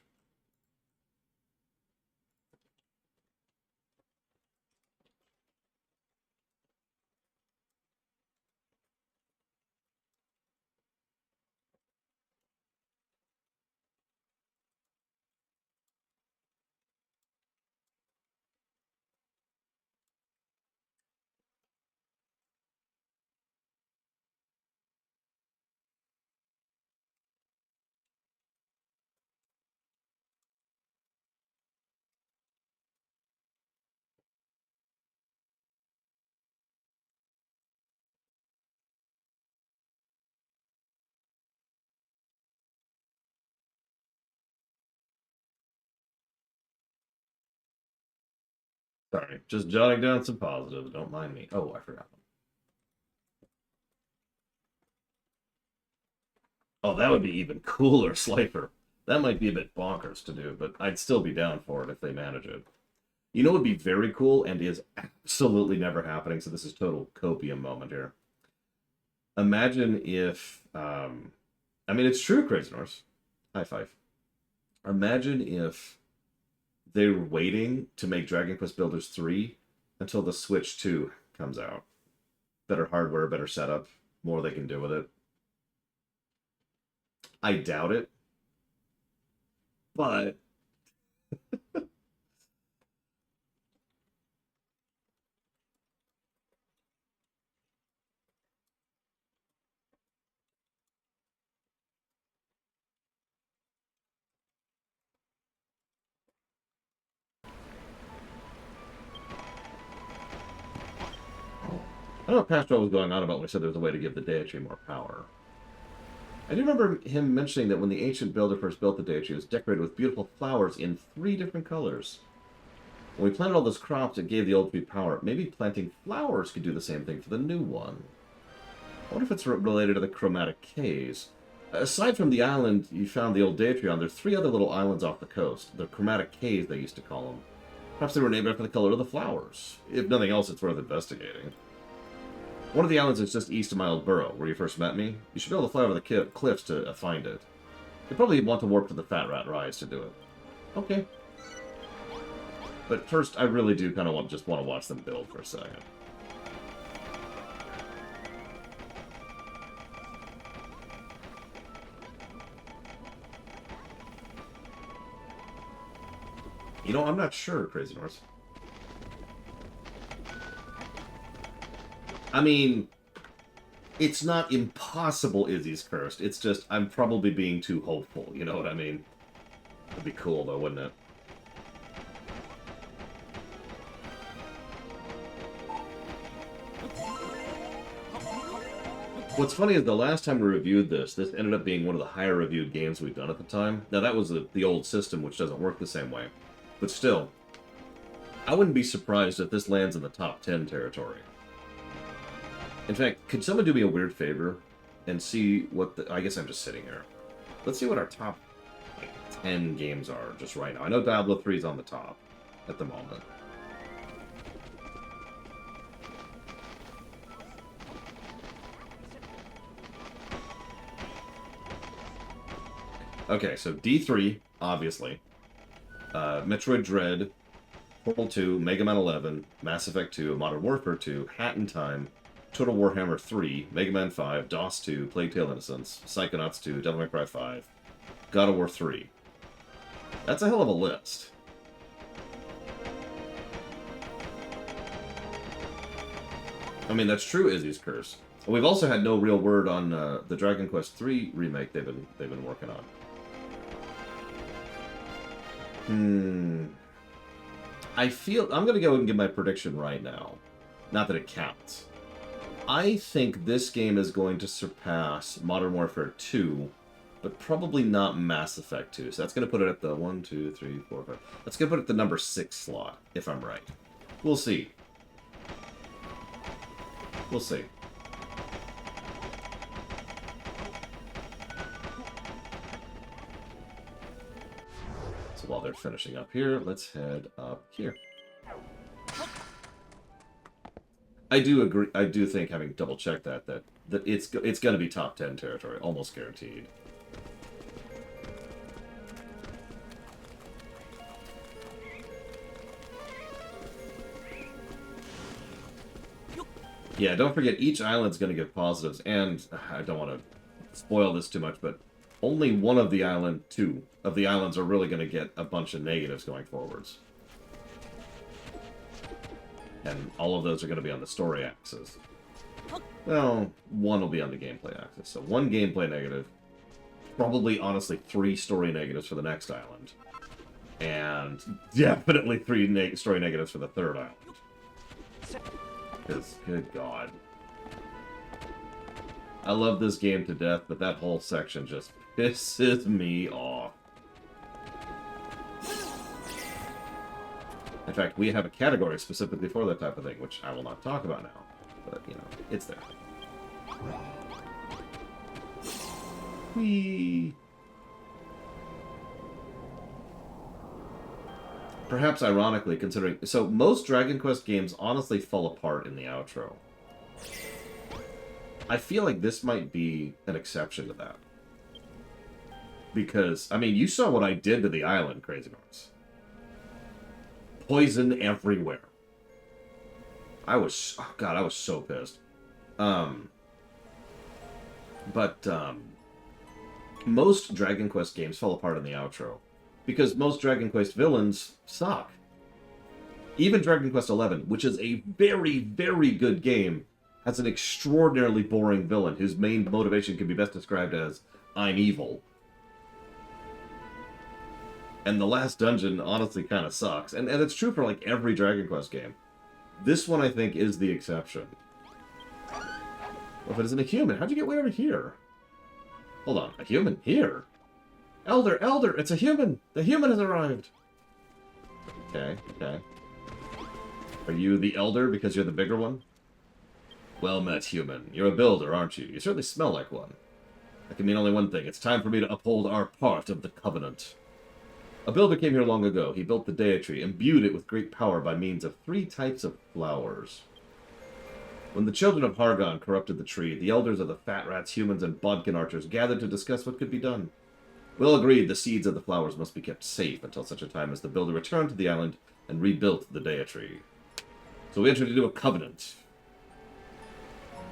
Sorry, just jotting down some positives. Don't mind me. Oh, I forgot one. Oh, that would be even cooler, Slifer. That might be a bit bonkers to do, but I'd still be down for it if they manage it. You know what would be very cool and is absolutely never happening, so this is total copium moment here. Imagine if, I mean, it's true, Crazy Norse. High five. Imagine if they were waiting to make Dragon Quest Builders 3 until the Switch 2 comes out. Better hardware, better setup, more they can do with it. I doubt it. But I don't know what Pastor was going on about when he said there was a way to give the Deity more power. I do remember him mentioning that when the ancient builder first built the Deity, it was decorated with beautiful flowers in 3 different colors. When we planted all those crops, it gave the old tree power. Maybe planting flowers could do the same thing for the new one. I wonder if it's related to the chromatic caves. Aside from the island you found the old Deity on, there are 3 other little islands off the coast. The chromatic caves, they used to call them. Perhaps they were named after the color of the flowers. If nothing else, it's worth investigating. One of the islands is just east of my old burrow, where you first met me. You should be able to fly over the cliffs to find it. You probably want to warp to the Fat Rat Rise to do it. Okay. But first, I really do kind of just want to watch them build for a second. You know, I'm not sure, Crazy Norse. I mean, it's not impossible Izzy's cursed. It's just, I'm probably being too hopeful. You know what I mean? It'd be cool, though, wouldn't it? What's funny is the last time we reviewed this ended up being one of the higher reviewed games we've done at the time. Now, that was the old system, which doesn't work the same way. But still, I wouldn't be surprised if this lands in the top 10 territory. In fact, could someone do me a weird favor and see what the... I guess I'm just sitting here. Let's see what our top 10 games are just right now. I know Diablo 3 is on the top at the moment. Okay, so D3, obviously. Metroid Dread, Portal 2, Mega Man 11, Mass Effect 2, Modern Warfare 2, Hat in Time, Total Warhammer 3, Mega Man 5, DOS 2, Plague Tale Innocence, Psychonauts 2, Devil May Cry 5, God of War 3. That's a hell of a list. I mean, that's true, Izzy's Curse. We've also had no real word on the Dragon Quest 3 remake they've been working on. I feel... I'm going to go and give my prediction right now. Not that it counts. I think this game is going to surpass Modern Warfare 2, but probably not Mass Effect 2. So that's going to put it at the 1, 2, 3, 4, 5... That's going to put it at the number 6 slot, if I'm right. We'll see. We'll see. So while they're finishing up here, let's head up here. I do agree. I do think, having double checked that it's going to be top 10 territory, almost guaranteed. Yeah, don't forget, each island's going to give positives, and I don't want to spoil this too much, but only one of the two of the islands are really going to get a bunch of negatives going forwards. And all of those are going to be on the story axis. Well, one will be on the gameplay axis. So one gameplay negative, probably, honestly, 3 story negatives for the next island. And definitely 3 story negatives for the third island. Because, good God. I love this game to death, but that whole section just pisses me off. In fact, we have a category specifically for that type of thing, which I will not talk about now. But, you know, it's there. Whee! Perhaps ironically, considering... So, most Dragon Quest games honestly fall apart in the outro. I feel like this might be an exception to that. Because, I mean, you saw what I did to the island, Crazy Norse. Poison everywhere. I was... Oh, God, I was so pissed. Most Dragon Quest games fall apart in the outro. Because most Dragon Quest villains suck. Even Dragon Quest XI, which is a very, very good game, has an extraordinarily boring villain whose main motivation can be best described as, I'm evil. And the last dungeon honestly kind of sucks. And it's true for like every Dragon Quest game. This one, I think, is the exception. Well, if it isn't a human, how'd you get way over here? Hold on, a human here? Elder, Elder, it's a human! The human has arrived! Okay, okay. Are you the Elder because you're the bigger one? Well met, human. You're a builder, aren't you? You certainly smell like one. That can mean only one thing. It's time for me to uphold our part of the Covenant. A builder came here long ago. He built the Dea Tree, imbued it with great power by means of 3 types of flowers. When the children of Hargon corrupted the tree, the elders of the Fat Rats, humans, and Bodkin archers gathered to discuss what could be done. We all agreed the seeds of the flowers must be kept safe until such a time as the builder returned to the island and rebuilt the Dea Tree. So we entered into a covenant.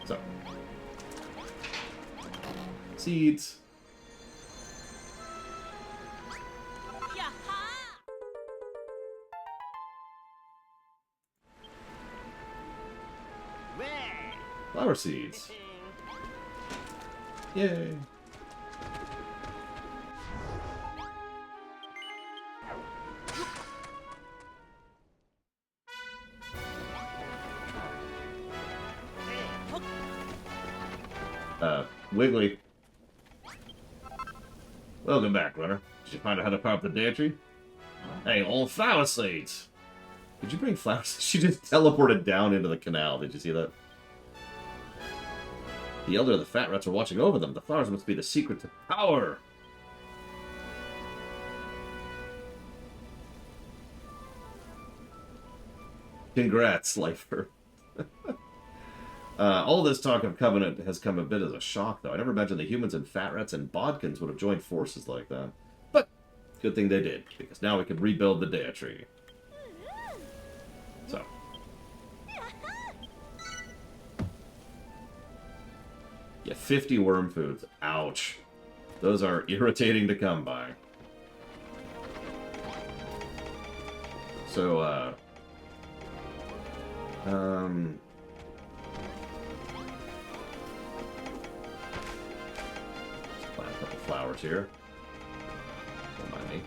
So. Seeds. Flower seeds. Yay. Wiggly. Welcome back, runner. Did you find out how to power up the Dea Tree? Hey, all flower seeds! Did you bring flowers? She just teleported down into the canal. Did you see that? The elder of the Fat Rats are watching over them. The flowers must be the secret to power. Congrats, Lifer. All this talk of Covenant has come a bit as a shock, though. I never imagined the humans and Fat Rats and Bodkins would have joined forces like that. But, good thing they did, because now we can rebuild the Dea Tree. So. Yeah, 50 worm foods. Ouch. Those are irritating to come by. So, plant a couple flowers here. Don't mind me.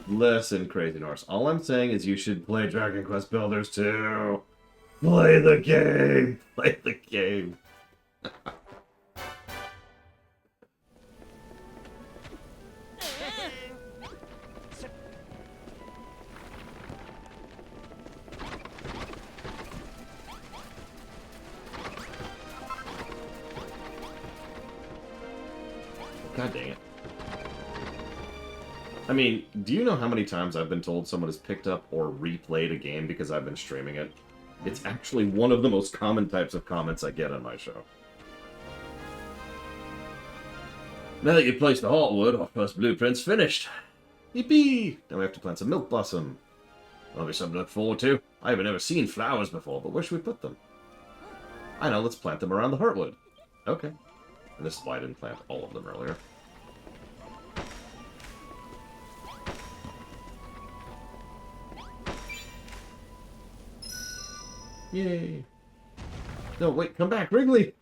Listen, Crazy Norse. All I'm saying is you should play Dragon Quest Builders 2. Play the game! Play the game! God dang it. I mean, do you know how many times I've been told someone has picked up or replayed a game because I've been streaming it? It's actually one of the most common types of comments I get on my show. Now that you've placed the heartwood, our first blueprint's finished. Yippee! Now we have to plant some milk blossom. That'll be something to look forward to. I haven't ever seen flowers before, but where should we put them? I know, let's plant them around the heartwood. Okay. And this is why I didn't plant all of them earlier. Yay! No, wait, come back, Wrigley!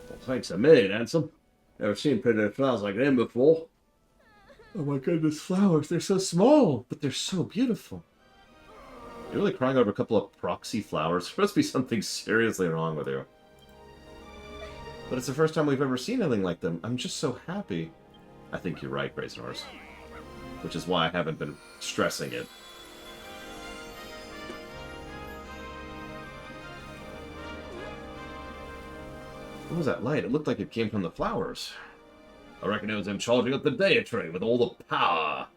Well, thanks a million, handsome. Never seen pretty flowers like them before. Oh my goodness, flowers, they're so small, but they're so beautiful. You're really crying over a couple of proxy flowers? There must be something seriously wrong with you. But it's the first time we've ever seen anything like them. I'm just so happy. I think you're right, Brazen Horse. Which is why I haven't been stressing it. What was that light? It looked like it came from the flowers. I reckon it was him charging up the Deitray with all the power.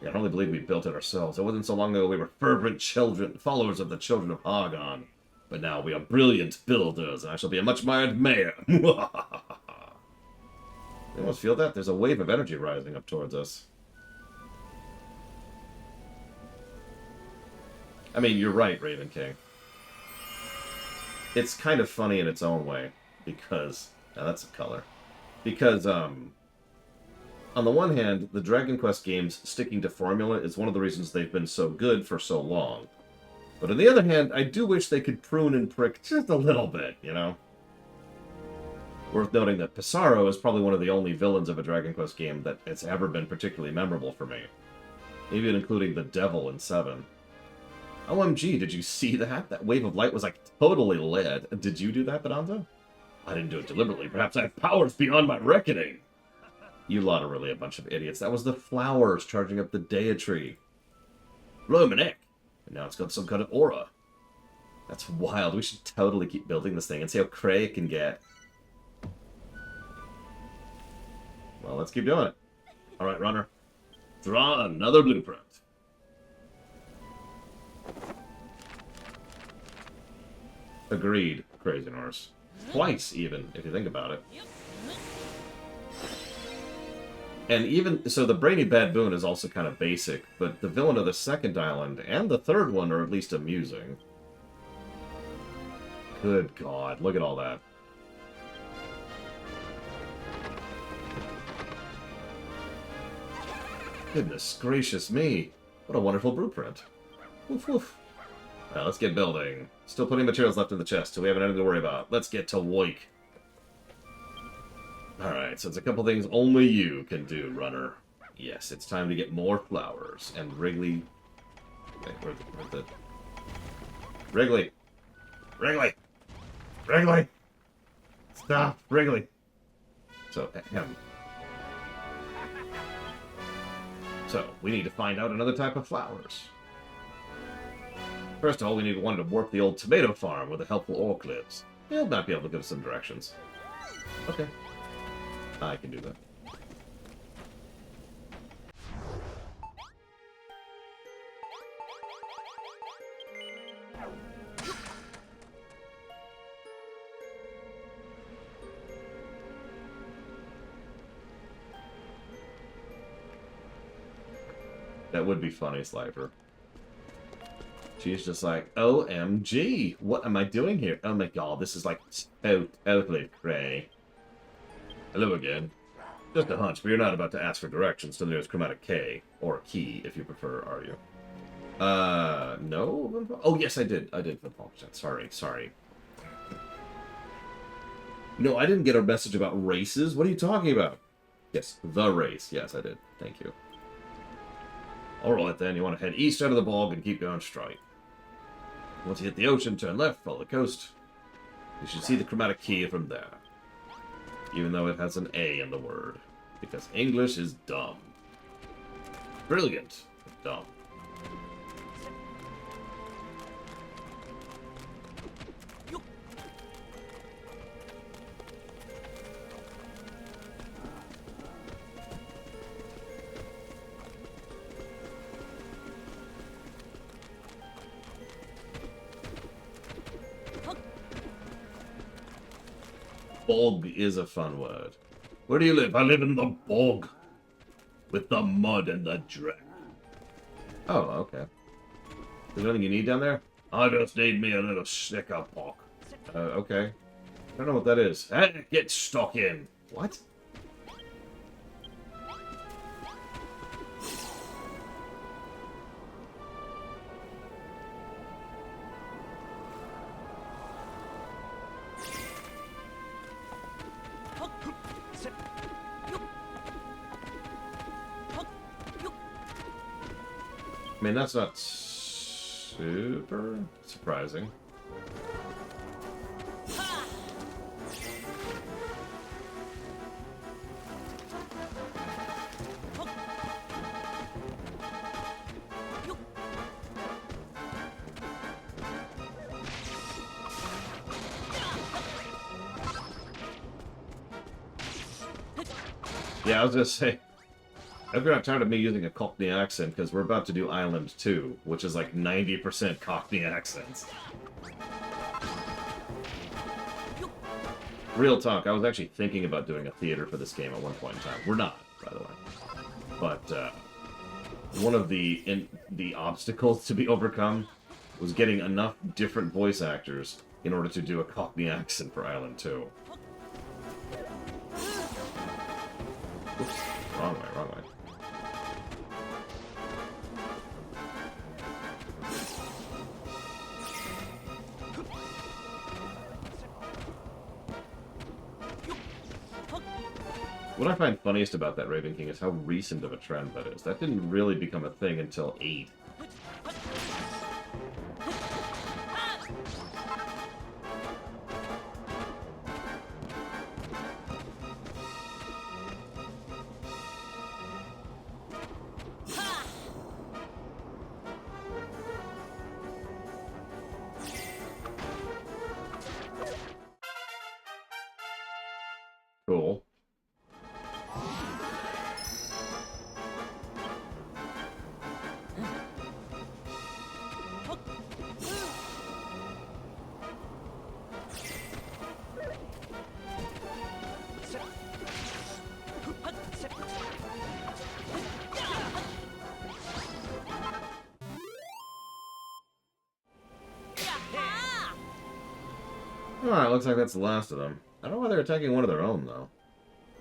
Yeah, I hardly believe we built it ourselves. It wasn't so long ago we were fervent children, followers of the children of Hargon. But now we are brilliant builders, and I shall be a much admired mayor. You almost feel that? There's a wave of energy rising up towards us. I mean, you're right, Raven King. It's kind of funny in its own way, because... Now that's a color. Because, on the one hand, the Dragon Quest games sticking to formula is one of the reasons they've been so good for so long. But on the other hand, I do wish they could prune and prick just a little bit, you know? Worth noting that Pissarro is probably one of the only villains of a Dragon Quest game that has ever been particularly memorable for me. Even including the Devil in 7. OMG, did you see that? That wave of light was like totally lit. Did you do that, Bedanzo? I didn't do it deliberately. Perhaps I have powers beyond my reckoning. You lot are really a bunch of idiots. That was the flowers charging up the Deitray. Romanek. And now it's got some kind of aura. That's wild. We should totally keep building this thing and see how cray it can get. Well, let's keep doing it. Alright, runner. Draw another blueprint. Agreed, Crazy Norse. Twice, even, if you think about it. And even, so the Brainy Baboon is also kind of basic, but the villain of the second island and the third one are at least amusing. Good God, look at all that. Goodness gracious me. What a wonderful blueprint. Woof woof. Now let's get building. Still plenty of materials left in the chest, so we haven't anything to worry about. Let's get to work. Alright, so it's a couple things only you can do, runner. Yes, it's time to get more flowers. And Wrigley... Wait, where's the... Wrigley! Wrigley! Wrigley! Stop, Wrigley! So, him. So, we need to find out another type of flowers. First of all, we need one to work the old tomato farm where the helpful orc lives. He'll not be able to give us some directions. Okay. I can do that. That would be funny, Slifer. She's just like, OMG, what am I doing here? Oh my god, this is like totally cray. Hello again. Just a hunch, but you're not about to ask for directions to the nearest chromatic K, or a key, if you prefer, are you? No? Oh, yes, I did. I did, sorry. No, I didn't get a message about races. What are you talking about? Yes, the race. Yes, I did. Thank you. Alright then, you want to head east out of the bog and keep going straight. Once you hit the ocean, turn left, follow the coast. You should see the chromatic key from there. Even though it has an A in the word. Because English is dumb. Brilliant, but dumb. Bog is a fun word. Where do you live? I live in the bog. With the mud and the drag. Oh, okay. Is there anything you need down there? I just need me a little stick of pork. Okay. I don't know what that is. Get stuck in. What? I mean, that's not super surprising. Yeah, I was gonna say, I hope you're not tired of me using a Cockney accent, because we're about to do Island 2, which is like 90% Cockney accents. Real talk, I was actually thinking about doing a theater for this game at one point in time. We're not, by the way. But, one of the obstacles to be overcome was getting enough different voice actors in order to do a Cockney accent for Island 2. Oops, wrong way, wrong way. What I find funniest about that Raven King is how recent of a trend that is. That didn't really become a thing until 8. Cool. Alright, looks like that's the last of them. I don't know why they're attacking one of their own, though.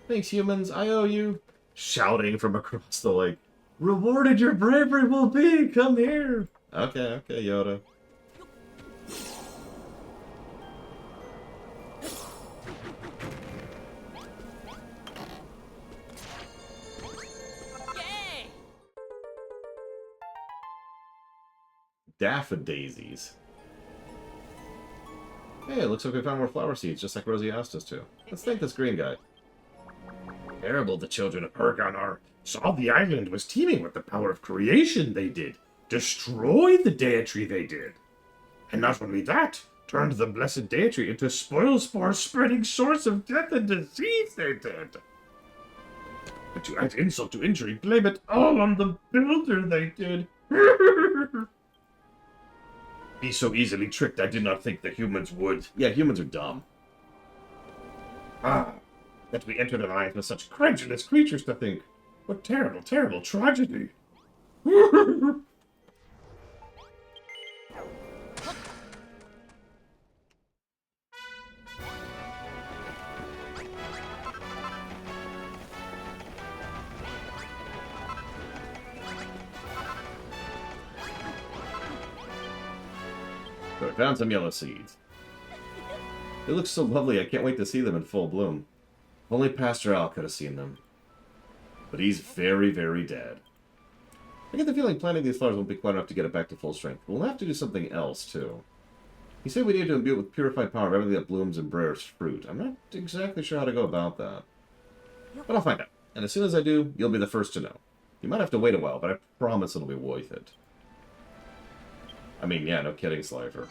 Thanks, humans. I owe you. Shouting from across the lake. Rewarded your bravery will be. Come here. Okay, Yoda. Yay! Daffodasies. Hey, it looks like we found more flower seeds, just like Rosie asked us to. Let's thank this green guy. Terrible the children of Ergon are. Saw the island was teeming with the power of creation, they did. Destroyed the deity, they did. And not only that, turned the blessed deity into a spoil spore spreading source of death and disease, they did. But to add insult to injury, blame it all on the builder, they did. Be so easily tricked, I did not think the humans would. Yeah, humans are dumb. Ah, that we entered an alliance with such credulous creatures to think. What terrible, terrible tragedy. So I found some yellow seeds. They look so lovely, I can't wait to see them in full bloom. If only Pastor Al could have seen them. But he's very, very dead. I get the feeling planting these flowers won't be quite enough to get it back to full strength. We'll have to do something else, too. He said we need to imbue it with purified power of everything that blooms and bears fruit. I'm not exactly sure how to go about that. But I'll find out. And as soon as I do, you'll be the first to know. You might have to wait a while, but I promise it'll be worth it. I mean, yeah, no kidding, Slifer.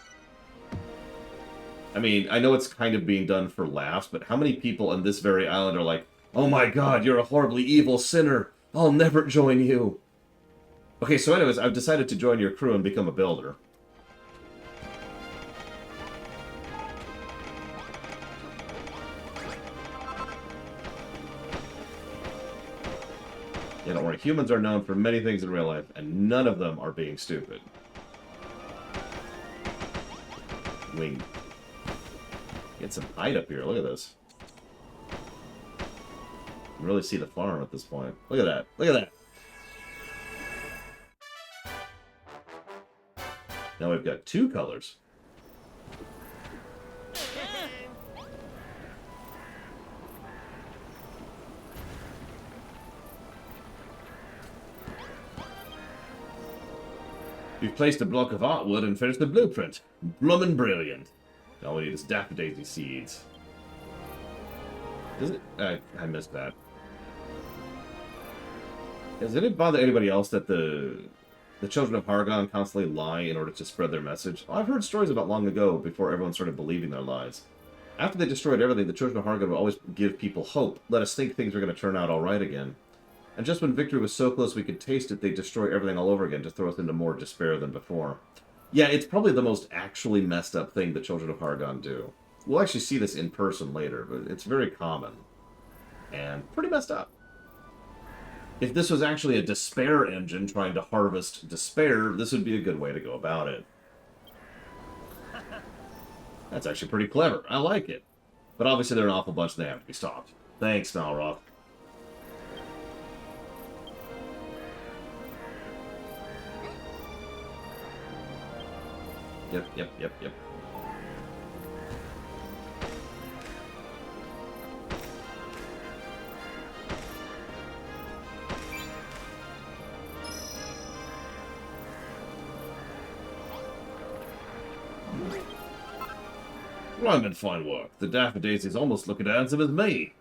I mean, I know it's kind of being done for laughs, but how many people on this very island are like, oh my god, you're a horribly evil sinner. I'll never join you. Okay, so anyways, I've decided to join your crew and become a builder. Yeah, don't worry. Humans are known for many things in real life, and none of them are being stupid. Wing. Get some height up here. Look at this. You can really see the farm at this point. Look at that. Look at that. Now we've got 2 colors. We've placed a block of artwood and finished the blueprint. Bloomin' brilliant. All we need is daffodilly seeds. Does it? I missed that. Does it bother anybody else that the children of Hargon constantly lie in order to spread their message? Well, I've heard stories about long ago, before everyone started believing their lies. After they destroyed everything, the children of Hargon would always give people hope, let us think things are going to turn out all right again. And just when victory was so close we could taste it, they'd destroy everything all over again to throw us into more despair than before. Yeah, it's probably the most actually messed up thing the children of Hargon do. We'll actually see this in person later, but it's very common. And pretty messed up. If this was actually a despair engine trying to harvest despair, this would be a good way to go about it. That's actually pretty clever. I like it. But obviously they're an awful bunch and they have to be stopped. Thanks, Malroth. Yep. Splendid fine work. The daffodillies almost look as handsome as me.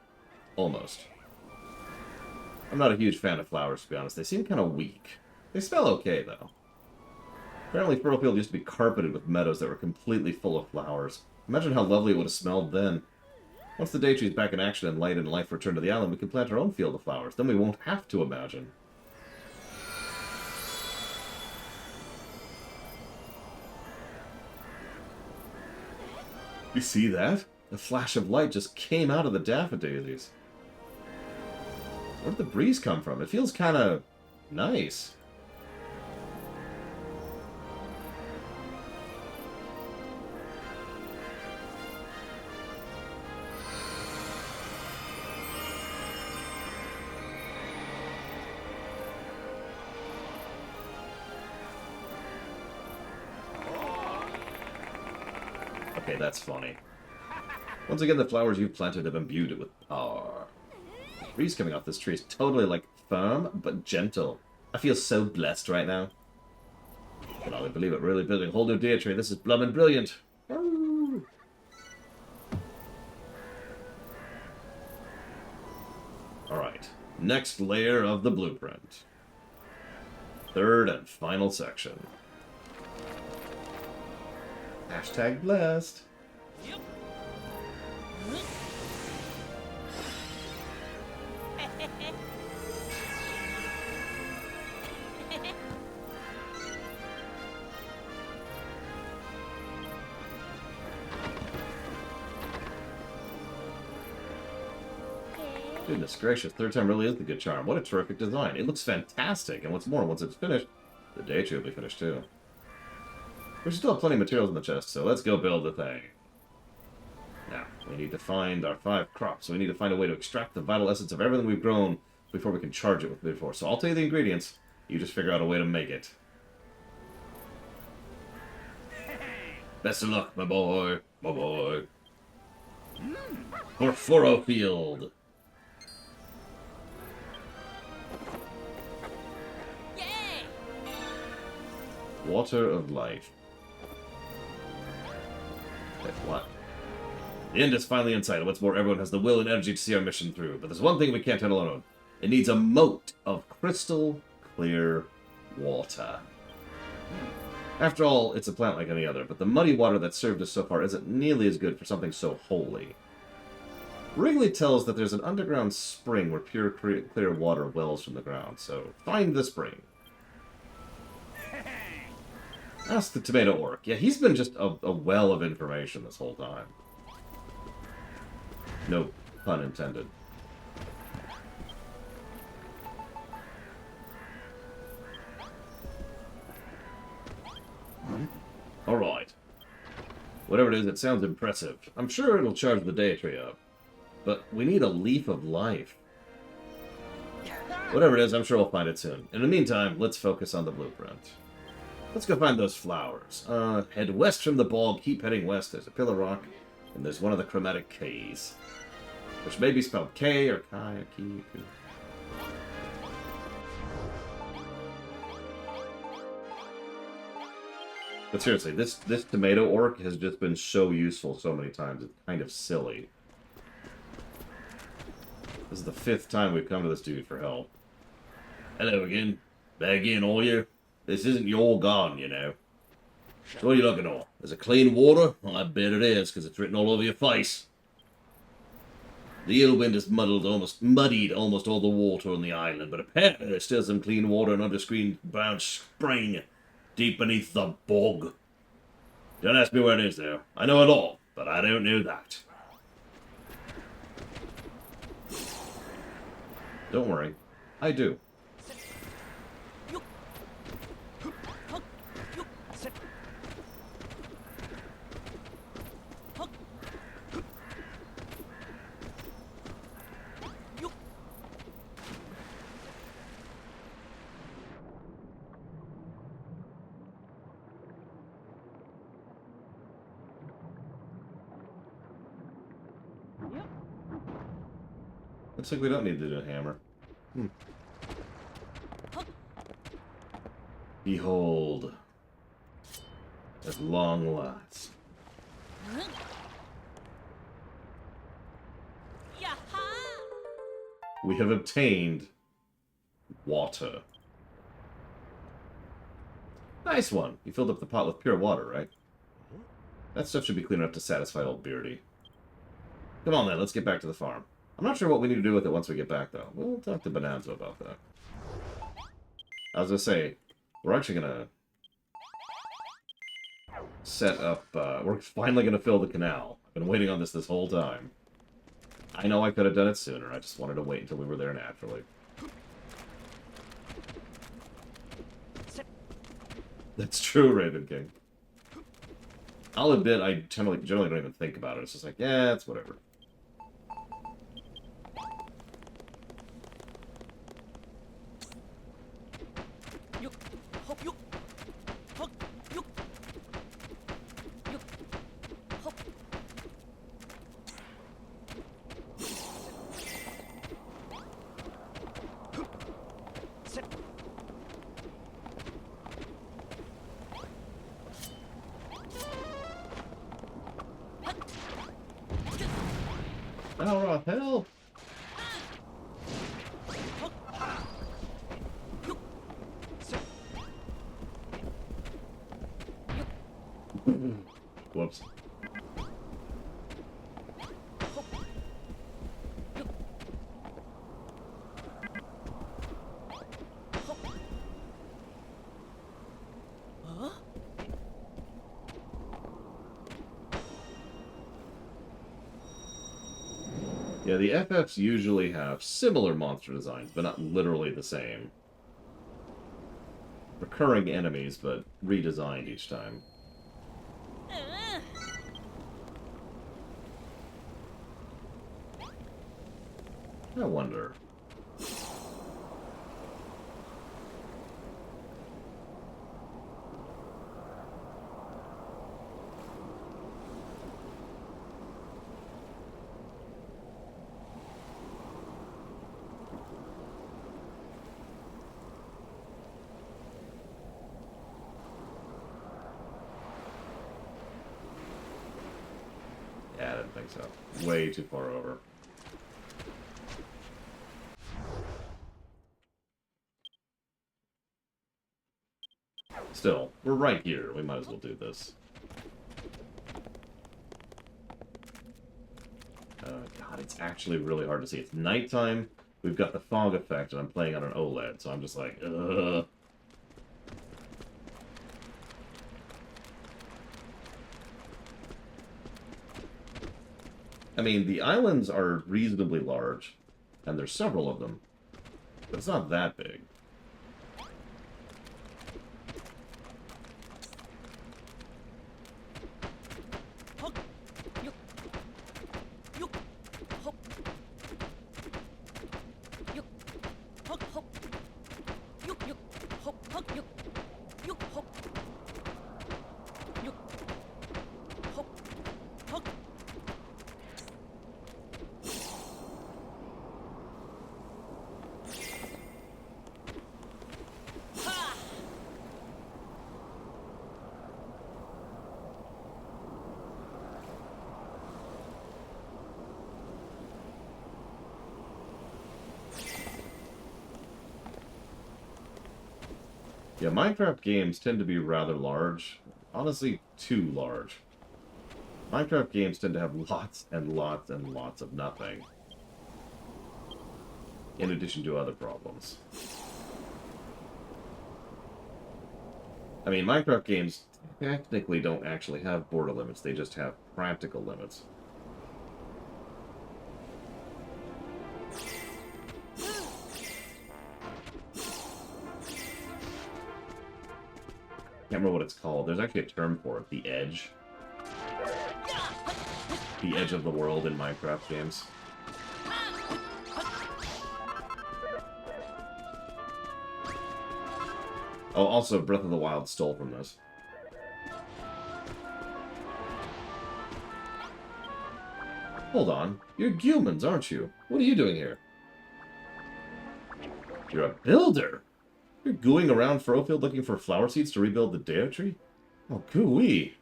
Almost. I'm not a huge fan of flowers, to be honest. They seem kind of weak. They smell okay, though. Apparently, Furlfield used to be carpeted with meadows that were completely full of flowers. Imagine how lovely it would have smelled then. Once the Daytree's back in action and light and life return to the island, we can plant our own field of flowers. Then we won't have to imagine. You see that? A flash of light just came out of the daffodillies. Where did the breeze come from? It feels kind of nice. Okay, that's funny. Once again, the flowers you've planted have imbued it with power. The breeze coming off this tree is totally, like, firm, but gentle. I feel so blessed right now. I can hardly believe it, really building a whole new Daytree. This is bloomin' brilliant. Alright, next layer of the blueprint. Third and final section. Hashtag blessed. Yep. Goodness gracious, third time really is the good charm. What a terrific design. It looks fantastic, and what's more, once it's finished, the Daytree will be finished too. We still have plenty of materials in the chest, so let's go build the thing. Now, we need to find our 5 crops, so we need to find a way to extract the vital essence of everything we've grown before we can charge it with before. So I'll tell you the ingredients, you just figure out a way to make it. Best of luck, my boy. My boy. For Furlfield. Yay! Water of life. What? The end is finally in sight. What's more, everyone has the will and energy to see our mission through. But there's one thing we can't handle alone. It needs a moat of crystal clear water. After all, it's a plant like any other, but the muddy water that's served us so far isn't nearly as good for something so holy. Wrigley tells that there's an underground spring where pure clear water wells from the ground, so find the spring. Ask the tomato orc. Yeah, he's been just a well of information this whole time. No pun intended. Whatever it is, it sounds impressive. I'm sure it'll charge the Deitree up. But we need a leaf of life. Whatever it is, I'm sure we'll find it soon. In the meantime, let's focus on the blueprint. Let's go find those flowers. Head west from the bog, keep heading west. There's a pillar rock, and there's one of the chromatic Ks. Which may be spelled K or Kai or Ki. But seriously, this tomato orc has just been so useful so many times. It's kind of silly. This is the 5th time we've come to this dude for help. Hello again. Back in, all you? This isn't your garden, you know. So what are you looking for? Is it clean water? Well, I bet it is, because it's written all over your face. The ill wind has muddied almost all the water on the island, but apparently there's still some clean water in underground bound spring deep beneath the bog. Don't ask me where it is, though. I know it all, but I don't know that. Don't worry. I do. Looks like we don't need to do a hammer. Behold. At long last. We have obtained water. Nice one. You filled up the pot with pure water, right? That stuff should be clean enough to satisfy old Beardy. Come on then, let's get back to the farm. I'm not sure what we need to do with it once we get back, though. We'll talk to Bonanza about that. I was gonna say, we're actually gonna set up, we're finally gonna fill the canal. I've been waiting on this whole time. I know I could have done it sooner, I just wanted to wait until we were there naturally. That's true, Raven King. I'll admit, I generally don't even think about it. It's just like, yeah, it's whatever. Alright, help! Whoops. Yeah, the FFs usually have similar monster designs, but not literally the same. Recurring enemies, but redesigned each time. I wonder. Yeah, I didn't think so. Way too far over. Still, we're right here. We might as well do this. God, it's actually really hard to see. It's nighttime. We've got the fog effect, and I'm playing on an OLED, so I'm just like, ugh. I mean, the islands are reasonably large, and there's several of them, but it's not that big. Yeah, Minecraft games tend to be rather large. Honestly, too large. Minecraft games tend to have lots and lots and lots of nothing. In addition to other problems. I mean, Minecraft games technically don't actually have border limits, they just have practical limits. Can't remember what it's called. There's actually a term for it. The edge. The edge of the world in Minecraft games. Oh, also, Breath of the Wild stole from this. Hold on. You're humans, aren't you? What are you doing here? You're a builder? You're gooing around Furrowfield looking for flower seeds to rebuild the Dare Tree? Oh, gooey.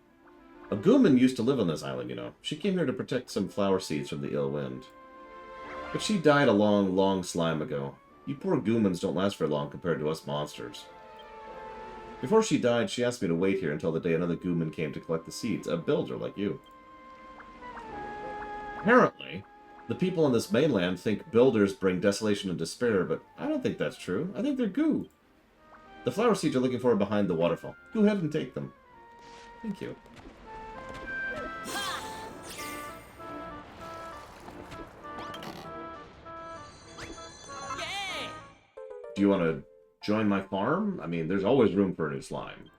A Gooman used to live on this island, you know. She came here to protect some flower seeds from the ill wind. But she died a long, long slime ago. You poor Goomans don't last very long compared to us monsters. Before she died, she asked me to wait here until the day another Gooman came to collect the seeds, a builder like you. Apparently, the people on this mainland think builders bring desolation and despair, but I don't think that's true. I think they're goo. The flower seeds you're looking for are behind the waterfall. Go ahead and take them. Thank you. Yay! Do you want to join my farm? I mean, there's always room for a new slime.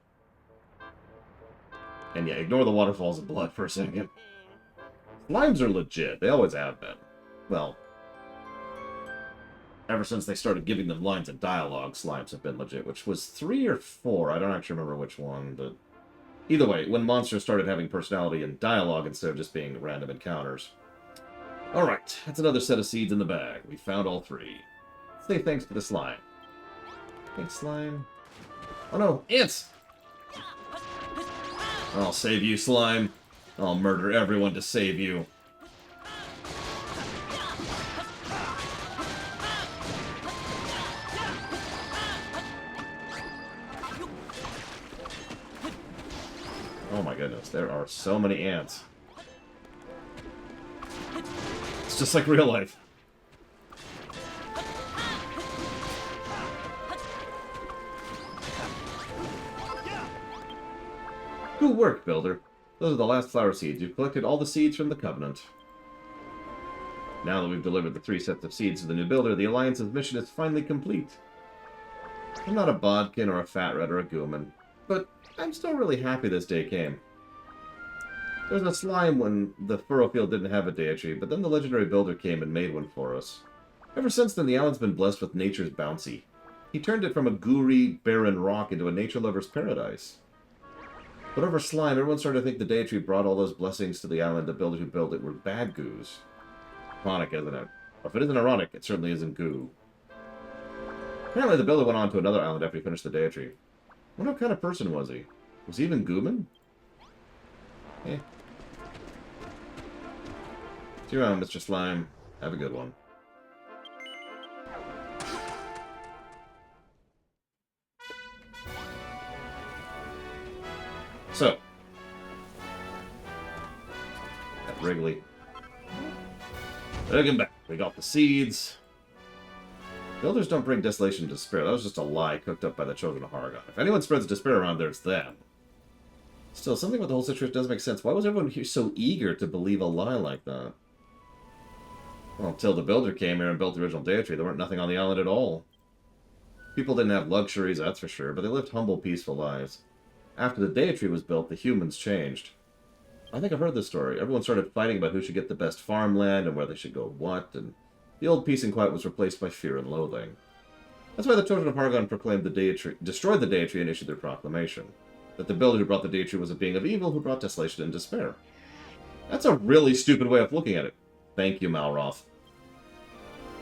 And yeah, ignore the waterfalls of blood for a second. Slimes are legit. They always have been. Well, ever since they started giving them lines of dialogue, slimes have been legit, which was 3 or 4. I don't actually remember which one, but either way, when monsters started having personality and dialogue instead of just being random encounters. Alright, that's another set of seeds in the bag. We found all 3. Say thanks to the slime. Thanks, slime. Oh no, ants! I'll save you, slime. I'll murder everyone to save you. Oh my goodness, there are so many ants. It's just like real life. Good work, Builder. Those are the last flower seeds. You've collected all the seeds from the Covenant. Now that we've delivered the 3 sets of seeds to the new Builder, the Alliance's mission is finally complete. I'm not a Bodkin or a Fat Red or a Gooman, but I'm still really happy this day came. There was a slime when the Furrowfield didn't have a Deity, but then the legendary Builder came and made one for us. Ever since then, the island's been blessed with nature's bouncy. He turned it from a gooey, barren rock into a nature lover's paradise. But over slime, everyone started to think the Deity brought all those blessings to the island. The builders who built it were bad goos. Ironic, isn't it? Or if it isn't ironic, it certainly isn't goo. Apparently the builder went on to another island after he finished the Deity. What kind of person was he? Was he even Gooman? Eh. See you around, Mr. Slime. Have a good one. So, at Wrigley. Welcome back. We got the seeds. Builders don't bring desolation and despair. That was just a lie cooked up by the children of Hargon. If anyone spreads despair around there, it's them. Still, something about the whole situation doesn't make sense. Why was everyone here so eager to believe a lie like that? Well, until the Builder came here and built the original Deity, there weren't nothing on the island at all. People didn't have luxuries, that's for sure, but they lived humble, peaceful lives. After the Deity was built, the humans changed. I think I've heard this story. Everyone started fighting about who should get the best farmland and where they should go what, and the old peace and quiet was replaced by fear and loathing. That's why the children of Hargon proclaimed the Deity, destroyed the Deity, and issued their proclamation. That the Builder who brought the Deity was a being of evil who brought desolation and despair. That's a really stupid way of looking at it. Thank you, Malroth.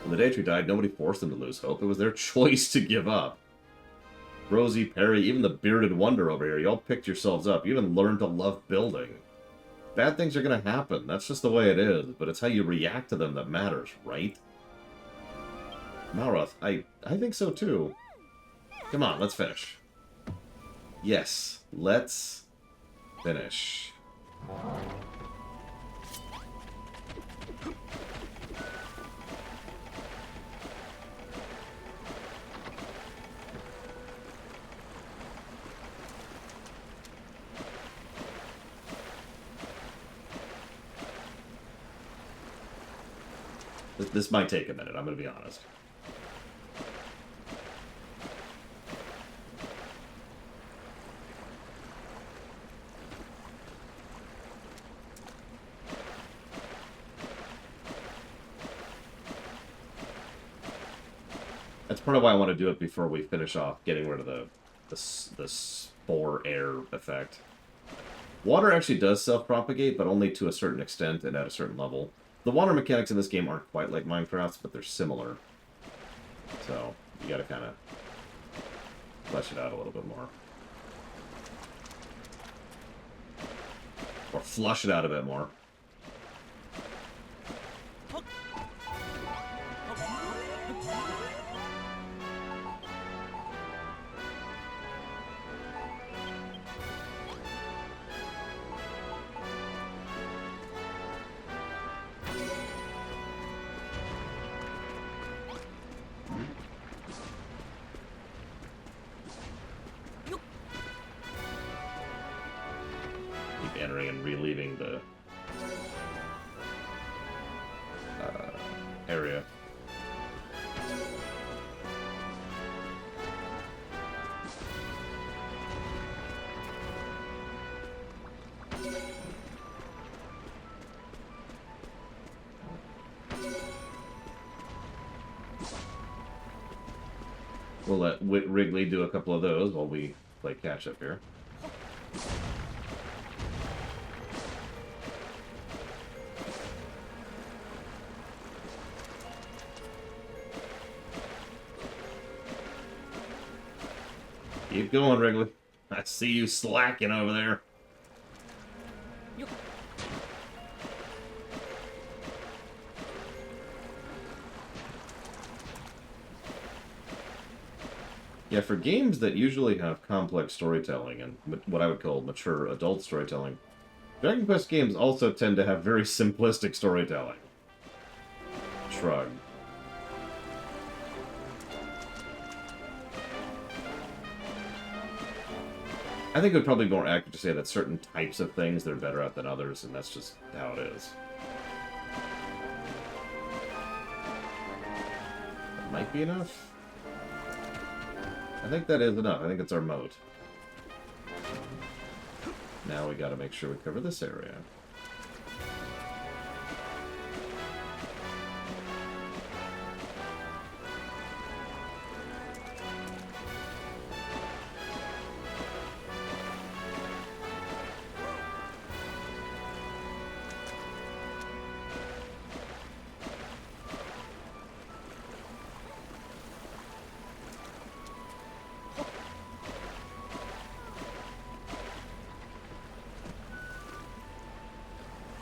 When the Deity died, nobody forced them to lose hope. It was their choice to give up. Rosie, Perry, even the bearded wonder over here, you all picked yourselves up. You even learned to love building. Bad things are going to happen. That's just the way it is. But it's how you react to them that matters, right? Malroth, I think so too. Come on, let's finish. Yes, let's finish. This might take a minute, I'm gonna be honest. That's part of why I want to do it before we finish off getting rid of the spore air effect. Water actually does self-propagate, but only to a certain extent and at a certain level. The water mechanics in this game aren't quite like Minecraft's, but they're similar. So, you gotta kind of flesh it out a little bit more. Or flush it out a bit more. Keep entering and relieving the area. We'll let Wrigley do a couple of those while we play catch up here. Keep going, Wrigley. I see you slacking over there. Yeah, for games that usually have complex storytelling and what I would call mature adult storytelling, Dragon Quest games also tend to have very simplistic storytelling. Shrug. I think it would probably be more accurate to say that certain types of things they're better at than others, and that's just how it is. That might be enough. I think that is enough. I think it's our moat. Now we gotta make sure we cover this area.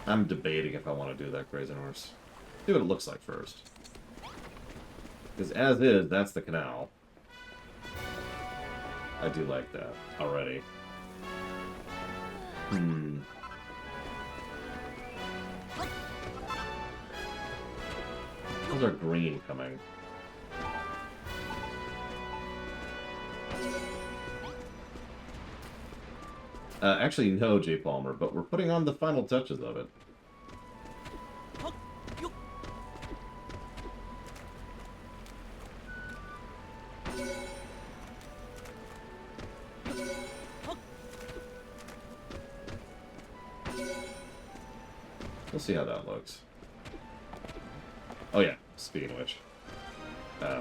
I'm debating if I want to do that Crazy Horse. See what it looks like first. Because as is, that's the canal. I do like that already. Those are green coming. Actually, no, J. Palmer, but we're putting on the final touches of it. We'll see how that looks. Oh yeah, speaking of which,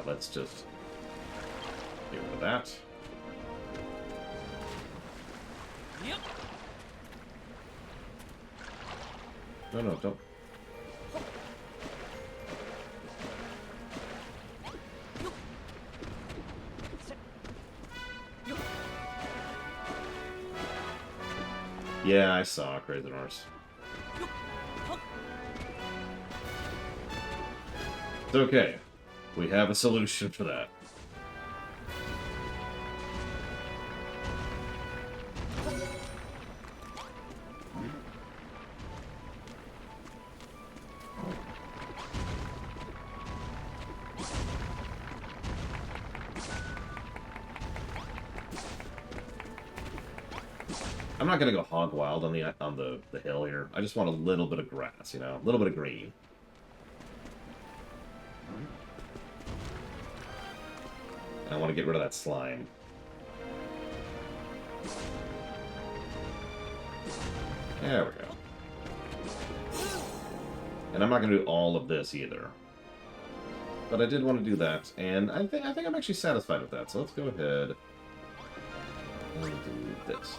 let's just get rid of that. Yep. No, don't. Yeah, I saw Crazy Horse. It's okay. We have a solution for that. I'm not gonna go hog wild on the hill here. I just want a little bit of grass, you know, a little bit of green. And I want to get rid of that slime. There we go. And I'm not gonna do all of this either. But I did want to do that, and I think I'm actually satisfied with that. So let's go ahead and do this.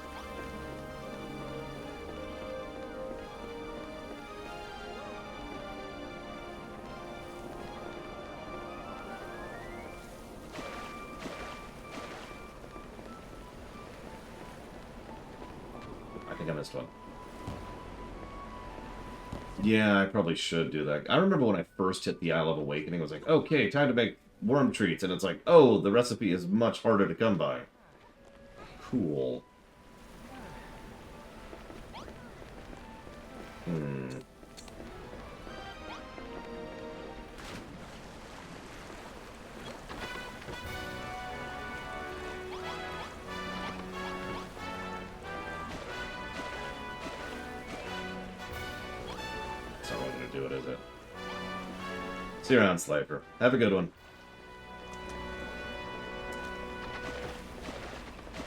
I think I missed one. Yeah, I probably should do that. I remember when I first hit the Isle of Awakening, I was like, okay, time to make worm treats. And it's like, oh, the recipe is much harder to come by. Cool. That's not what I'm going to do it, is it? See you around, Slifer. Have a good one.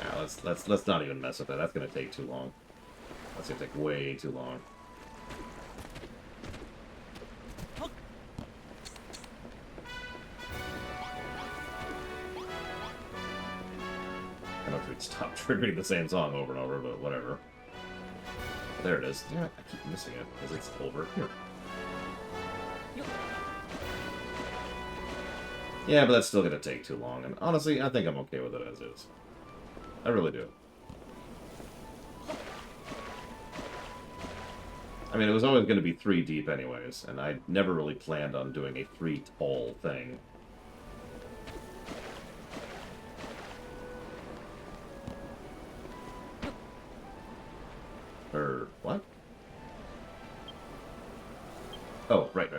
Nah, let's not even mess with that. That's going to take too long. That's going to take way too long. I don't know if we'd stop triggering the same song over and over, but whatever. There it is. Yeah, I keep missing it because it's over here. Yeah, but that's still going to take too long, and honestly, I think I'm okay with it as is. I really do. I mean, it was always going to be 3 deep anyways, and I never really planned on doing a 3 tall thing. Or what? Oh, right.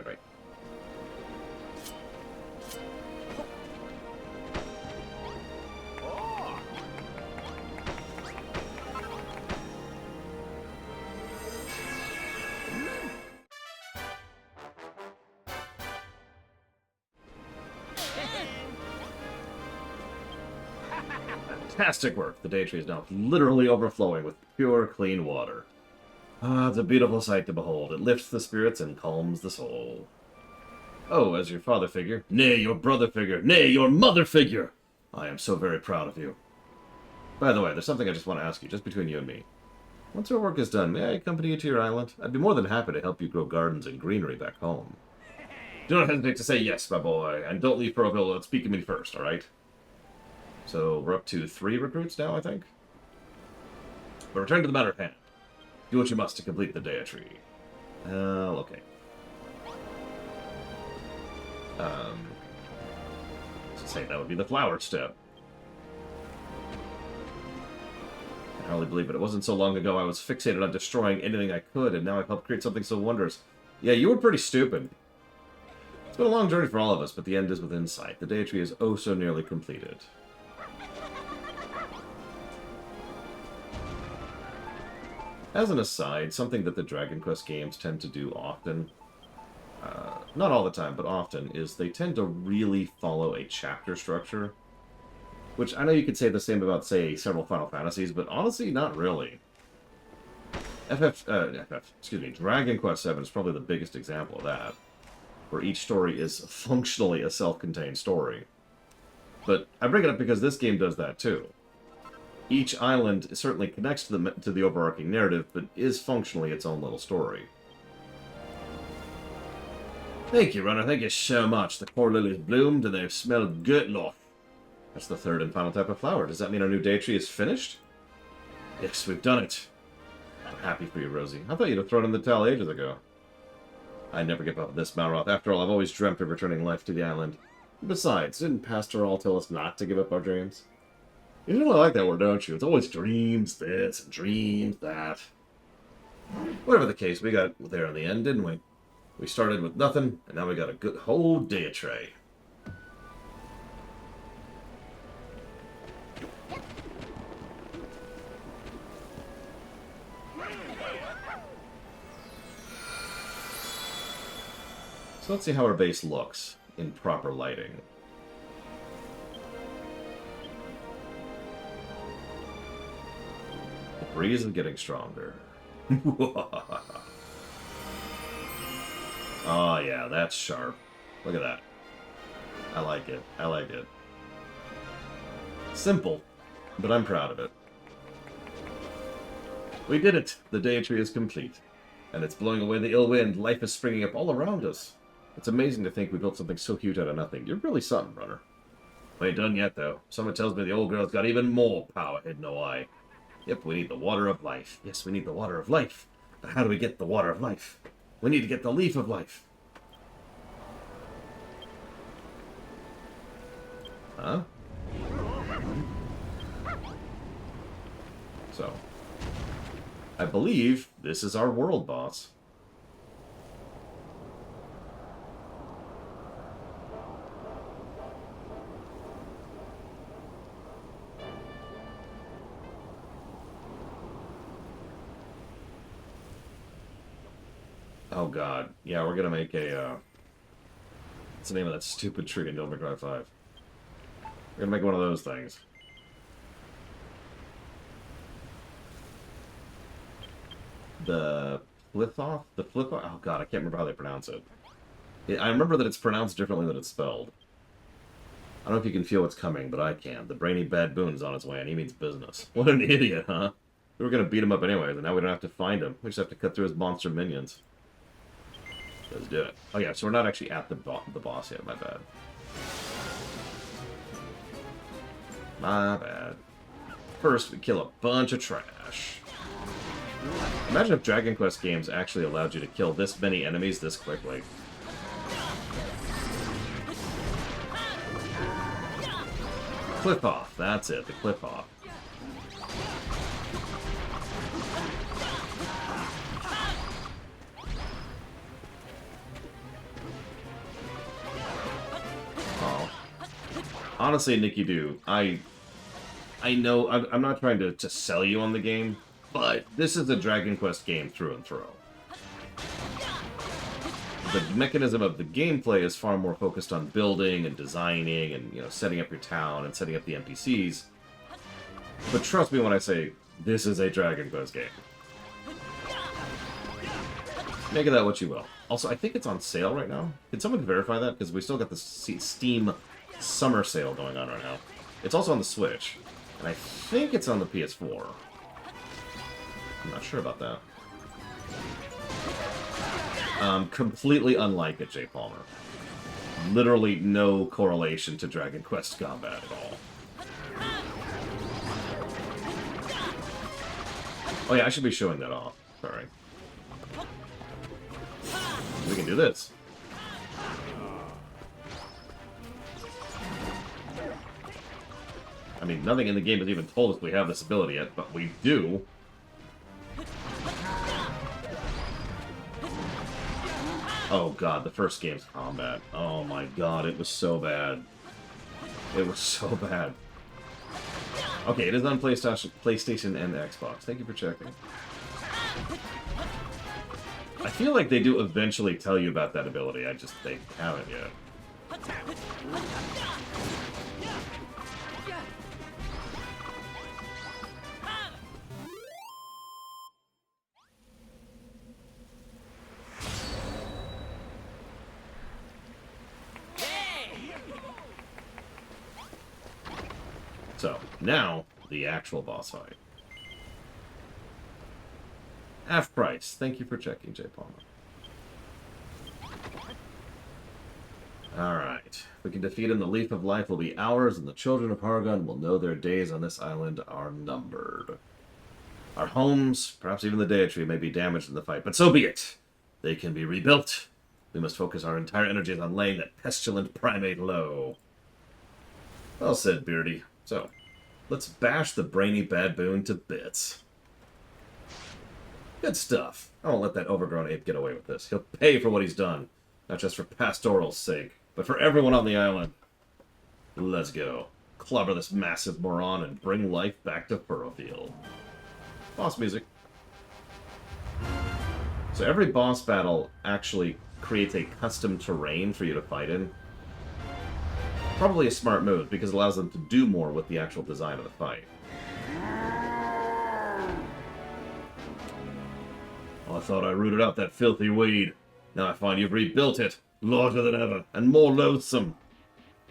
Fantastic work. The Daytree is now literally overflowing with pure, clean water. Ah, it's a beautiful sight to behold. It lifts the spirits and calms the soul. Oh, as your father figure, nay, your brother figure, nay, your mother figure, I am so very proud of you. By the way, there's something I just want to ask you, just between you and me. Once our work is done, may I accompany you to your island? I'd be more than happy to help you grow gardens and greenery back home. Do not hesitate to say yes, my boy, and don't leave Pearlville without speaking to me first, alright? So, we're up to 3 recruits now, I think? But return to the matter at hand. Do what you must to complete the Daytree. Okay. Say that would be the flower step. I can hardly believe it. It wasn't so long ago I was fixated on destroying anything I could, and now I've helped create something so wondrous. Yeah, you were pretty stupid. It's been a long journey for all of us, but the end is within sight. The Daytree is oh so nearly completed. As an aside, something that the Dragon Quest games tend to do often, not all the time, but often, is they tend to really follow a chapter structure. Which, I know you could say the same about, say, several Final Fantasies, but honestly, not really. Dragon Quest VII is probably the biggest example of that, where each story is functionally a self-contained story. But I bring it up because this game does that too. Each island certainly connects to the overarching narrative, but is functionally its own little story. Thank you, Runner. Thank you so much. The core lilies bloomed, and they've smelled good, Lord. That's the 3rd and final type of flower. Does that mean our new Daytree is finished? Yes, we've done it. I'm happy for you, Rosie. I thought you'd have thrown in the towel ages ago. I never give up this, Malroth. After all, I've always dreamt of returning life to the island. Besides, didn't Pastoral tell us not to give up our dreams? You really like that word, don't you? It's always dreams this and dreams that. Whatever the case, we got there in the end, didn't we? We started with nothing, and now we got a good whole Daytree. So let's see how our base looks in proper lighting. The breeze is getting stronger. Oh yeah, that's sharp. Look at that. I like it. I like it. Simple, but I'm proud of it. We did it! The Deity is complete. And it's blowing away the ill wind. Life is springing up all around us. It's amazing to think we built something so huge out of nothing. You're really something, Runner. We ain't done yet, though. Someone tells me the old girl's got even more power hidden away. Yep, we need the water of life. Yes, we need the water of life. But how do we get the water of life? We need to get the leaf of life. Huh? So, I believe this is our world boss. Oh god. Yeah, we're gonna make a, what's the name of that stupid tree in Devil May Cry 5? We're gonna make one of those things. The Plithoth? The Plithoth? Oh god, I can't remember how they pronounce it. I remember that it's pronounced differently than it's spelled. I don't know if you can feel what's coming, but I can. The brainy baboon is on his way, and he means business. What an idiot, huh? We were gonna beat him up anyways, and now we don't have to find him. We just have to cut through his monster minions. Let's do it. Oh yeah, so we're not actually at the boss yet, my bad. My bad. First, we kill a bunch of trash. Imagine if Dragon Quest games actually allowed you to kill this many enemies this quickly. Clip off, that's it, the clip off. Oh. Honestly, Nikki Doo, I know, I'm not trying to sell you on the game, but this is a Dragon Quest game through and through. The mechanism of the gameplay is far more focused on building and designing and, you know, setting up your town and setting up the NPCs. But trust me when I say, this is a Dragon Quest game. Make of that what you will. Also, I think it's on sale right now. Can someone verify that? Because we still got the Steam summer sale going on right now. It's also on the Switch. And I think it's on the PS4. I'm not sure about that. Completely unlike it, Jay Palmer. Literally no correlation to Dragon Quest combat at all. Oh yeah, I should be showing that off. Sorry. We can do this. I mean, nothing in the game has even told us we have this ability yet, but we do. Oh god, the first game's combat. Oh my god, it was so bad. It was so bad. Okay, it is on PlayStation and Xbox. Thank you for checking. I feel like they do eventually tell you about that ability, they haven't yet. So, now, the actual boss fight. Half price. Thank you for checking, Jay Palmer. Alright. If we can defeat him, the Leaf of Life will be ours, and the children of Hargon will know their days on this island are numbered. Our homes, perhaps even the Deity, may be damaged in the fight, but so be it. They can be rebuilt. We must focus our entire energies on laying that pestilent primate low. Well said, Beardy. So, let's bash the brainy baboon to bits. Good stuff. I won't let that overgrown ape get away with this. He'll pay for what he's done. Not just for pastoral's sake, but for everyone on the island. Let's go. Clobber this massive moron and bring life back to Furrowfield. Boss music. So every boss battle actually creates a custom terrain for you to fight in. Probably a smart move, because it allows them to do more with the actual design of the fight. I thought I rooted out that filthy weed. Now I find you've rebuilt it, larger than ever, and more loathsome.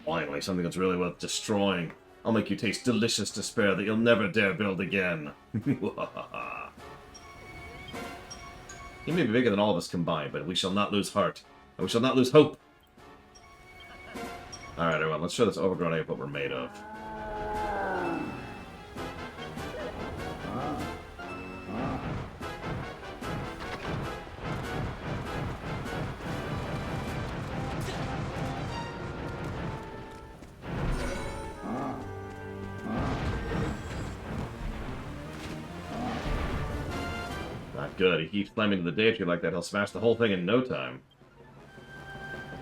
Finally, something that's really worth destroying. I'll make you taste delicious despair that you'll never dare build again. He may be bigger than all of us combined, but we shall not lose heart, and we shall not lose hope. Alright, everyone, let's show this overgrown ape what we're made of. Not good. He keeps slamming into the deity like that, he'll smash the whole thing in no time.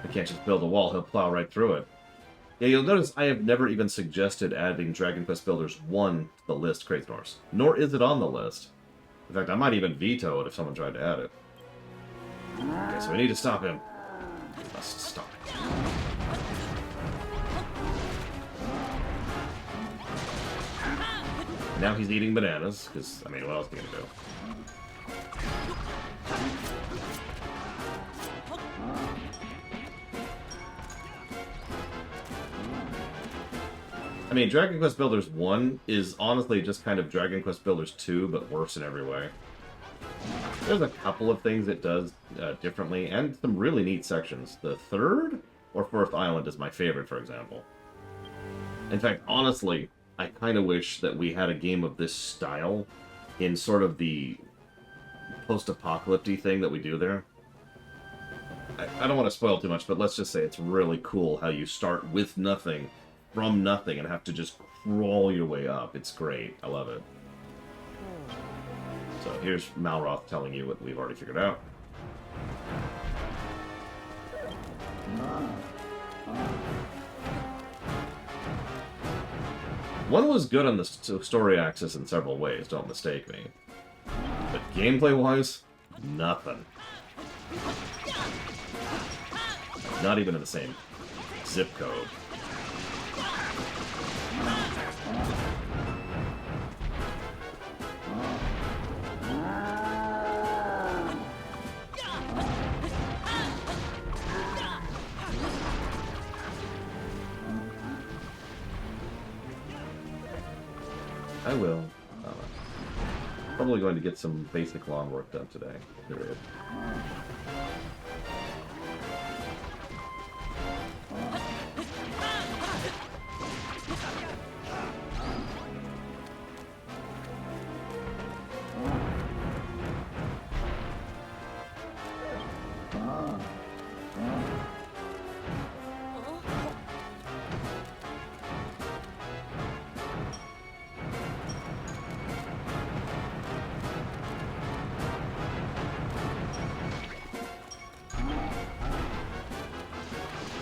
I can't just build a wall, he'll plow right through it. Yeah, you'll notice I have never even suggested adding Dragon Quest Builders 1 to the list, Krathnorse. Nor is it on the list. In fact, I might even veto it if someone tried to add it. Okay, so we need to stop him. We must stop him. Now he's eating bananas, because, I mean, what else are you going to do? I mean, Dragon Quest Builders 1 is honestly just kind of Dragon Quest Builders 2, but worse in every way. There's a couple of things it does differently, and some really neat sections. The third or fourth island is my favorite, for example. In fact, honestly, I kind of wish that we had a game of this style in sort of the post-apocalyptic thing that we do there. I don't want to spoil too much, but let's just say it's really cool how you start with nothing, from nothing, and have to just crawl your way up. It's great. I love it. So here's Malroth telling you what we've already figured out. One was good on the story axis in several ways, don't mistake me. But gameplay-wise, nothing. Not even in the same zip code. I will. Probably going to get some basic lawn work done today. Period.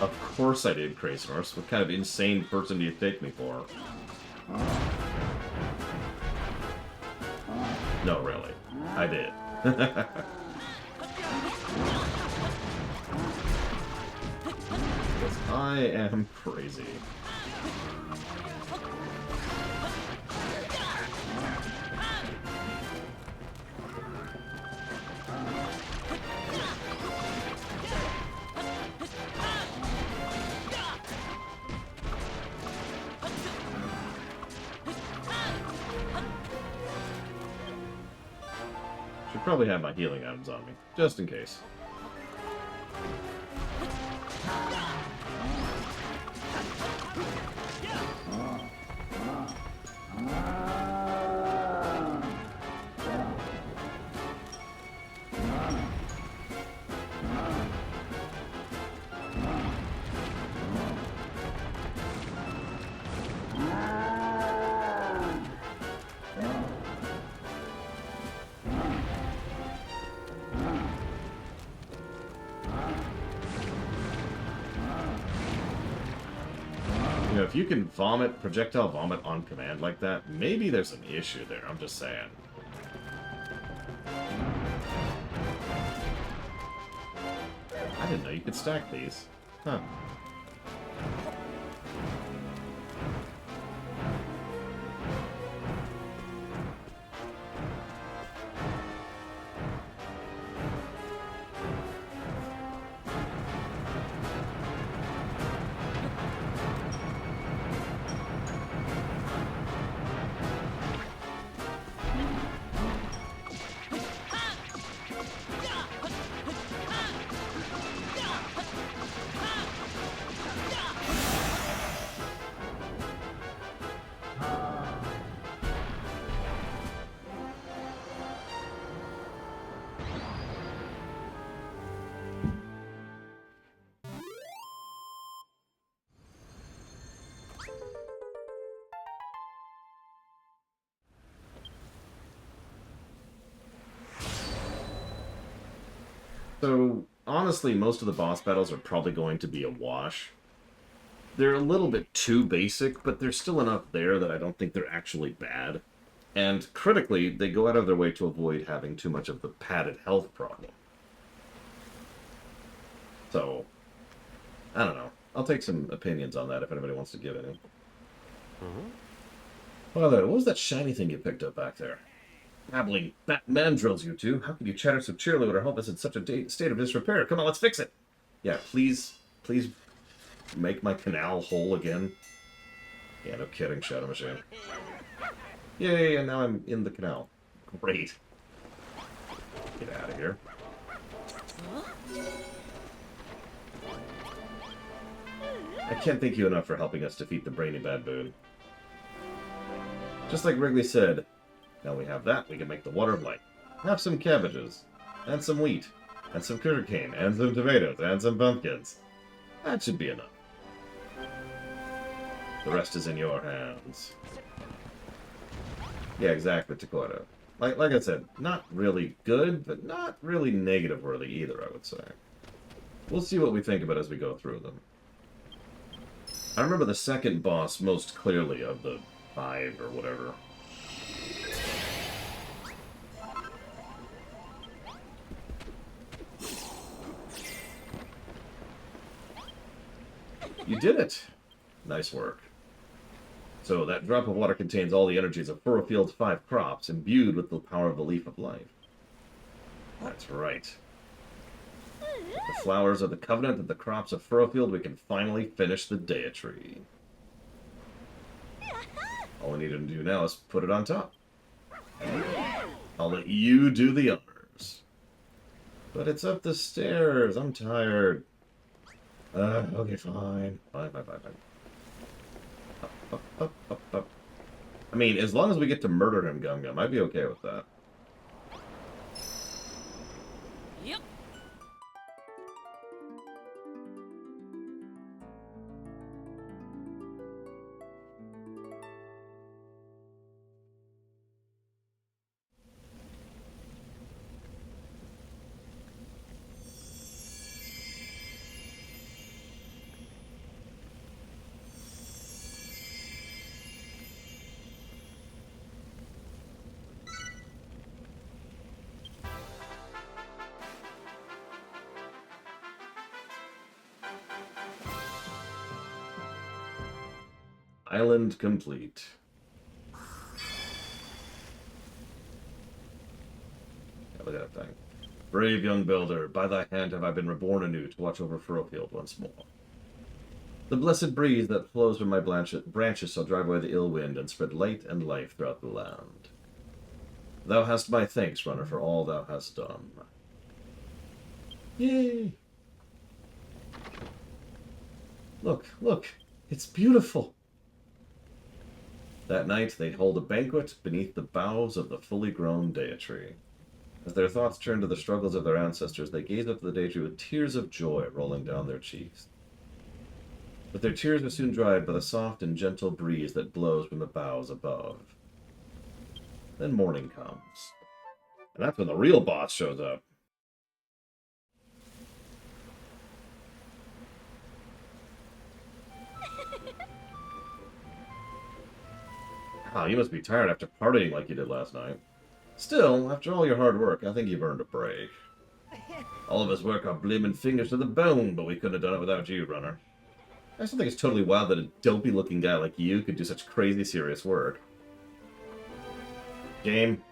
Of course I did, Krathnorse. What kind of insane person do you take me for? No, really. I did. Because I am crazy. Should probably have my healing items on me, just in case. You know, if you can projectile vomit on command like that, maybe there's an issue there, I'm just saying. I didn't know you could stack these. Huh. So, honestly, most of the boss battles are probably going to be a wash. They're a little bit too basic, but there's still enough there that I don't think they're actually bad. And critically, they go out of their way to avoid having too much of the padded health problem. So, I don't know. I'll take some opinions on that if anybody wants to give any. Well, then, what was that shiny thing you picked up back there? Babbling Batman drills, you two. How could you chatter so cheerily when our home is in such a state of disrepair? Come on, let's fix it. Yeah, please make my canal whole again. Yeah, no kidding, Shadow Machine. Yay, and now I'm in the canal. Great. Get out of here. I can't thank you enough for helping us defeat the brainy baboon. Just like Wrigley said, now we have that, we can make the water of life. Have some cabbages, and some wheat, and some sugarcane, and some tomatoes, and some pumpkins. That should be enough. The rest is in your hands. Yeah, exactly, Takota. Like I said, not really good, but not really negative worthy either, I would say. We'll see what we think about as we go through them. I remember the second boss most clearly of the 5 or whatever. You did it! Nice work. So, that drop of water contains all the energies of Furrowfield's 5 crops, imbued with the power of the Leaf of Life. That's right. With the flowers of the Covenant and the crops of Furrowfield, we can finally finish the Deity. All we need to do now is put it on top. I'll let you do the honors. But it's up the stairs. I'm tired. Okay, fine. Fine. Up. I mean, as long as we get to murder him, Gum Gum, I'd be okay with that. Yep. Island complete. Yeah, look at that thing. Brave young builder, by thy hand have I been reborn anew to watch over Furrowfield once more. The blessed breeze that flows from my branches shall drive away the ill wind and spread light and life throughout the land. Thou hast my thanks, runner, for all thou hast done. Yay! Look, it's beautiful. That night they'd hold a banquet beneath the boughs of the fully grown Deity. As their thoughts turned to the struggles of their ancestors, they gazed up to the Deity with tears of joy rolling down their cheeks. But their tears were soon dried by the soft and gentle breeze that blows from the boughs above. Then morning comes. And that's when the real boss shows up. Wow, you must be tired after partying like you did last night. Still, after all your hard work, I think you've earned a break. All of us work our blimmin' fingers to the bone, but we couldn't have done it without you, Runner. I still think it's totally wild that a dopey-looking guy like you could do such crazy serious work. Game.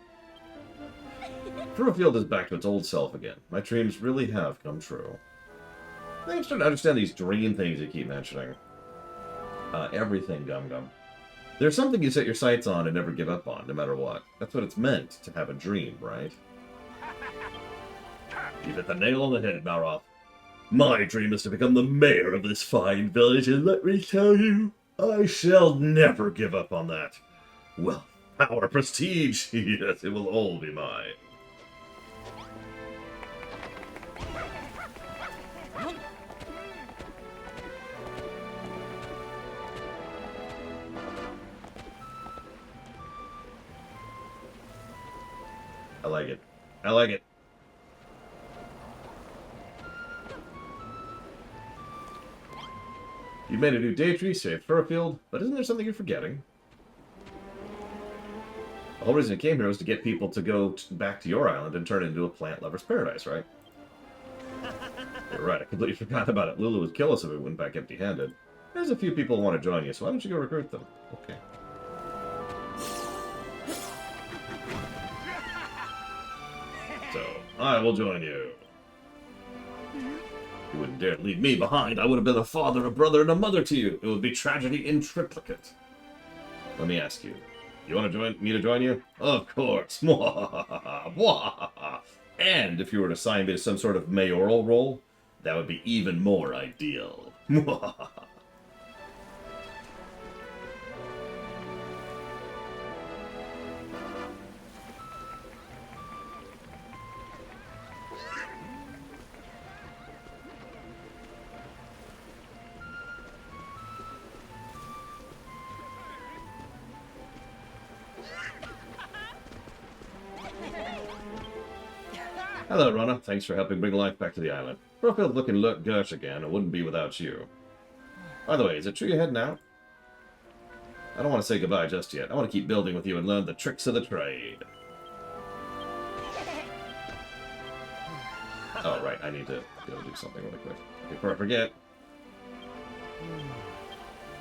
Furfield is back to its old self again. My dreams really have come true. I think I'm starting to understand these dream things you keep mentioning. Everything, Gum Gum. There's something you set your sights on and never give up on, no matter what. That's what it's meant, to have a dream, right? You hit the nail on the head, Maroth. My dream is to become the mayor of this fine village, and let me tell you, I shall never give up on that. Wealth, power, prestige, yes, it will all be mine. I like it. I like it. You made a new day tree, saved Furfield, but isn't there something you're forgetting? The whole reason you came here was to get people to go back to your island and turn it into a plant lover's paradise, right? You're right, I completely forgot about it. Lulu would kill us if we went back empty-handed. There's a few people who want to join you, so why don't you go recruit them? Okay. So, I will join you. You wouldn't dare leave me behind. I would have been a father, a brother, and a mother to you. It would be tragedy in triplicate. Let me ask you. You want to join me to join you? Of course. And if you were assigned to some sort of mayoral role, that would be even more ideal. Hello, Rana. Thanks for helping bring life back to the island. Furfield looking Gursh again. It wouldn't be without you. By the way, is it true you're heading out? I don't want to say goodbye just yet. I want to keep building with you and learn the tricks of the trade. Oh, right. I need to go do something really quick. Before I forget.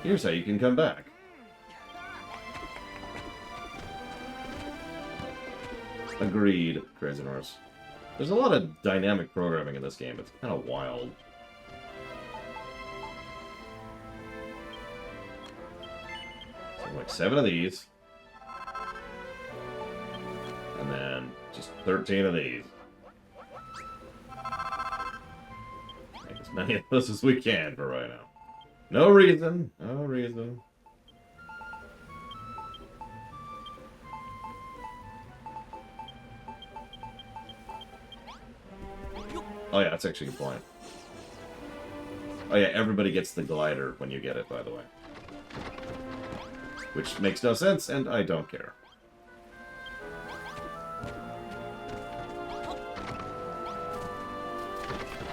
Here's how you can come back. Agreed, Crazy Norse. There's a lot of dynamic programming in this game. It's kind of wild. So like 7 of these. And then just 13 of these. Make as many of those as we can for right now. No reason. No reason. Oh yeah, that's actually a good point. Oh yeah, everybody gets the glider when you get it, by the way. Which makes no sense, and I don't care.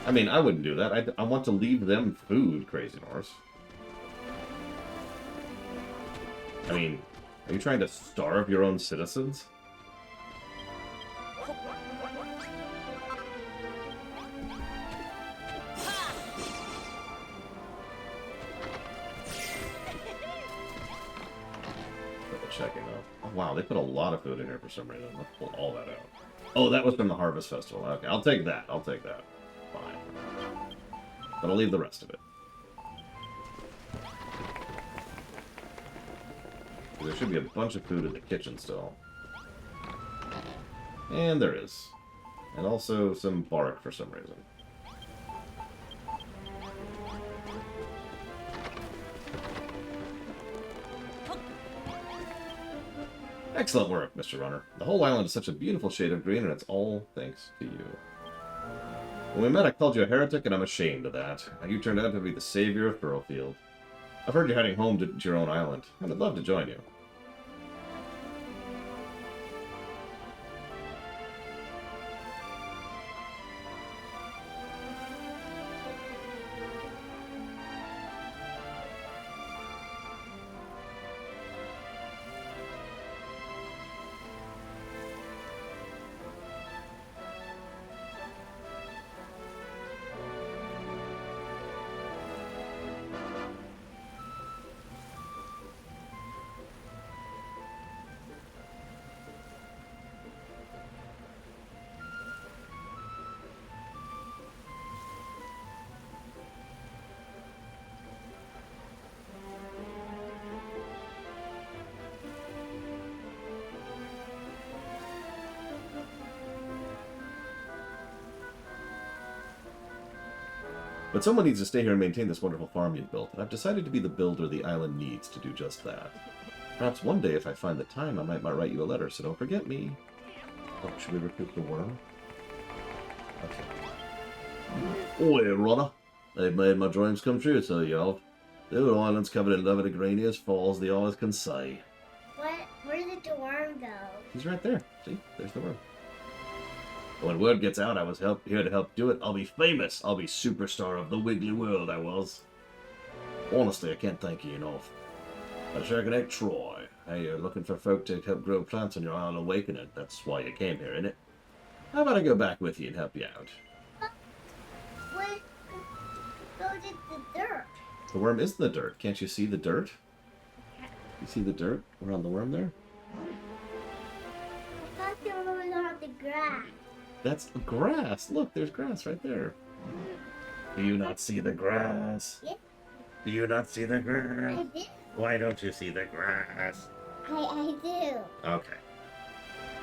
I mean, I wouldn't do that. I want to leave them food, Crazy Norse. I mean, are you trying to starve your own citizens? Checking though. Oh, wow, they put a lot of food in here for some reason. Let's pull all that out. Oh, that was from the Harvest Festival. Okay, I'll take that. I'll take that. Fine. But I'll leave the rest of it. There should be a bunch of food in the kitchen still. And there is. And also some bark for some reason. Excellent work, Mr. Runner. The whole island is such a beautiful shade of green, and it's all thanks to you. When we met, I called you a heretic, and I'm ashamed of that. You turned out to be the savior of Furfield. I've heard you're heading home to your own island, and I'd love to join you. But someone needs to stay here and maintain this wonderful farm you've built, and I've decided to be the builder the island needs to do just that. Perhaps one day, if I find the time, I might write you a letter, so don't forget me. Oh, should we recruit the worm? Okay. Oi, runner. They've made my dreams come true, so y'all. The old island's covered in lovely greenery as far as the eyes can see. Where did the worm go? He's right there. See? There's the worm. When word gets out I was here to help do it, I'll be famous. I'll be superstar of the Wiggly World, I was. Honestly, I can't thank you enough. Sharkinator Troy. Hey, you're looking for folk to help grow plants on your island awakening. That's why you came here, innit? How about I go back with you and help you out? Where did the dirt? The worm is in the dirt. Can't you see the dirt? You see the dirt around the worm there? I thought the worm was on the grass. That's grass. Look, there's grass right there. Do you not see the grass? Yeah. Do you not see the grass? I do. Why don't you see the grass? I do. Okay.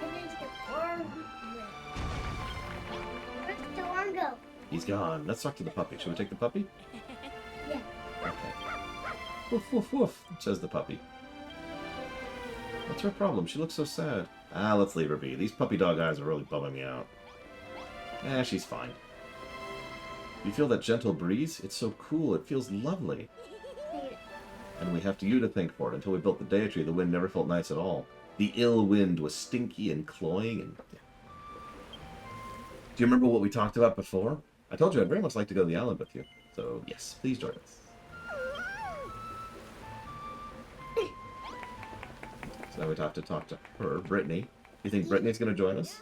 And then the worm. Where did the worm go? He's gone. Let's talk to the puppy. Should we take the puppy? Yeah. Okay. Woof, woof, woof, says the puppy. What's her problem? She looks so sad. Let's leave her be. These puppy dog eyes are really bumming me out. She's fine. You feel that gentle breeze? It's so cool. It feels lovely. And we have you to thank for it. Until we built the Deity, the wind never felt nice at all. The ill wind was stinky and cloying and... Do you remember what we talked about before? I told you I'd very much like to go to the island with you. So, yes, please join us. So now we'd have to talk to her, Brittany. You think Brittany's going to join us?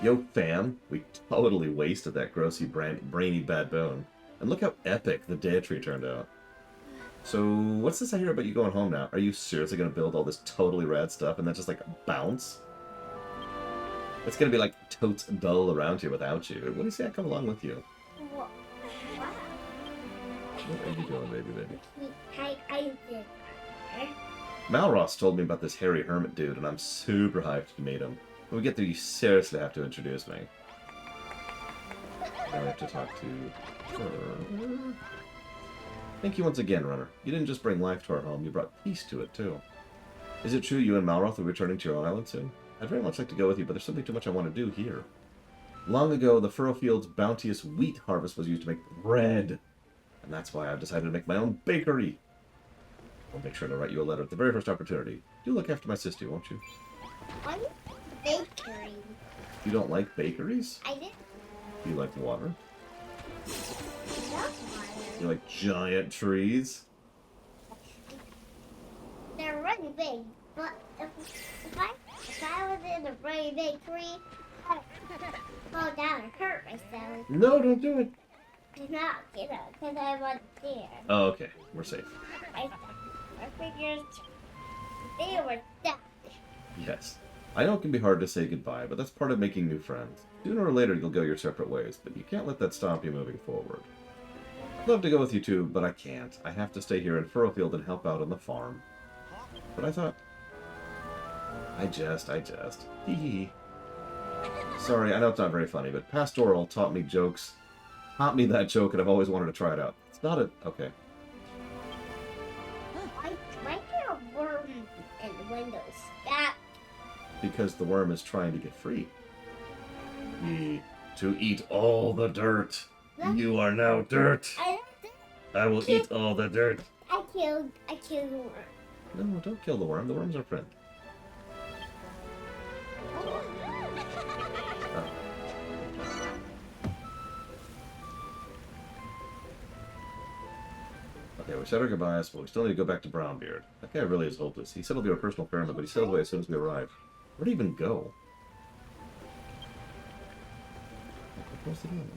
Yo, fam. We totally wasted that grossy, brainy bad bone. And look how epic the Deity turned out. So, what's this I hear about you going home now? Are you seriously going to build all this totally rad stuff and then just, like, bounce? It's going to be, like, totes dull around here without you. What do you say I come along with you? Wow. What are you doing, baby? I did. Malross told me about this hairy hermit dude, and I'm super hyped to meet him. When we get there, you seriously have to introduce me. Now we have to talk to her. Thank you once again, Runner. You didn't just bring life to our home, you brought peace to it, too. Is it true you and Malroth are returning to your island soon? I'd very much like to go with you, but there's simply too much I want to do here. Long ago, the Furrowfield's bounteous wheat harvest was used to make bread. And that's why I've decided to make my own bakery. I'll make sure to write you a letter at the very first opportunity. Do look after my sister, won't you? Why bakery? You don't like bakeries? I did. You like water? That's You like giant trees? They're really big, but if I was in a really big tree, I'd fall down and hurt myself. No, don't do it. I'm not, because I wasn't there. Oh, okay. We're safe. I figured they were stuck. Yes. I know it can be hard to say goodbye, but that's part of making new friends. Sooner or later, you'll go your separate ways, but you can't let that stop you moving forward. I'd love to go with you too, but I can't. I have to stay here in Furrowfield and help out on the farm. But I thought... I jest. Hee hee. Sorry, I know it's not very funny, but Pastoral taught me that joke, and I've always wanted to try it out. It's not a... Okay. Why are a worm in the windows? That Because the worm is trying to get free. To eat all the dirt. You are now dirt. I will eat all the dirt. I killed the worm. No, don't kill the worm. The worm's our friend. Oh. Okay, we said our goodbyes, but we still need to go back to Brownbeard. That guy really is hopeless. He said he'll be our personal ferryman, but he sailed away as soon as we arrived. Where'd he even go? What's he doing?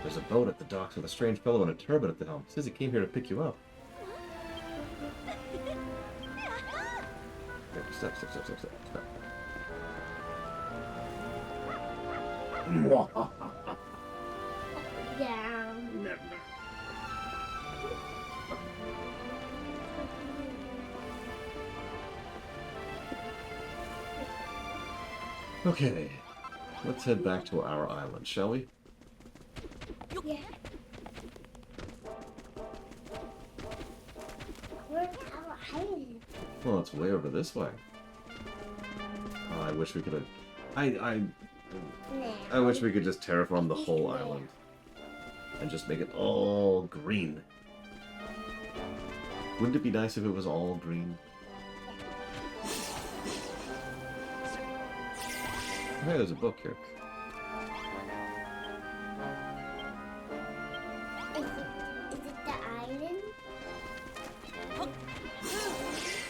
There's a boat at the docks with a strange fellow in a turban at the helm. Says he came here to pick you up. Stop. Down. Okay, let's head back to our island, shall we? Yeah. Where's our island? Well, it's way over this way. Oh, I wish we could have. I wish we could just terraform the whole island and just make it all green. Wouldn't it be nice if it was all green? Hey, there's a book here. Is it the island?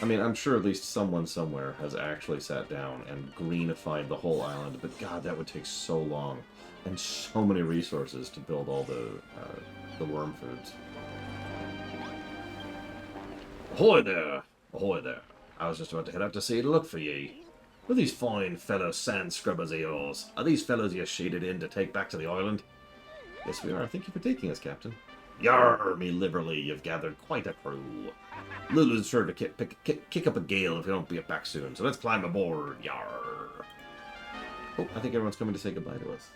I mean, I'm sure at least someone somewhere has actually sat down and greenified the whole island, but God, that would take so long and so many resources to build all the worm foods. Ahoy there! Ahoy there! I was just about to head out to sea to look for ye. Who are these fine fellow sand scrubbers of yours? Are these fellows you shaded in to take back to the island? Yes, we are. Thank you for taking us, Captain. Yar, me liverly, you've gathered quite a crew. Lulu's sure to kick up a gale if you don't be back soon, so let's climb aboard, yar. Oh, I think everyone's coming to say goodbye to us.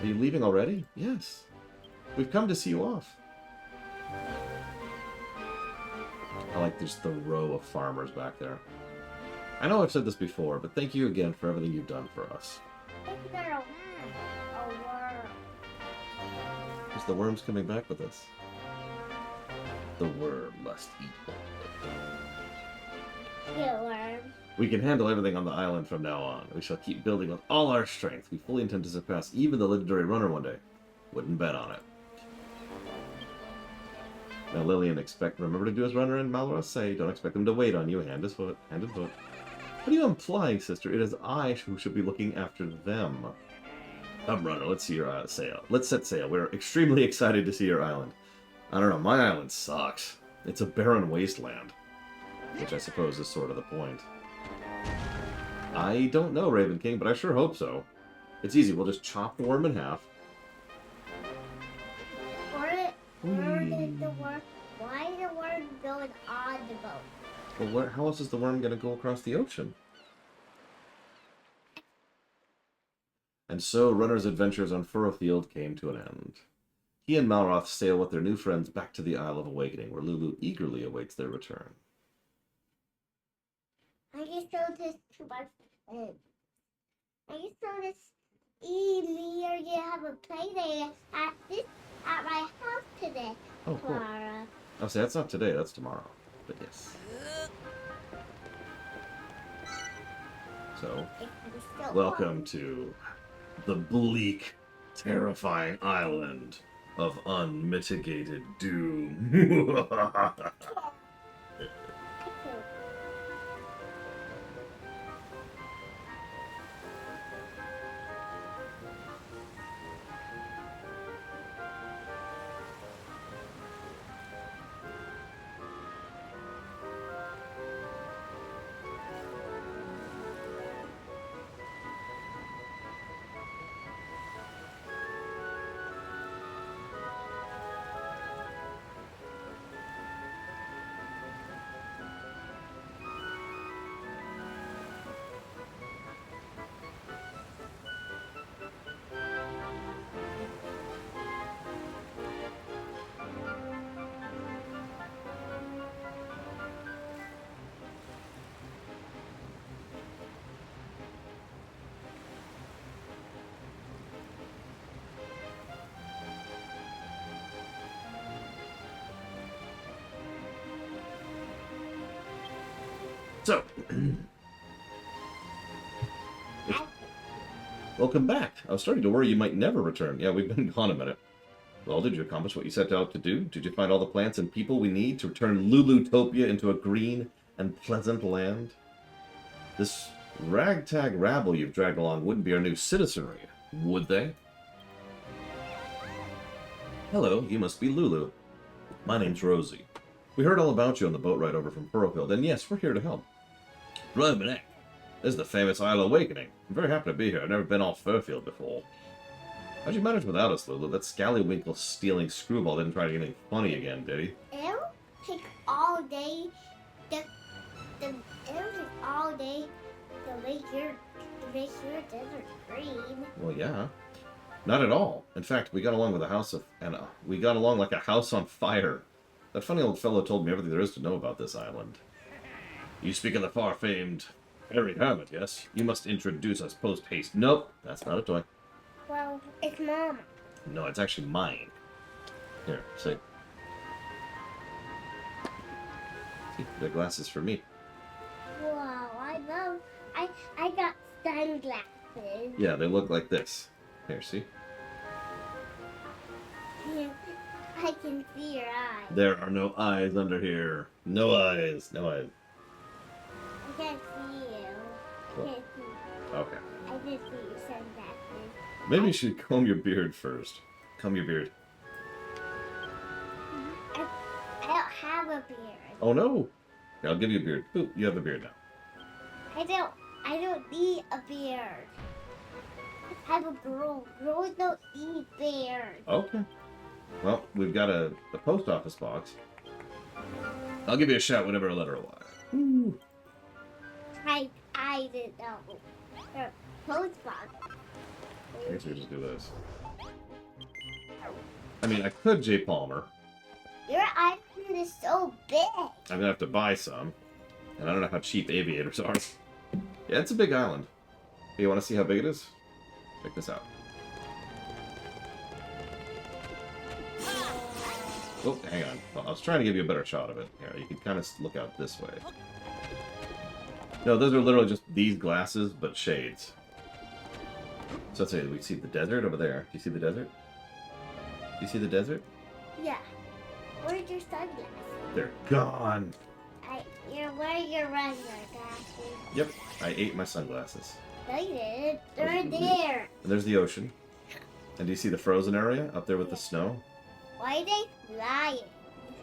Are you leaving already? Yes. We've come to see you off. I like just the row of farmers back there. I know I've said this before, but thank you again for everything you've done for us. Is there a worm? Is the worms coming back with us? The worm must eat all. Yeah, worm. We can handle everything on the island from now on. We shall keep building with all our strength. We fully intend to surpass even the legendary runner one day. Wouldn't bet on it. Now, Lillian, remember to do as runner and Malroth say. Don't expect them to wait on you. Hand and foot. What are you implying, sister? It is I who should be looking after them. Come, runner. Let's see your sail. Let's set sail. We're extremely excited to see your island. I don't know. My island sucks. It's a barren wasteland. Which I suppose is sort of the point. I don't know, Raven King, but I sure hope so. It's easy. We'll just chop the worm in half. Why did the worm going on the boat? Well, how else is the worm going to go across the ocean? And so Runner's adventures on Furrowfield came to an end. He and Malroth sail with their new friends back to the Isle of Awakening, where Lulu eagerly awaits their return. I just showed this to my friend. I just showed this earlier. You have a play day at my house today, Oh, cool. Clara. Oh, see, that's not today, that's tomorrow. But yes. So, It's still welcome to the bleak, terrifying island of unmitigated doom. So, welcome back. I was starting to worry you might never return. Yeah, we've been gone a minute. Well, did you accomplish what you set out to do? Did you find all the plants and people we need to turn Lulutopia into a green and pleasant land? This ragtag rabble you've dragged along wouldn't be our new citizenry, would they? Hello, you must be Lulu. My name's Rosie. We heard all about you on the boat ride over from Furrowfield, and yes, we're here to help. Romanek, this is the famous Isle Awakening. I'm very happy to be here. I've never been off Furfield before. How'd you manage without us, Lulu? That scallywinkle stealing screwball didn't try to get anything funny again, did he? It'll take all day. It'll take all day to make your desert green. Well, yeah. Not at all. In fact, we got along with a house of, and we got along like a house on fire. That funny old fellow told me everything there is to know about this island. You speak of the far-famed Harry Hermit, yes? You must introduce us post-haste. Nope, that's not a toy. Well, it's Mom. No, it's actually mine. Here, see. See, they're glasses for me. Wow, I love. I got sunglasses. Yeah, they look like this. Here, see? I can see your eyes. There are no eyes under here. No eyes. No eyes. I can't see you. I can't see. Okay. I just see your sunglasses. Maybe you should comb your beard first. Comb your beard. I don't have a beard. Oh no! Yeah, I'll give you a beard. Boop, you have a beard now. I don't need a beard. I'm a girl. Girls don't need beards. Okay. Well, we've got a post office box. I'll give you a shout whenever a letter arrives. Ooh. I didn't know. Post box. I guess we just do this. I mean, I could J. Palmer. Your island is so big. I'm gonna have to buy some. And I don't know how cheap aviators are. Yeah, it's a big island. Hey, you want to see how big it is? Check this out. Oh, hang on. Well, I was trying to give you a better shot of it. Here, you can kind of look out this way. No, those are literally just these glasses, but shades. So let's say we see the desert over there. Do you see the desert? Do you see the desert? Yeah. Where's your sunglasses? They're gone. You're wearing your regular glasses. Yep, I ate my sunglasses. No, you didn't. They're there. And there's the ocean. And do you see the frozen area up there with the snow? Why are they flying?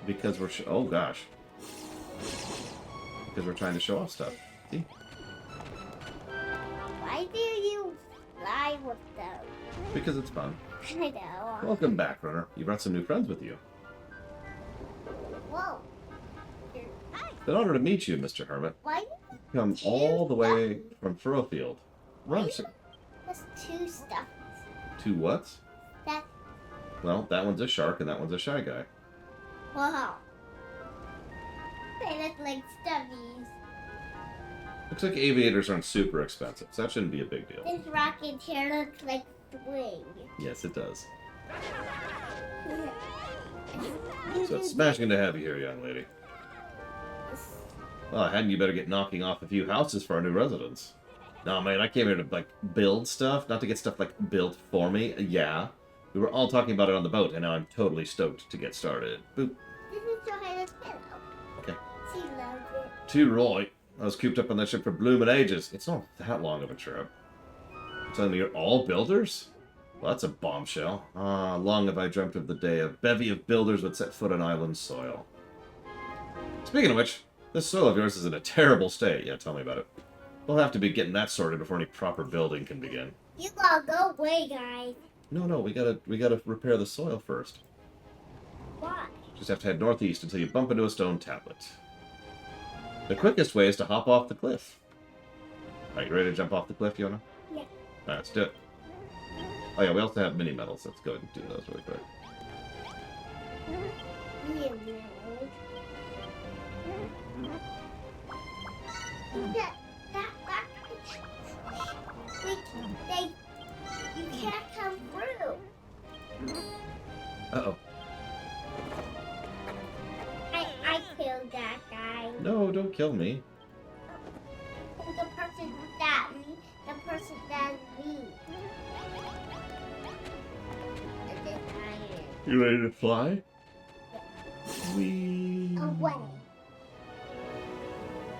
Because we're oh gosh. Because we're trying to show off stuff. See? Why do you fly with them? Because it's fun. I know. Welcome back, Runner. You brought some new friends with you. Whoa. It's an honor to meet you, Mr. Hermit. Why? Come all the way from Furrowfield. Run. That's two stuff. Two what? That's Well, that one's a shark and that one's a shy guy. wow. They look like stubbies. Looks like aviators aren't super expensive, so that shouldn't be a big deal. This rocket chair looks like swing. Yes, it does. So it's smashing to have you here, young lady. Well, hadn't you better get knocking off a few houses for our new residents? No, man, I came here to, like, build stuff, not to get stuff, like, built for me. Yeah. We were all talking about it on the boat, and now I'm totally stoked to get started. Boop. This is Johanna's pillow. Okay. She loves it. Too right. I was cooped up on that ship for blooming ages. It's not that long of a trip. Telling me you're all builders? Well, that's a bombshell. Ah, long have I dreamt of the day a bevy of builders would set foot on island soil. Speaking of which, this soil of yours is in a terrible state. Yeah, tell me about it. We'll have to be getting that sorted before any proper building can begin. You gotta go away, guys. No, we gotta repair the soil first. Why? Just have to head northeast until you bump into a stone tablet. The quickest way is to hop off the cliff. Are you ready to jump off the cliff, Yona? Yeah. Alright, let's do it. Oh yeah, we also have mini medals. Let's go ahead and do those really quick. You can't come through. Uh-oh. I killed that guy. No, don't kill me. The person that me. The person that me. And then I You ready to fly? Whee! am away.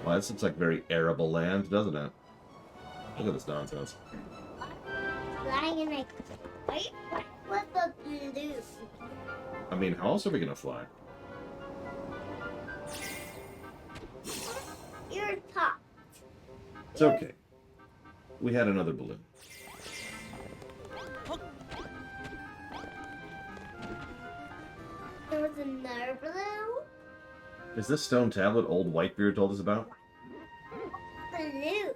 Wow, this looks like very arable land, doesn't it? Look at this nonsense. Flying in like, wait, what's the blue? I mean, how else are we gonna fly? You're top. It's okay. We had another balloon. There was another blue. Is this stone tablet old Whitebeard told us about? Blue.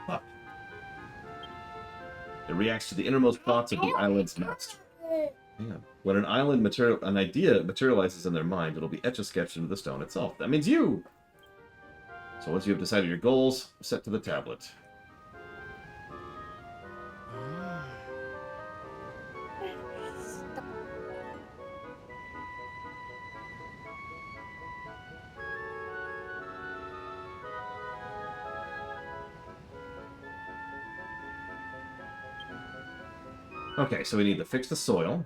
Huh. It reacts to the innermost thoughts of the island's master. Yeah. When an idea materializes in their mind, it'll be etch-a-sketched into the stone itself. That means you! So once you have decided your goals, set to the tablet. Okay, so we need to fix the soil.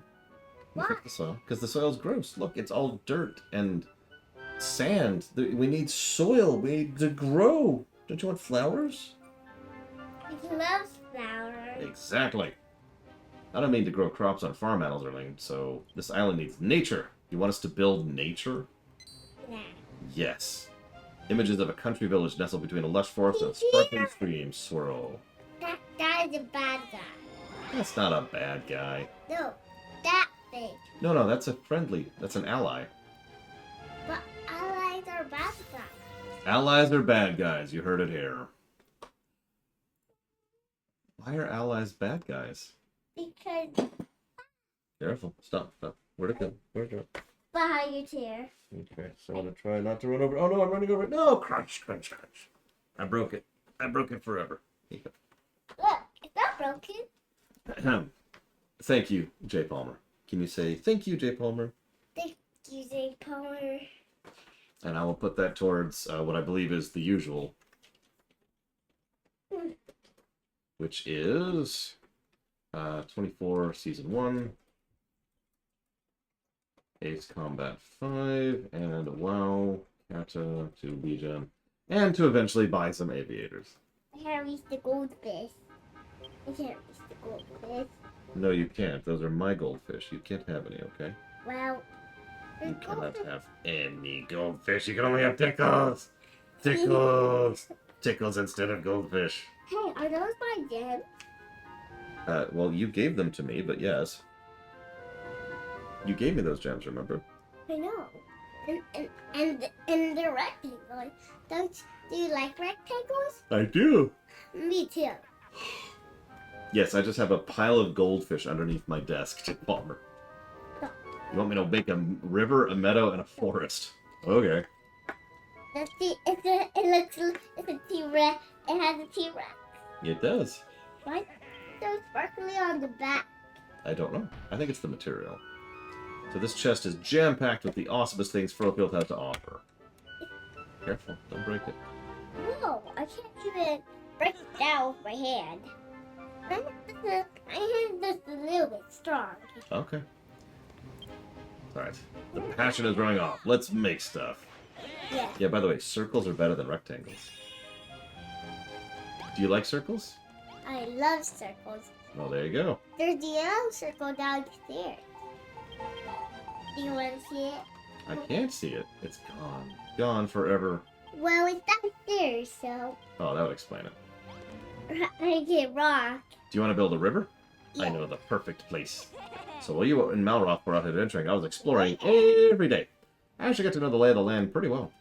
Why? Fix the soil. Because the soil's gross. Look, it's all dirt and sand. We need soil. We need to grow. Don't you want flowers? He loves flowers. Exactly. I don't mean to grow crops on farm animals or anything, so this island needs nature. You want us to build nature? Nah. Yes. Images of a country village nestled between a lush forest and a sparkling stream swirl. That is a bad guy. That's not a bad guy. No, that thing. No, that's a friendly. That's an ally. But allies are bad guys. Allies are bad guys. You heard it here. Why are allies bad guys? Because Careful. Stop. Where'd it go? Where'd it go? behind your chair. Okay, so I'm gonna try not to run over. Oh no, I'm running over it. No, crunch, crunch, crunch. I broke it. I broke it forever. Look, it's not broken. Thank you, Jay Palmer. Can you say thank you, Jay Palmer? Thank you, Zay Palmer. And I will put that towards what I believe is the usual, which is 24 Season 1, Ace Combat 5, and WoW, Kata to Legion, and to eventually buy some aviators. I can't reach the goldfish. I can't reach the goldfish. No, you can't. Those are my goldfish. You can't have any, okay? Well, You the cannot goldfish. have any goldfish. You can only have tickles. Tickles. Tickles instead of goldfish. Hey, are those my gems? Well, you gave them to me, but yes. You gave me those gems, remember? I know. And the rectangle. Do you like rectangles? I do. Me too. Yes, I just have a pile of goldfish underneath my desk, Jay Palmer. You want me to make a river, a meadow, and a forest? Okay. Let's see. It's a T-Rex. It has a T-Rex. It does. Why so sparkly on the back? I don't know. I think it's the material. So this chest is jam-packed with the awesomest things Furlfield has to offer. Careful, don't break it. No, I can't even break it down with my hand. My hand is just a little bit strong. Okay. Alright. The passion is running off. Let's make stuff. Yeah. Yeah, by the way, circles are better than rectangles. Do you like circles? I love circles. Well, there you go. There's the yellow circle downstairs. Do you want to see it? I can't see it. It's gone. Gone forever. Well, it's downstairs, so Oh, that would explain it. I get rock. Do you want to build a river? I Yeah. know the perfect place. So while you and Malroth were out adventuring, I was exploring every day. I actually got to know the lay of the land pretty well.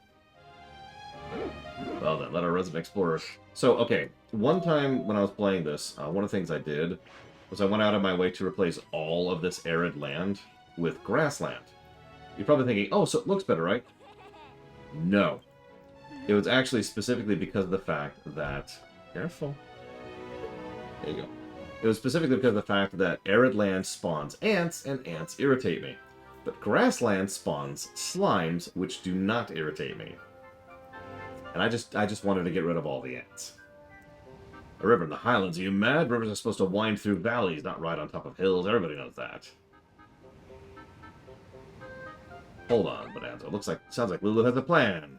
Well then, let our resident explorer... So, okay, one time when I was playing this, one of the things I did was I went out of my way to replace all of this arid land with grassland. You're probably thinking, oh, so it looks better, right? No. It was actually specifically because of the fact that... Careful. There you go. It was specifically because of the fact that arid land spawns ants, and ants irritate me. But grassland spawns slimes, which do not irritate me. And I just wanted to get rid of all the ants. A river in the Highlands, are you mad? Rivers are supposed to wind through valleys, not ride on top of hills. Everybody knows that. Hold on, Bonanza. Sounds like Lulu has a plan.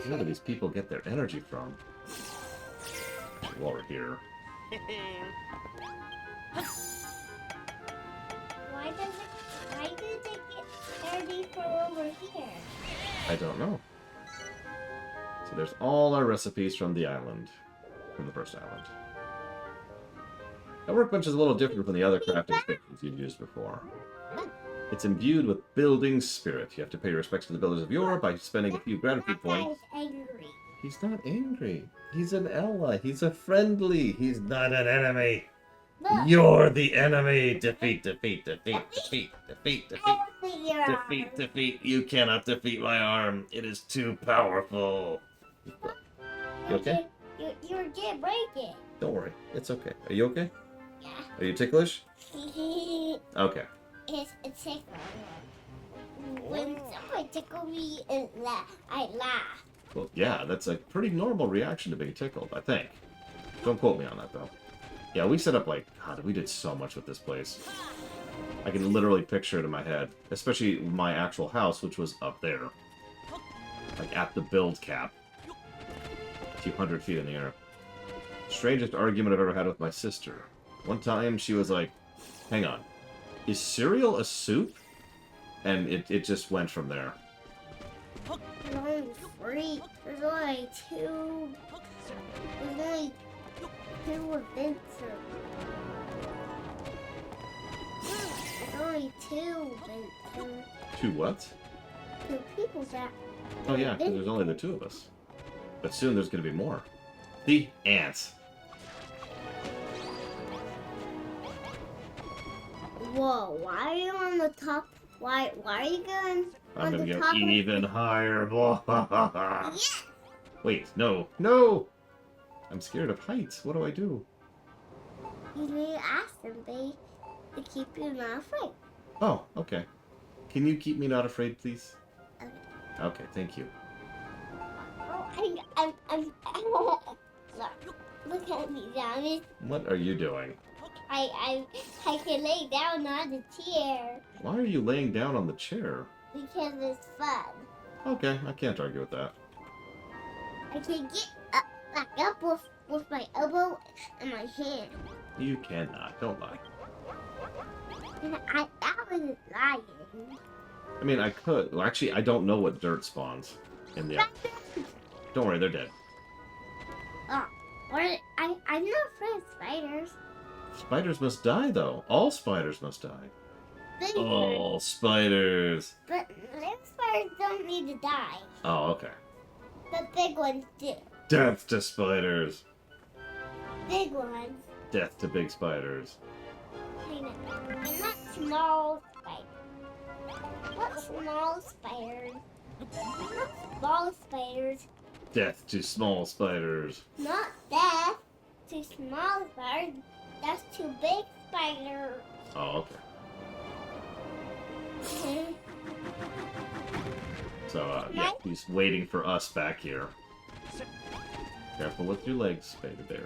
Where do these people get their energy from? While we're here. Why did it get energy from over here? I don't know. So there's all our recipes from the island. From the first island. That workbench is a little different from the other crafting stations you've used before. It's imbued with building spirit. You have to pay your respects to the builders of yore by spending a few gratitude That guy points. is angry. He's not angry. He's an ally. He's a friendly. He's not an enemy. Look, You're the enemy. Defeat, defeat, defeat, defeat, defeat, defeat. I see your Defeat, arm. defeat. You cannot defeat my arm. It is too powerful. You okay? You're gonna break it. Don't worry. It's okay. Are you okay? Yeah. Are you ticklish? Okay. It's tickle. When someone tickle me, I laugh. Well, yeah, that's a pretty normal reaction to being tickled, I think. Don't quote me on that, though. Yeah, we set up, like, God, we did so much with this place. I can literally picture it in my head. Especially my actual house, which was up there. Like, at the build cap. A few hundred feet in the air. Strangest argument I've ever had with my sister. One time, she was like, hang on. Is cereal a soup? And it just went from there. There's only three. There's only two. There's only two events. There's only two events. Two what? Two people that. Oh yeah, 'cause there's only the two of us. But soon there's gonna be more. The ants. Whoa! Why are you on the top? Why are you going I'm on gonna the go top? even higher. Yes. Wait, no, no! I'm scared of heights. What do I do? You need to ask them, babe, to keep you not afraid. Oh, okay. Can you keep me not afraid, please? Okay. Okay, thank you. Oh, look at me down. What are you doing? I can lay down on the chair Why are you laying down on the chair? because it's fun. Okay, I can't argue with that. I can get back up with my elbow and my hand. You cannot. Don't lie. And that was lying. I mean, I could. Well, actually, I don't know what dirt spawns in the... Don't worry, they're dead. Or I'm not afraid of spiders. Spiders must die, though. All spiders must die. Big All spiders. But little spiders don't need to die. Oh, okay. But big ones do. Death to spiders. Big ones. Death to big spiders. I know. And not small spiders. Not small spiders. Not small spiders. Death to small spiders. Not death to small spiders. That's too big spiders. Oh, okay. So, yeah, he's waiting for us back here. Careful with your legs, baby bear.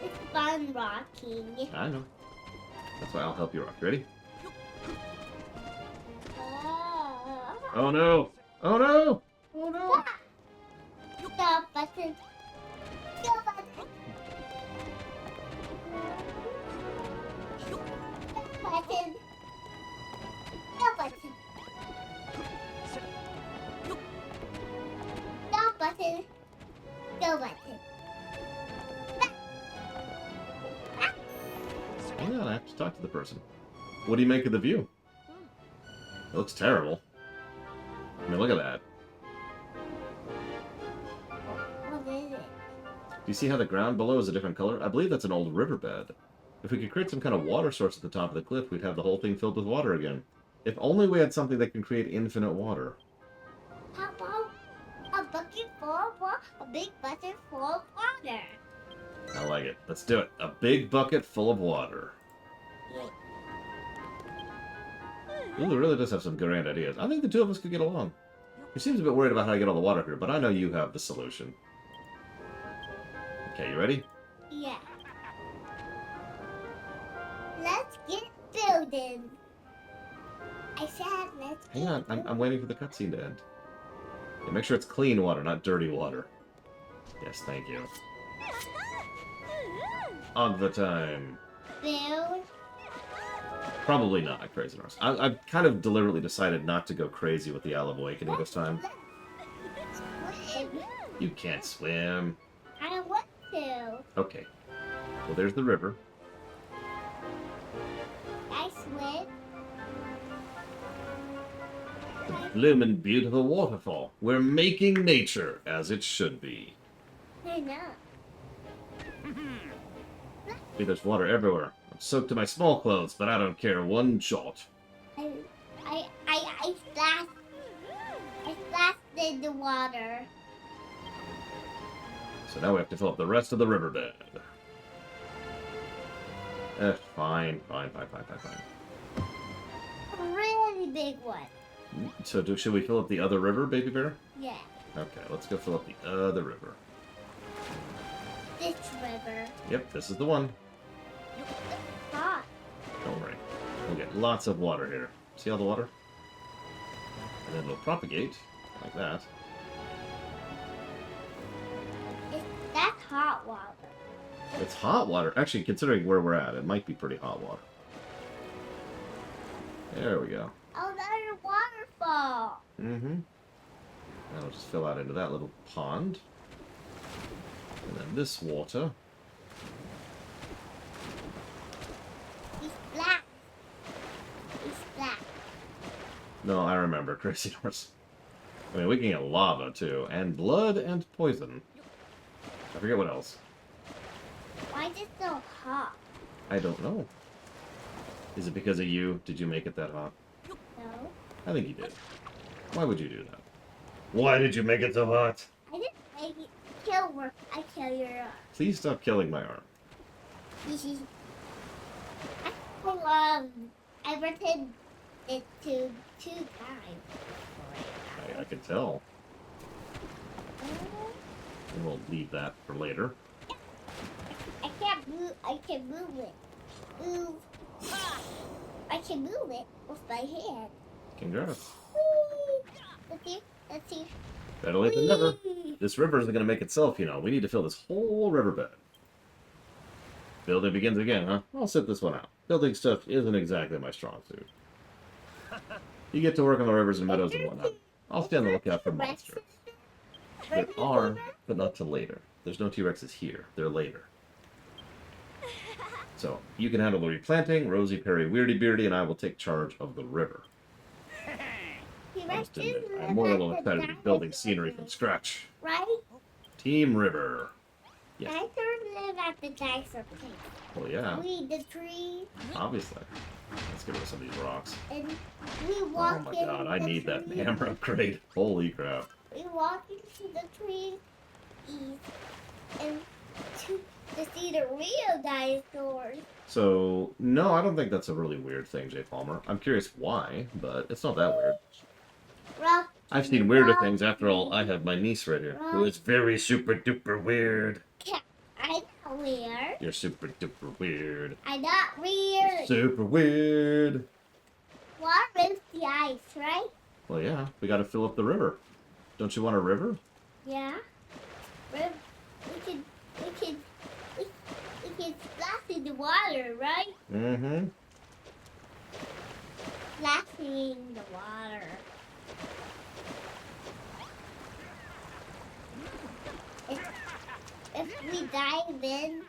It's fun rocking. I know. That's why I'll help you rock. Ready? Oh no! Oh no! Oh no! Stop button. Stop button. Button. Stop button. Stop button. Go button. Hang on, I have to talk to the person. What do you make of the view? It looks terrible. I mean, look at that. What is it? Do you see how the ground below is a different color? I believe that's an old riverbed. If we could create some kind of water source at the top of the cliff, we'd have the whole thing filled with water again. If only we had something that can create infinite water. How about a bucket full of water? A big bucket full of water. I like it. Let's do it. A big bucket full of water. Lulu really does have some grand ideas. I think the two of us could get along. He seems a bit worried about how to get all the water here, but I know you have the solution. Okay, you ready? Yeah. Let's get building. I said let's Hang on, I'm waiting for the cutscene to end. Yeah, make sure it's clean water, not dirty water. Yes, thank you. On the time. build. Probably not, Crazy Norse. I've kind of deliberately decided not to go crazy with the Owl of Awakening this time. Swim. You can't swim. I want to. Okay. Well, there's the river. I swim. Bloomin' beautiful waterfall. We're making nature as it should be. I know. See, there's water everywhere. I'm soaked to my small clothes, but I don't care one jot. I splashed in the water. So now we have to fill up the rest of the riverbed. Fine. A really big one. So should we fill up the other river, Baby Bear? Yeah. Okay, let's go fill up the other river. This river. Yep, this is the one. Hot. Don't worry. We'll get lots of water here. See all the water? And then it'll propagate, like that. That's hot water. It's hot water. Actually, considering where we're at, it might be pretty hot water. There we go. Oh, there's a waterfall. Mm-hmm. That'll just fill out into that little pond. And then this water. It's black. It's black. No, I remember. Crazy Horse. I mean, we can get lava, too. And blood and poison. I forget what else. Why is it so hot? I don't know. Is it because of you? Did you make it that hot? No. I think you did. Why would you do that? Why did you make it so hot? I didn't make it kill work. I kill your arm. Please stop killing my arm. I pretend it to 2 times. I can tell. And we'll leave that for later. I can't move. I can move it. Move. I can move it with my hand. Congrats. Whee! Let's see. Let's see. Better late than never. Whee! This river isn't going to make itself, you know. We need to fill this whole riverbed. Building begins again, huh? I'll sit this one out. Building stuff isn't exactly my strong suit. You get to work on the rivers and meadows and whatnot. I'll stay on the lookout for monsters. There are, but not till later. There's no T-Rexes here. They're later. So, you can handle the replanting, Rosie, Perry, Weirdy Beardy, and I will take charge of the river. I must admit, I'm more than excited to be building scenery from scratch. Right? Team River. Yes. Dinosaurs live at the dinosaur place. Well, yeah, We the tree obviously. Let's get rid of some of these rocks. and we Oh walk my in god, I the need that tree. hammer upgrade. Holy crap. We walk into the tree and to see the real dinosaurs. So, no, I don't think that's a really weird thing, Jay Palmer. I'm curious why, but it's not that weird. Rock, I've seen weirder things. After all, I have my niece right here, who is very super duper weird. I'm not weird. You're super duper weird. I'm not weird. Super weird. Water is the ice, right? Well, yeah, we gotta fill up the river. Don't you want a river? Yeah. We can splash in the water, right? Mm-hmm. Splashing in the water. If we dive in,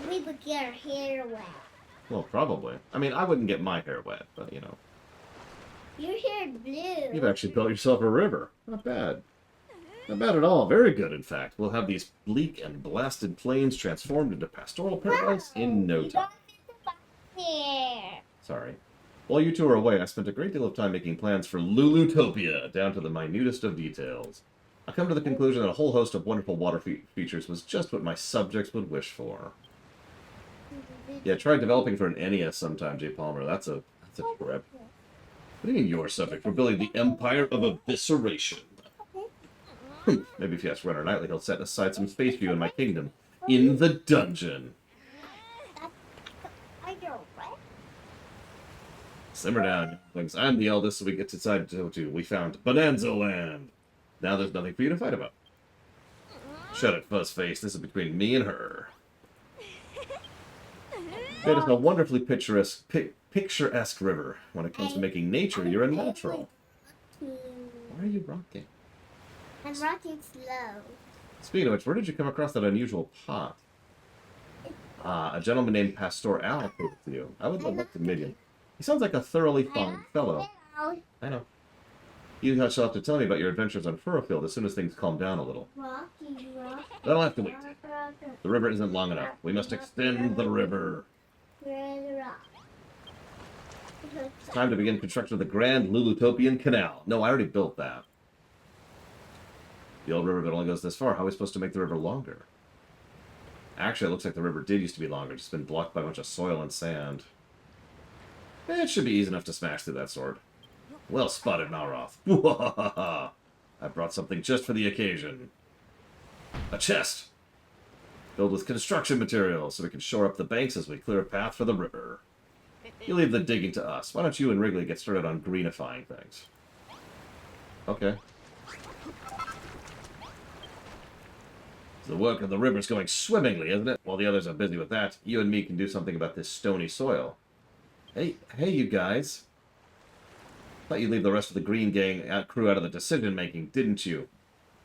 we would get our hair wet. Well, probably. I mean, I wouldn't get my hair wet, but, you know. Your hair blue. You've actually built yourself a river. Not bad. Not bad at all. Very good, in fact. We'll have these bleak and blasted plains transformed into pastoral paradise in no time. Hair. Sorry. While you two were away, I spent a great deal of time making plans for Lulutopia, down to the minutest of details. I come to the conclusion that a whole host of wonderful water features was just what my subjects would wish for. Yeah, try developing for an NES sometime, J. Palmer. That's a trip. What do you mean your subject? We're building the Empire of Evisceration. Maybe if you ask Renner Knightley, he'll set aside some space for you in my kingdom. In the dungeon. I know, right? Simmer down, younglings. I'm the eldest, so we get to decide to. We found Bonanza Land. Now there's nothing for you to fight about. Shut it, Fuzzface. This is between me and her. It is a wonderfully picturesque river. When it comes to making nature, you're a natural. Why are you rocking? I'm rocking slow. Speaking of which, where did you come across that unusual pot? A gentleman named Pastor Al put it to you. I would love to meet him. He sounds like a thoroughly fine fellow. I know. You shall have to tell me about your adventures on Furrowfield as soon as things calm down a little. Rocky, rock, That'll have to wait. rock, rock, The river isn't long enough. We must extend the river. rock. It's time to begin construction of the Grand Lulutopian Canal. No, I already built that. The old river only goes this far. How are we supposed to make the river longer? Actually, it looks like the river did used to be longer. It's just been blocked by a bunch of soil and sand. It should be easy enough to smash through that sword. Well spotted, Malroth. I brought something just for the occasion. A chest. Filled with construction materials so we can shore up the banks as we clear a path for the river. You leave the digging to us. Why don't you and Wrigley get started on greenifying things? Okay. The work of the river's going swimmingly, isn't it? While the others are busy with that, you and me can do something about this stony soil. Hey, you guys. Thought you'd leave the rest of the Green Gang crew out of the decision-making, didn't you?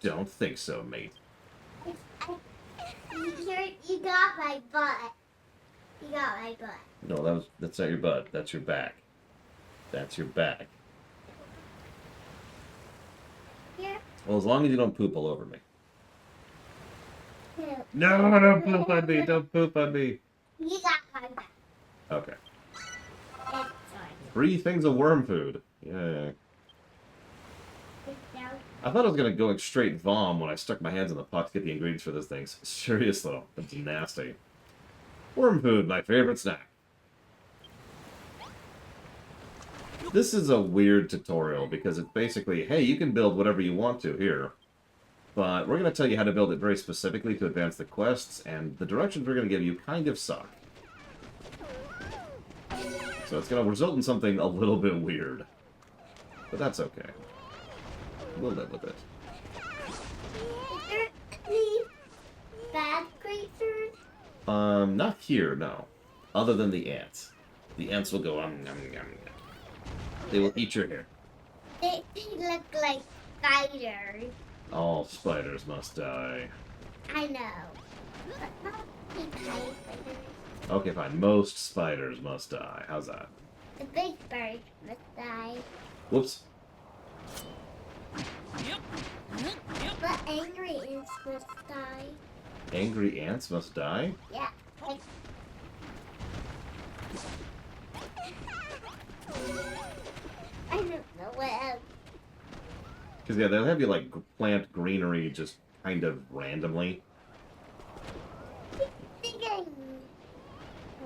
Don't think so, mate. You got my butt. You got my butt. No, that's not your butt. That's your back. That's your back. Here. Well, as long as you don't poop all over me. Here. No, don't poop on me. Don't poop on me. You got my back. Okay. Sorry. 3 things of worm food. Yay. Down. I thought I was going to go straight vom when I stuck my hands in the pot to get the ingredients for those things. Serious, though. That's nasty. Worm food, my favorite snack. This is a weird tutorial because it's basically, hey, you can build whatever you want to here. But we're going to tell you how to build it very specifically to advance the quests, and the directions we're going to give you kind of suck. So it's going to result in something a little bit weird. But that's okay. We'll live with it. Is there any bad creatures? Not here, no. Other than the ants. The ants will go, nom, nom. They will eat your hair. They look like spiders. All spiders must die. I know. But not the tiny spiders. Okay, fine. Most spiders must die. How's that? The big birds must die. Whoops. Yep. Yep. But angry ants must die. Angry ants must die? Yeah. Like, I don't know what else. Because, yeah, they'll have you, like, plant greenery just kind of randomly.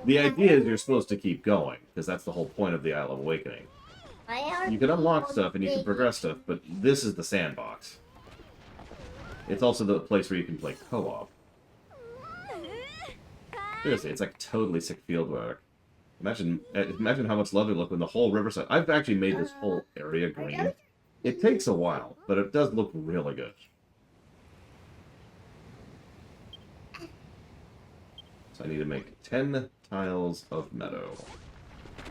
The idea is you're supposed to keep going, because that's the whole point of the Isle of Awakening. You can unlock stuff and you can progress stuff, but this is the sandbox. It's also the place where you can play co-op. Seriously, it's like totally sick field work. Imagine how much love it look when the whole riverside... I've actually made this whole area green. It takes a while, but it does look really good. So I need to make 10 tiles of meadow.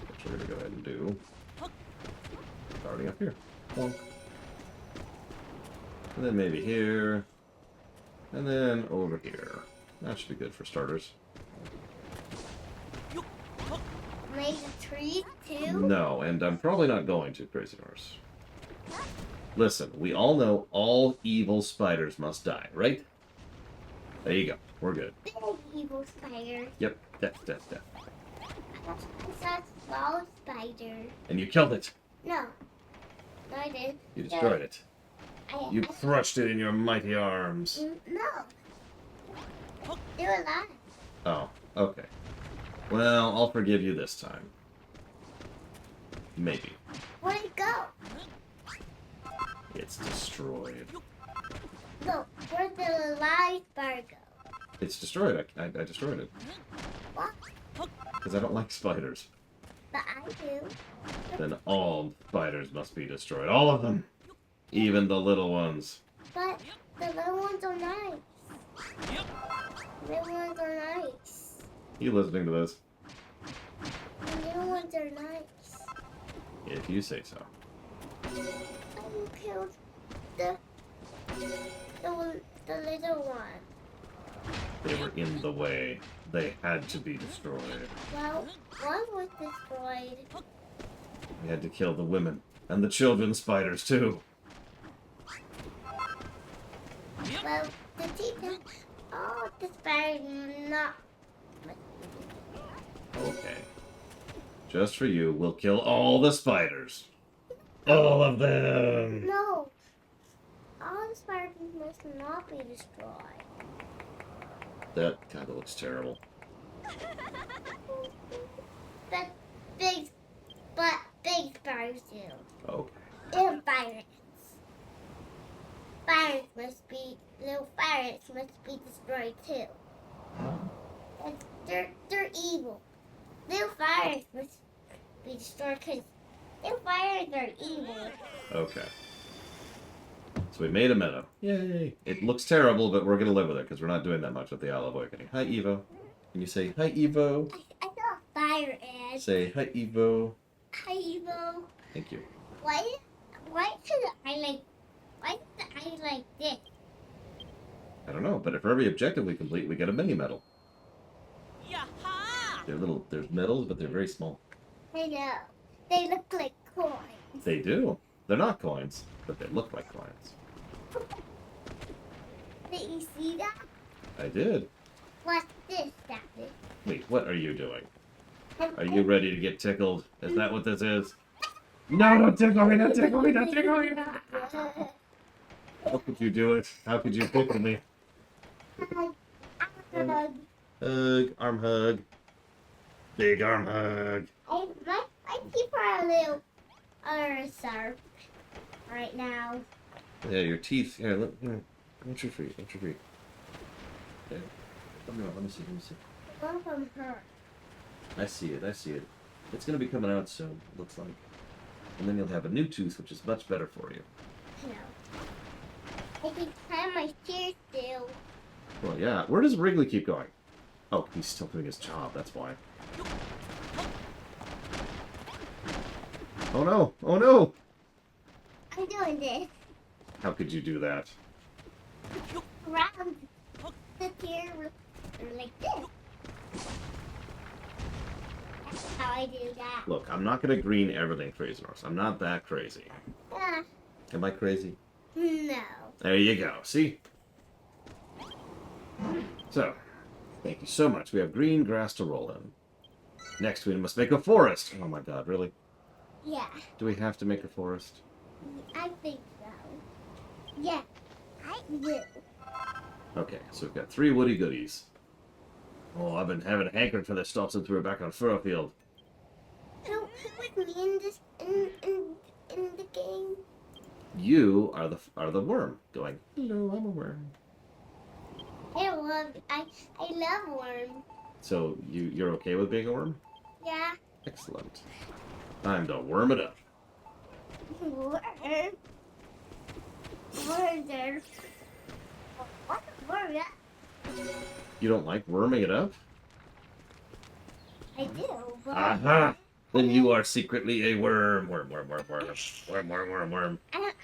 Which we're going to go ahead and do. Starting up here. Plonk. And then maybe here. And then over here. That should be good for starters. Make the trees too? No, and I'm probably not going to, Crazy Horse. Listen, we all know all evil spiders must die, right? There you go. We're good. Big evil spider. Yep, death. I saw a small spider. And you killed it. No. No, I didn't. You destroyed it. You I crushed it in your mighty arms. No. They're alive. Oh, okay. Well, I'll forgive you this time. Maybe. Where'd it go? It's destroyed. No, where'd the alive spider go? It's destroyed. I destroyed it. What? Because I don't like spiders. But I do. Then all spiders must be destroyed. All of them. Even the little ones. But the little ones are nice. Yep. The little ones are nice. You listening to this? The little ones are nice. If you say so. I killed the little one. They were in the way. They had to be destroyed. Well, one was destroyed. We had to kill the women And the children spiders, too. Well, the teacher. Oh, the spider not. Okay. Just for you, we'll kill all the spiders. All of them! No. All the spiders must not be destroyed. That kind of looks terrible. But big, big spiders do. Okay. Little pirates. Little pirates must be destroyed too. And they're evil. Little pirates must be destroyed because little pirates are evil. Okay. So we made a meadow. Yay! It looks terrible, but we're gonna live with it because we're not doing that much with the Owl Awakening. Hi, Evo. Can you say hi, Evo? I saw a fire ant. Say hi, Evo. Hi, Evo. Thank you. Why should I like this? I don't know, but if for every objective we complete, we get a mini medal. Yaha! There's medals, but they're very small. I know. They look like coins. They do. They're not coins, but they look like coins. Did you see that? I did. What's this, Daddy? Wait, what are you doing? Are you ready to get tickled? Is that what this is? No, don't tickle me, don't tickle me, don't tickle me! How could you do it? How could you tickle me? Hug, arm hug. Big arm hug. My teeth are a little sharp right now. Yeah, your teeth. Here, what's your feet? What's your feet? There. Let me see, let me see. One of them hurt. I see it, I see it. It's gonna be coming out soon, looks like. And then you'll have a new tooth, which is much better for you. No. I can climb my stairs still. Well, yeah. Where does Wrigley keep going? Oh, he's still doing his job, that's why. Oh no! Oh no! I'm doing this. How could you do that? Around the chair like this. That's how I do that. Look, I'm not gonna green everything, Crazy Norse. I'm not that crazy. Ah, Am I crazy? no. There you go. See? So, thank you so much. We have green grass to roll in. Next, we must make a forest. Oh my god, really? Yeah, Do we have to make a forest? I think so. Yeah, I do. Okay, so we've got 3 woody goodies. Oh, I've been having a hankering for this stuff since we were back on Furrowfield. Who with me in this in the game? You are the worm going, hello, I'm a worm. I love worms. So you're okay with being a worm? Yeah. Excellent. Time to worm it up. Worm. Worms. What worm? You don't like worming it up? I do, but Aha! Then you are secretly a worm. Worm, worm, worm, worm. Worm, worm, worm, worm. I'm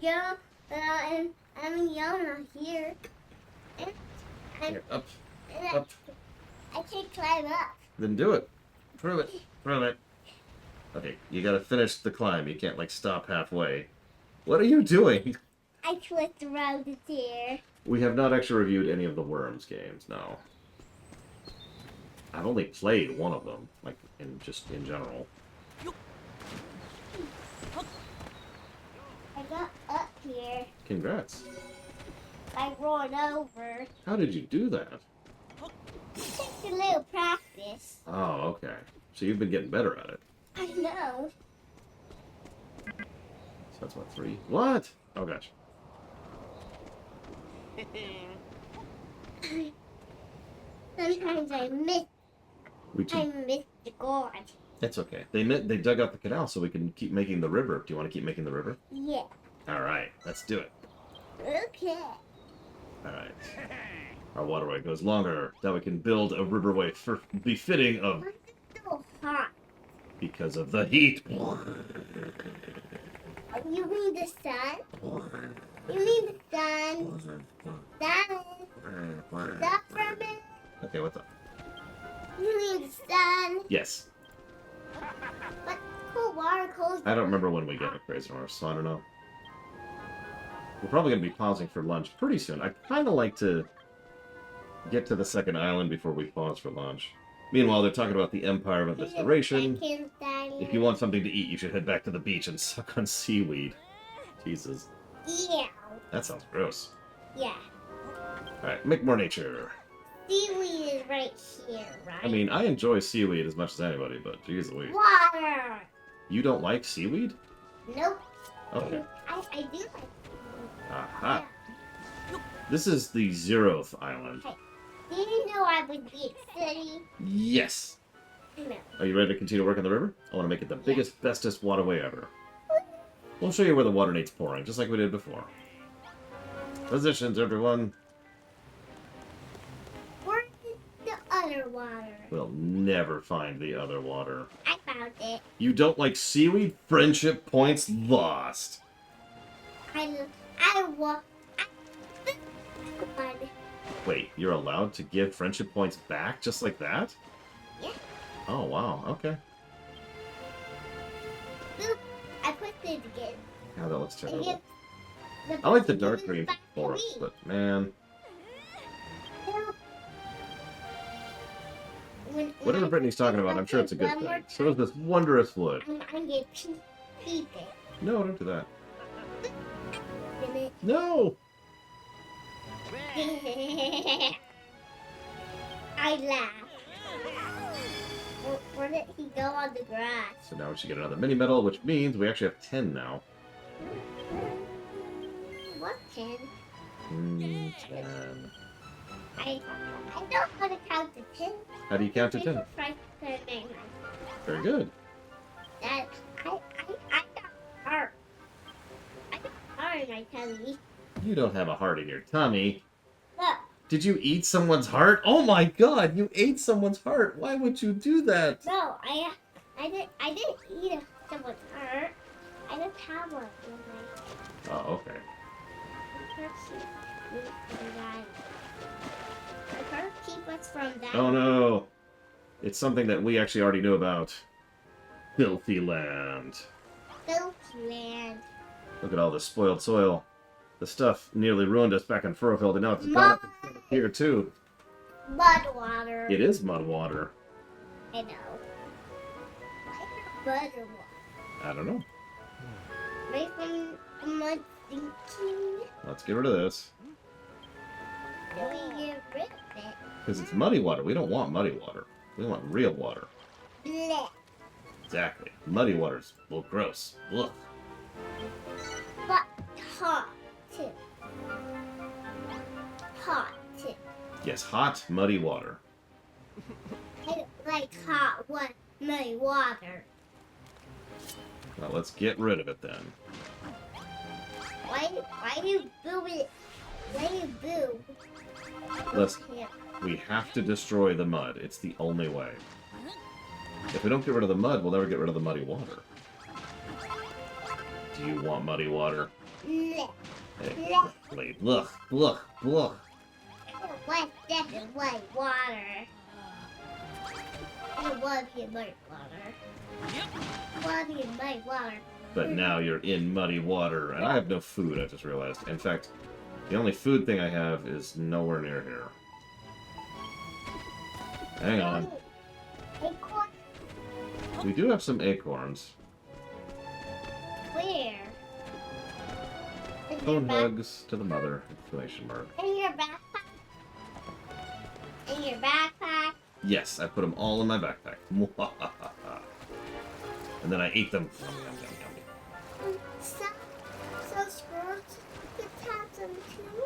young. I'm young out here. And Here, up, and up. I can climb up. Then do it. Prove it. Prove it. Okay, you gotta finish the climb. You can't, like, stop halfway. What are you doing? I twist around the chair. We have not actually reviewed any of the Worms games, no. I've only played one of them, like, in general. I got up here. Congrats. I rolled over. How did you do that? It takes a little practice. Oh, okay. So you've been getting better at it. I know. So that's what, 3? What? Oh, gosh. Sometimes I miss We the god. That's okay. They dug out the canal so we can keep making the river. Do you want to keep making the river? Yeah. All right, let's do it. Okay. All right. Our waterway goes longer. That we can build a riverway befitting of Why is it so hot? because of the heat. You mean the sun? You mean the sun? Stop for a minute. Okay, what's up? You mean the sun? Yes. But cold water cold. I don't remember when we get a Crazy Horse, so I don't know. We're probably going to be pausing for lunch pretty soon. I'd kind of like to get to the second island before we pause for lunch. Meanwhile, they're talking about the Empire of Restoration. If you want something to eat, you should head back to the beach and suck on seaweed. Jesus. Yeah. That sounds gross. Yeah. Alright, make more nature. Seaweed is right here, right? I mean, I enjoy seaweed as much as anybody, but geez Louise. Water. You don't like seaweed? Nope. Okay. I do like. Aha. This is the 0th island. Did you know I would be a city? Yes! No. Are you ready to continue work on the river? I want to make it the biggest, bestest waterway ever. We'll show you where the water needs pouring, just like we did before. Positions, everyone. Where's the other water? We'll never find the other water. I found it. You don't like seaweed? Friendship points lost. I walk. Wait, you're allowed to give friendship points back just like that? Yeah. Oh, wow. Okay. Boop. I put it again. Yeah, that looks And terrible. give I like the person dark who's green back to forest, me. but man, When whatever I Brittany's put talking this about, I'm sure it's a good one more thing. So is this wondrous wood. I'm gonna keep it. No, don't do that. In it. No! I laughed. Where did he go on the grass? So now we should get another mini medal, which means we actually have 10 now. What 10? 10. I know how to count to 10. How do you count to 10? That Very good. I got heart. I got heart in my tummy. You don't have a heart in your tummy. Look, Did you eat someone's heart? Oh my god, you ate someone's heart. Why would you do that? no, I didn't eat someone's heart. I just have one in my Oh, okay. I can't keep us from that. Oh no. It's something that we actually already knew about. Filthy land. Filthy land. Look at all this spoiled soil. The stuff nearly ruined us back in Furrowfield, and now it's gone up here too. Mud water. It is mud water. I know. Butter water. I don't know. Make some mud thinking. Let's get rid of this. Then we get rid of it. Because it's muddy water. We don't want muddy water. We want real water. Blech. Exactly. Muddy water's, well, gross. Ugh. But hot too. Hot too. Yes, hot, muddy water. I don't like hot muddy water. Well, let's get rid of it then. Why you boo it? Why you boo? Let's. Yeah. We have to destroy the mud. It's the only way. If we don't get rid of the mud, we'll never get rid of the muddy water. Do you want muddy water? Blech. Hey, please. Look, look, look. I don't like that white water. I don't want to be muddy water. I want to be muddy water. But now you're in muddy water, and I have no food, I just realized. In fact, the only food thing I have is nowhere near here. Hang on. Acorn? We do have some acorns. Where? In your Phone back- hugs to the mother! Exclamation mark. In your backpack? In your backpack? Yes, I put them all in my backpack. And then I ate them. Yum, yum, yum, yum. So squirrels could have some too?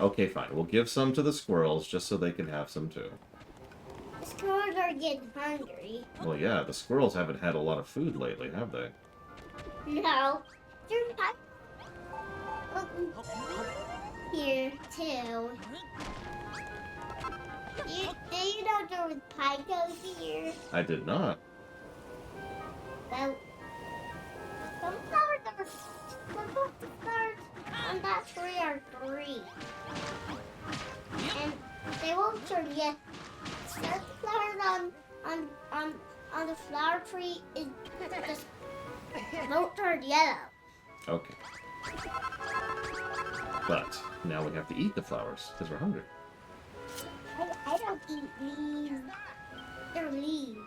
Okay, fine. We'll give some to the squirrels just so they can have some too. The squirrels are getting hungry. Well, yeah, the squirrels haven't had a lot of food lately, have they? No. They're not. Here, too. You know there was picos here? I did not. Well, some flowers on that tree are 3. And they won't turn yet. Some flowers on the flower tree is just Don't turn yellow. Okay. But now we have to eat the flowers because we're hungry. I don't eat leaves. They're leaves.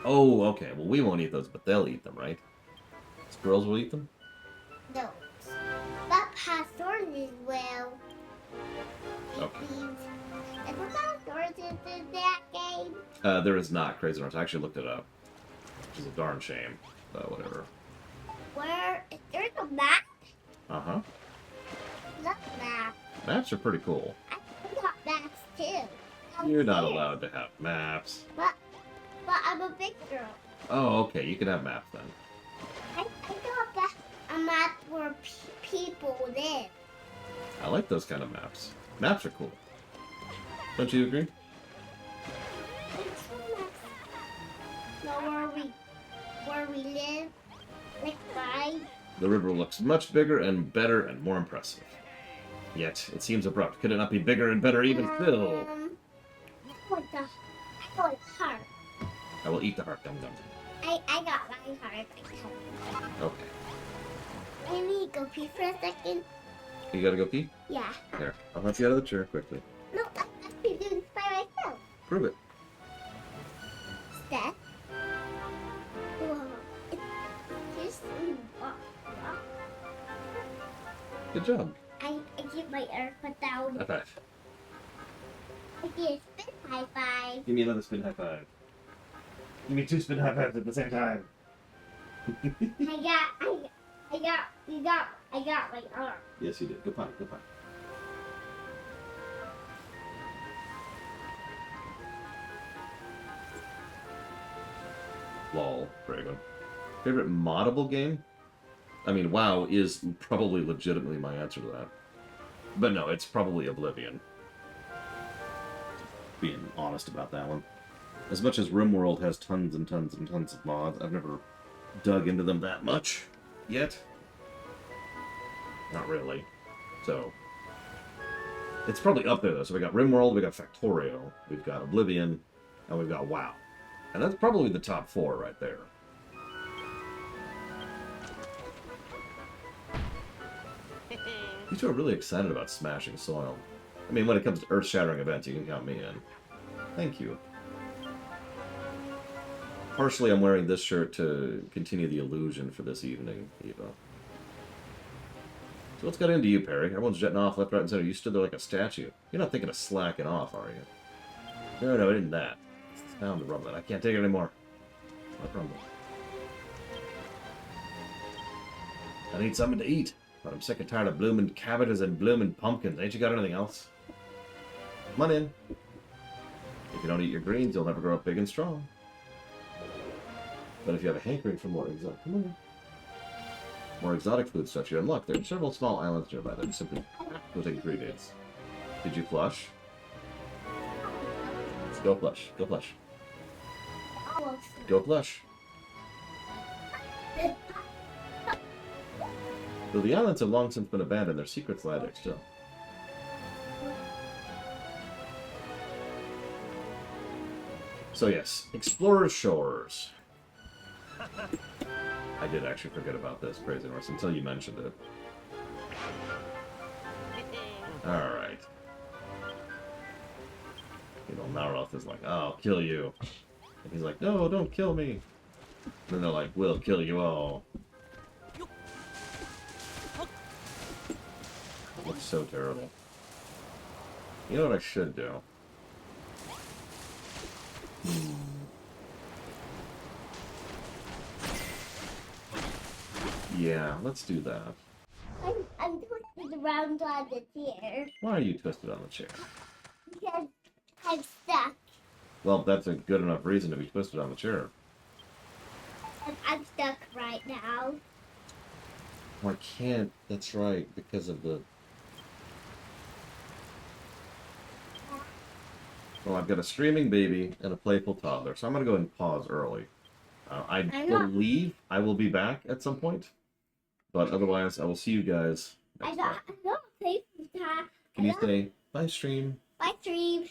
Oh, okay. Well, we won't eat those, but they'll eat them, right? Squirrels will eat them? No. But pastors will eat Okay. leaves. And the pastors is in that game. There is not, Crazy North. I actually looked it up. Which is a darn shame. But whatever. Where there's a map. Uh-huh. Not map. Maps are pretty cool. I got maps too. You're not Downstairs. allowed to have maps. But I'm a big girl. Oh, okay. You can have maps then. I got a map where people live. I like those kind of maps. Maps are cool. Don't you agree? Know where we live, like by. The river looks much bigger and better and more impressive. Yet, it seems abrupt. Could it not be bigger and better even still? I want a heart. I will eat the heart. Dum dum. I got my heart. Okay. I need to go pee for a second. You gotta go pee? Yeah. Here. I'll help you out of the chair quickly. No, I'm actually doing this by myself. Prove it. Steph. Whoa. It's just Good job. I get my AirPod down. High five. I get a spin high five. Give me another spin high five. Give me 2 spin high fives at the same time. I got my arm. Yes, you did. Good point. Good point. Lol, Dragon. Favorite moddable game? I mean, WoW is probably legitimately my answer to that. But no, it's probably Oblivion. Being honest about that one. As much as RimWorld has tons and tons and tons of mods, I've never dug into them that much yet. Not really. So, it's probably up there though. So we got RimWorld, we got Factorio, we've got Oblivion, and we've got WoW. And that's probably the top 4 right there. You two are really excited about smashing soil. I mean, when it comes to earth-shattering events, you can count me in. Thank you. Partially, I'm wearing this shirt to continue the illusion for this evening, Eva. So what's got into you, Perry? Everyone's jetting off left, right, and center. You stood there like a statue. You're not thinking of slacking off, are you? No, it isn't that. It's the sound of rumbling. I can't take it anymore. What rumbling? I need something to eat. But I'm sick and tired of blooming cabbages and blooming pumpkins. Ain't you got anything else? Come on in. If you don't eat your greens, you'll never grow up big and strong. But if you have a hankering for more exotic, come on in. More exotic food stuff you unlock. There are several small islands nearby that are simply will take 3 days. Did you flush? Go flush. Go flush. Almost. Go flush. Though the islands have long since been abandoned, their secrets lie there still. So yes, Explorer's Shores. I did actually forget about this, Crazy Norse, until you mentioned it. Alright. You know, Naroth is like, I'll kill you. And he's like, no, don't kill me. And then they're like, we'll kill you all. Looks so terrible. You know what I should do? Yeah, let's do that. I'm twisted around on the chair Why are you twisted on the chair? because I'm stuck. Well, that's a good enough reason to be twisted on the chair. And I'm stuck right now. I can't. That's right, because of the... Well, I've got a screaming baby and a playful toddler, so I'm going to go ahead and pause early. I believe I will be back at some point, but otherwise I will see you guys I next time. got a play time. Can you say, bye stream? Bye, stream.